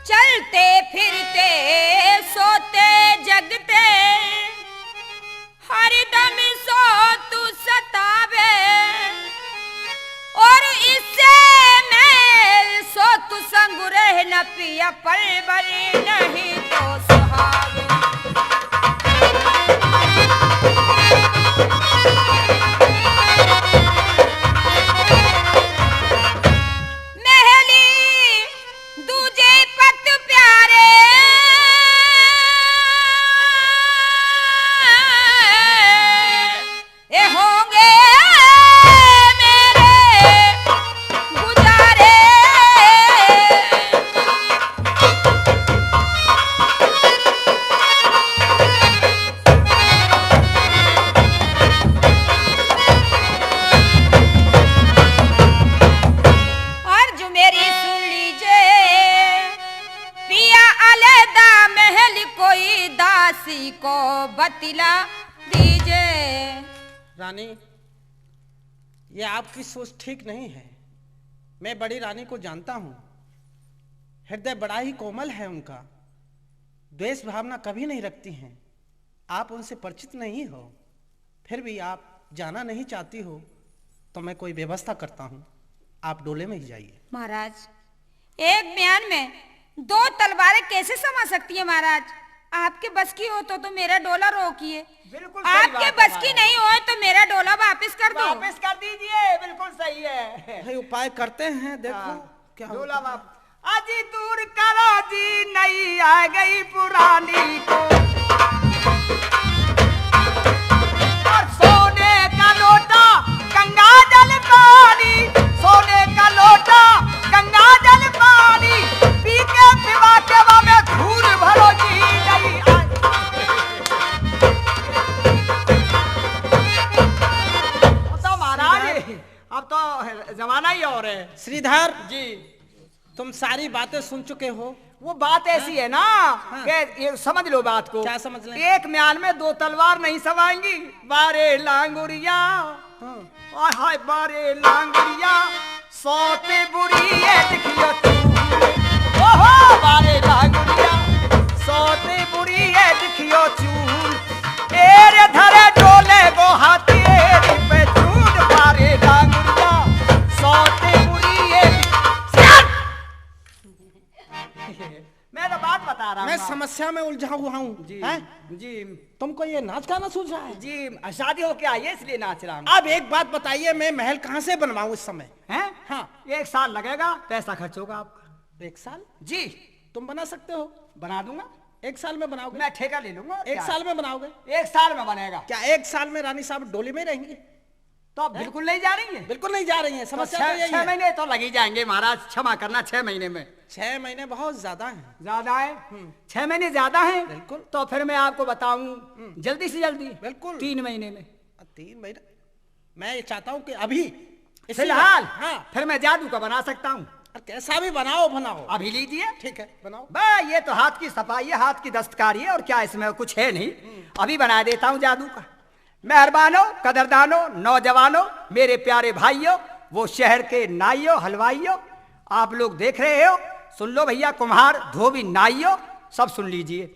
Speaker 1: चलते फिरते सोते जगते हरदम सो तू सतावे, बतला दीजिए।
Speaker 4: रानी, ये आपकी सोच ठीक नहीं है। मैं बड़ी रानी को जानता हूँ, हृदय बड़ा ही कोमल है उनका, द्वेष भावना कभी नहीं रखती हैं। आप उनसे परिचित नहीं हो, फिर भी आप जाना नहीं चाहती हो, तो मैं कोई व्यवस्था करता हूँ, आप डोले में ही जाइए।
Speaker 1: महाराज, एक बयान में दो तलवारें कैसे समा सकती है महाराज? आपके बस की हो तो मेरा डोला रोकिए,
Speaker 3: बिल्कुल सही
Speaker 1: आपके
Speaker 3: बात है
Speaker 1: बस की
Speaker 3: महाराज।
Speaker 1: नहीं हो तो मेरा डोला वापस कर दो।
Speaker 3: वापस कर दीजिए, बिल्कुल सही है।
Speaker 4: भाई उपाय करते हैं, देखो क्या
Speaker 3: डोला
Speaker 4: होता है।
Speaker 3: बाप अजी दूर करो जी, नई आ गई पुरानी को, और सोने का लोटा गंगा जल पानी, सोने का लोटा गंगा जल पानी, पी के पिवा के में धूल भरो जी नई तो महाराज अब तो जमाना ही और है।
Speaker 4: श्रीधर
Speaker 3: जी,
Speaker 4: तुम सारी बातें सुन चुके हो।
Speaker 3: वो बात ऐसी है ना कि ये समझ लो बात को।
Speaker 4: क्या समझ लें?
Speaker 3: एक म्यान में दो तलवार नहीं समाएंगी। बारे लांगुरिया, हाय बारे लांगुरिया, सौते बुरी है दिखियो चूल। ओहो बारे लांगुरिया, सौते बुरी है दिखियो चूल, एरे धरे डोले गो हाथी पे चूल। बारे लांगुरिया, सौते बुरी है। मैं तो बात बता रहा हूँ।
Speaker 4: मैं समस्या में उलझा हुआ हूँ।
Speaker 3: जी
Speaker 4: हैं?
Speaker 3: जी
Speaker 4: तुमको ये नाच गाना सूझ रहा है?
Speaker 3: जी, शादी हो के आई है इसलिए नाच रहा हूँ।
Speaker 4: अब एक बात बताइए, मैं महल कहाँ से बनवाऊँ इस समय?
Speaker 3: हैं?
Speaker 4: हाँ।
Speaker 3: 1 साल लगेगा, पैसा खर्च होगा आपका।
Speaker 4: 1 साल
Speaker 3: जी,
Speaker 4: तुम बना सकते हो?
Speaker 3: बना दूंगा।
Speaker 4: 1 साल में बनाओगे?
Speaker 3: मैं ठेका ले लूंगा।
Speaker 4: 1 साल में बनाओगे?
Speaker 3: 1 साल में बनेगा।
Speaker 4: क्या 1 साल में रानी साहब डोली में रहेंगी?
Speaker 3: तो आप बिल्कुल नहीं जा रही हैं?
Speaker 4: बिल्कुल नहीं जा रही हैं। समस्या तो यही
Speaker 3: 6
Speaker 4: है।
Speaker 3: महीने तो लग ही जाएंगे महाराज, क्षमा करना। 6 महीने में
Speaker 4: 6 महीने बहुत ज्यादा हैं।
Speaker 3: ज्यादा है। 6 महीने ज्यादा है।
Speaker 4: बिल्कुल।
Speaker 3: तो फिर मैं आपको बताऊं जल्दी से जल्दी।
Speaker 4: बिल्कुल।
Speaker 3: 3 महीने में।
Speaker 4: 3 महीने? मैं ये चाहता हूँ कि अभी इसी
Speaker 3: फिलहाल
Speaker 4: वक्त- हाँ,
Speaker 3: फिर मैं जादू का बना सकता हूँ।
Speaker 4: कैसा भी बनाओ बनाओ।
Speaker 3: अभी लीजिए।
Speaker 4: ठीक है, बनाओ।
Speaker 3: बा ये तो हाथ की सफाई है, हाथ की दस्तकारी है, और क्या इसमें कुछ है नहीं। अभी बना देता हूँ जादू का। मेहरबानों, कदरदानों, नौजवानों, मेरे प्यारे भाइयों, वो शहर के नाइयों, हलवाइयों, आप लोग देख रहे हो, सुन लो भैया, कुम्हार, धोबी, नाइयों, सब सुन लीजिए।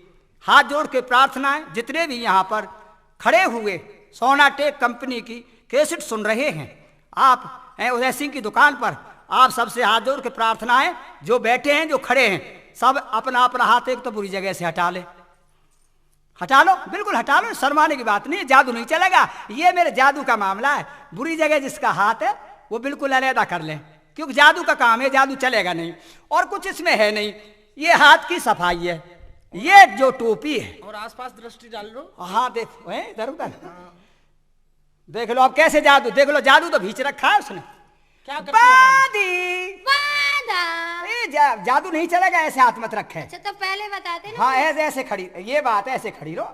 Speaker 3: हाथ जोड़ के प्रार्थनाएं जितने भी यहाँ पर खड़े हुए सोनाटेक कंपनी की कैसेट सुन रहे हैं, आप हैं उदय सिंह की दुकान पर, आप सबसे हाथ जोड़ के प्रार्थनाएं, जो बैठे हैं, जो खड़े हैं, सब अपना अपना हाथ एक तो बुरी जगह से हटा ले। हटा लो, बिल्कुल हटा लो, शर्माने की बात नहीं है, जादू नहीं चलेगा। ये मेरे जादू का मामला है। बुरी जगह जिसका हाथ है वो बिल्कुल अलहदा कर ले, क्योंकि जादू का काम है, जादू चलेगा नहीं। और कुछ इसमें है नहीं, ये हाथ की सफाई है, ये जो टोपी है।
Speaker 4: और आसपास दृष्टि डाल लो।
Speaker 3: हाँ देखो, इधर उधर देख लो, अब कैसे जादू, देख लो, जादू तो भींच रखा है उसने।
Speaker 4: क्या करते हो?
Speaker 3: बादी
Speaker 2: वादा।
Speaker 3: जादू नहीं चलेगा, ऐसे हाथ मत रखे।
Speaker 2: अच्छा तो पहले बताते ना।
Speaker 3: हाँ ऐसे ऐसे खड़ी, ये बात है, ऐसे खड़ी रहो,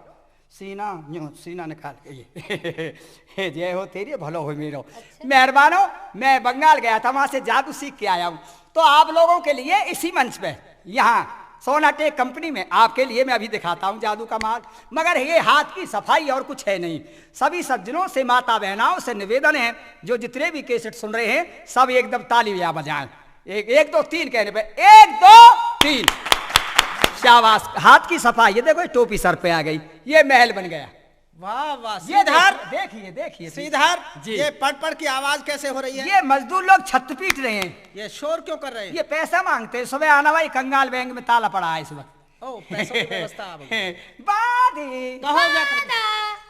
Speaker 3: सीना यूं सीना निकाल के ये जय हो तेरी, भलो हो मेरो। मेहरबानो, मैं बंगाल गया था, वहां से जादू सीख के आया हूँ। तो आप लोगों के लिए इसी मंच पे, यहाँ सोनाटेक कंपनी में, आपके लिए मैं अभी दिखाता हूँ जादू का माल। मगर ये हाथ की सफाई और कुछ है नहीं। सभी सज्जनों से, माता बहनाओं से निवेदन है, जो जितने भी कैसेट सुन रहे हैं, सब एकदम तालियां बजाएं। 1 2 3 कहने पे 1 2 3, शाबाश। हाथ की सफाई, ये देखो, टोपी सर पे आ गई, ये महल बन गया।
Speaker 4: वाह वाह।
Speaker 3: ये
Speaker 4: श्रीधर,
Speaker 3: देखिए देखिए
Speaker 4: श्रीधर
Speaker 3: जी।
Speaker 4: ये पढ़ पढ़ की आवाज कैसे हो रही है?
Speaker 3: ये मजदूर लोग छत पीट रहे हैं,
Speaker 4: ये शोर क्यों कर रहे हैं?
Speaker 3: ये पैसा मांगते हैं। सुबह आना भाई, कंगाल बैंक में ताला पड़ा है इस वक्त।
Speaker 4: ओ, पैसों की व्यवस्था आ गई।
Speaker 3: बादी
Speaker 4: कहो जाकर।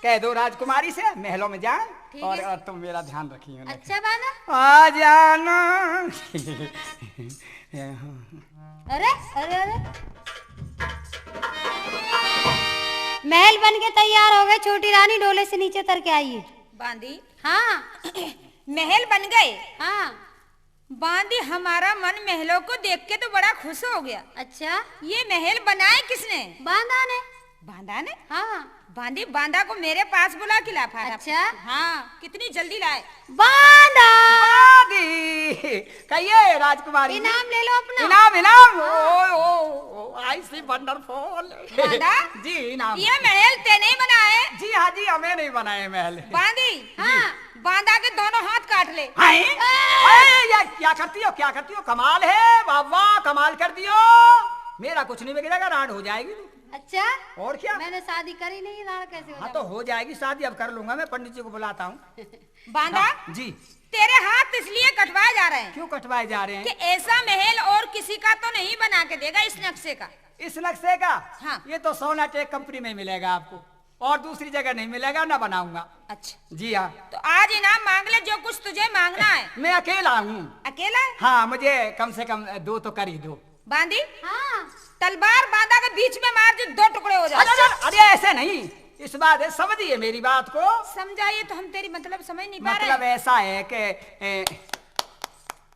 Speaker 3: कह दो राजकुमारी से महलों में जाए,
Speaker 2: ठीक
Speaker 3: और
Speaker 2: है।
Speaker 3: तुम मेरा ध्यान रखिए।
Speaker 2: अच्छा बाना।
Speaker 3: आ जाना।
Speaker 2: अरे अरे अरे, महल बन के तैयार हो गए, छोटी रानी डोले से नीचे उतर के आइए।
Speaker 1: बांदी,
Speaker 2: हाँ
Speaker 1: महल बन गए।
Speaker 2: हाँ।
Speaker 1: बांदी, हमारा मन महलों को देख के तो बड़ा खुश हो गया।
Speaker 2: अच्छा,
Speaker 1: ये महल बनाए किसने?
Speaker 2: बांधा ने।
Speaker 1: बांधा ने?
Speaker 2: हाँ।
Speaker 1: बांदी बांदा को मेरे पास बुला के ला फाड़ा।
Speaker 2: अच्छा।
Speaker 1: हाँ, कितनी जल्दी लाए।
Speaker 2: बांदा
Speaker 3: दादी कहिए राजकुमारी।
Speaker 2: इनाम ले लो अपना।
Speaker 3: इनाम इनाम। ओ आई सी वंडरफुल।
Speaker 1: बांदा
Speaker 3: जी इनाम।
Speaker 1: ये महल ते नहीं बनाए।
Speaker 3: जी हाँ जी, हमें नहीं बनाए महल।
Speaker 1: बांदी हाँ, बांदा के दोनों हाथ काट ले।
Speaker 3: क्या करती हो, क्या करती हो? कमाल है, वाह वाह, कमाल कर दियो। मेरा कुछ नहीं बिगड़ेगा, राड हो जाएगी।
Speaker 2: अच्छा,
Speaker 3: और क्या?
Speaker 2: मैंने शादी करी नहीं, राड़ कैसे हो
Speaker 3: हाँ तो हो जाएगी शादी, अब कर लूंगा मैं, पंडित जी को बुलाता हूँ।
Speaker 1: बांदा
Speaker 3: हाँ, जी
Speaker 1: तेरे हाथ इसलिए कटवाए जा रहे हैं
Speaker 3: क्यों कटवाए जा रहे
Speaker 1: कि
Speaker 3: हैं?
Speaker 1: ऐसा महल और किसी का तो नहीं बना के देगा इस नक्शे का।
Speaker 3: इस नक्शे का?
Speaker 1: हाँ।
Speaker 3: ये तो सोनाटेक कंपनी में मिलेगा आपको, और दूसरी जगह नहीं मिलेगा, ना बनाऊंगा।
Speaker 1: अच्छा,
Speaker 3: जी हाँ।
Speaker 1: तो आज इनाम मांग ले जो कुछ तुझे मांगना है।
Speaker 3: मैं अकेला हूँ।
Speaker 1: अकेला है?
Speaker 3: हाँ, मुझे कम से कम 2 तो कर ही दो।
Speaker 1: बांदी
Speaker 2: हाँ,
Speaker 1: तलवार बांदा के बीच में मार जो 2 टुकड़े हो जाए।
Speaker 3: अरे ऐसे नहीं, इस बात है, समझिए मेरी बात को।
Speaker 1: समझाइए तो हम तेरी मतलब समझ नहीं पा रहे।
Speaker 3: मतलब ऐसा है कि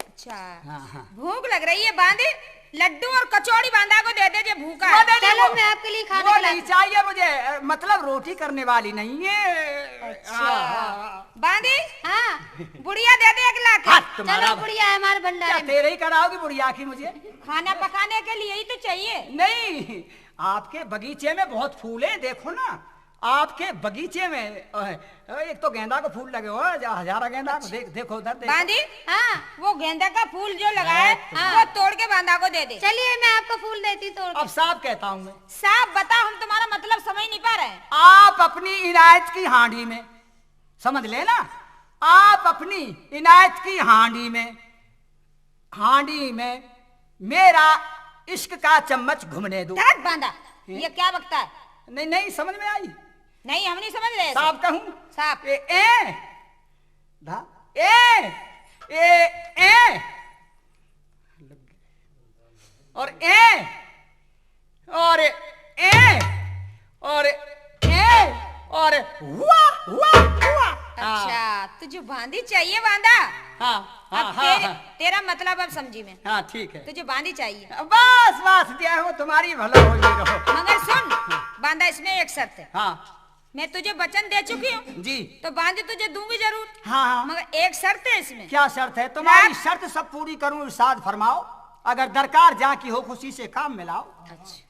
Speaker 1: अच्छा,
Speaker 3: हाँ।
Speaker 1: भूख लग रही है बांदी, लड्डू और कचौड़ी बांदा को दे दे जो भूखा है।
Speaker 2: चलो मैं आपके लिए खाना
Speaker 3: वो
Speaker 2: खिलाती
Speaker 3: नहीं चाहिए मुझे, मतलब रोटी करने वाली नहीं है।
Speaker 1: अच्छा बांदी
Speaker 2: हाँ,
Speaker 1: बुढ़िया दे दे 1 लाख।
Speaker 3: हाँ, तुम्हारा
Speaker 2: चलो बुढ़िया है हमारे भंडारे
Speaker 3: क्या
Speaker 2: में।
Speaker 3: तेरे ही कराओगी बुढ़िया की मुझे?
Speaker 1: खाना पकाने के लिए ही तो चाहिए।
Speaker 3: नहीं, आपके बगीचे में बहुत फूल है, देखो ना आपके बगीचे में एक तो गेंदा का फूल लगे हो, 1000 गेंदा। अच्छा। देखो उधर देखो।
Speaker 1: बांदी
Speaker 2: हाँ,
Speaker 1: वो गेंदा का फूल जो लगा है वो तोड़ के बांदा को दे दे।
Speaker 2: चलिए मैं आपको फूल देती तोड़ के।
Speaker 3: अब साफ कहता हूँ मैं।
Speaker 1: साहब बता, हम तुम्हारा मतलब समझ नहीं पा रहे हैं।
Speaker 3: आप अपनी इनायत की हांडी में, समझ लेना, आप अपनी इनायत की हांडी में मेरा इश्क का चम्मच घुमने दो।
Speaker 1: धड़क बांदा, ये क्या बकता है?
Speaker 3: नहीं नहीं, समझ में आई?
Speaker 1: नहीं, हम नहीं समझ रहे।
Speaker 3: साफ कहूं?
Speaker 1: साफ।
Speaker 3: ए और ए और ए और ए और हुआ हुआ हुआ।
Speaker 1: अच्छा, तुझे बांदी चाहिए बांदा?
Speaker 3: हाँ हाँ
Speaker 1: अब
Speaker 3: हाँ।
Speaker 1: तेरा मतलब अब समझी मैं।
Speaker 3: हाँ ठीक है,
Speaker 1: तुझे बांदी चाहिए।
Speaker 3: बस बस दिया हो, तुम्हारी भला हो रहो।
Speaker 1: मगर सुन बांदा, इसमें एक शर्त है।
Speaker 3: हाँ
Speaker 1: मैं तुझे वचन दे चुकी हूँ
Speaker 3: जी।
Speaker 1: तो बांदी तुझे दूंगी जरूर।
Speaker 3: हाँ हाँ।
Speaker 1: मगर एक शर्त है इसमें।
Speaker 3: क्या शर्त है? तुम्हारी
Speaker 1: रात-
Speaker 3: शर्त सब पूरी करूं, इरशाद फरमाओ। अगर दरकार जहाँ की हो, खुशी से काम मिलाओ।
Speaker 1: अच्छा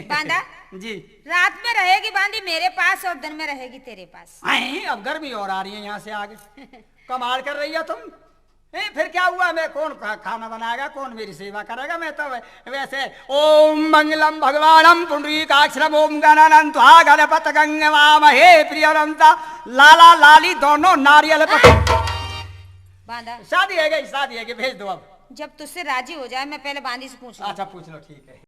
Speaker 1: बांदा
Speaker 3: जी।
Speaker 1: रात में रहेगी बांदी मेरे पास और दिन में रहेगी तेरे पास।
Speaker 3: अब गर्मी और आ रही है यहाँ से आगे। कमाल कर रही हो तुम। फिर क्या हुआ, मैं कौन खाना बनाएगा, कौन मेरी सेवा करेगा? मैं तो वैसे ओम मंगलम भगवानम पुंडरीकाक्षरम ओम गणानंत्वा गणपत गंगवामहे प्रियरंता लाला लाली दोनों नारियल
Speaker 1: बांदा
Speaker 3: शादी है गई, शादी है गई, भेज दो अब।
Speaker 1: जब तुझसे राजी हो जाए मैं पहले बांदी से पूछ लूं।
Speaker 3: अच्छा पूछ लो, ठीक है।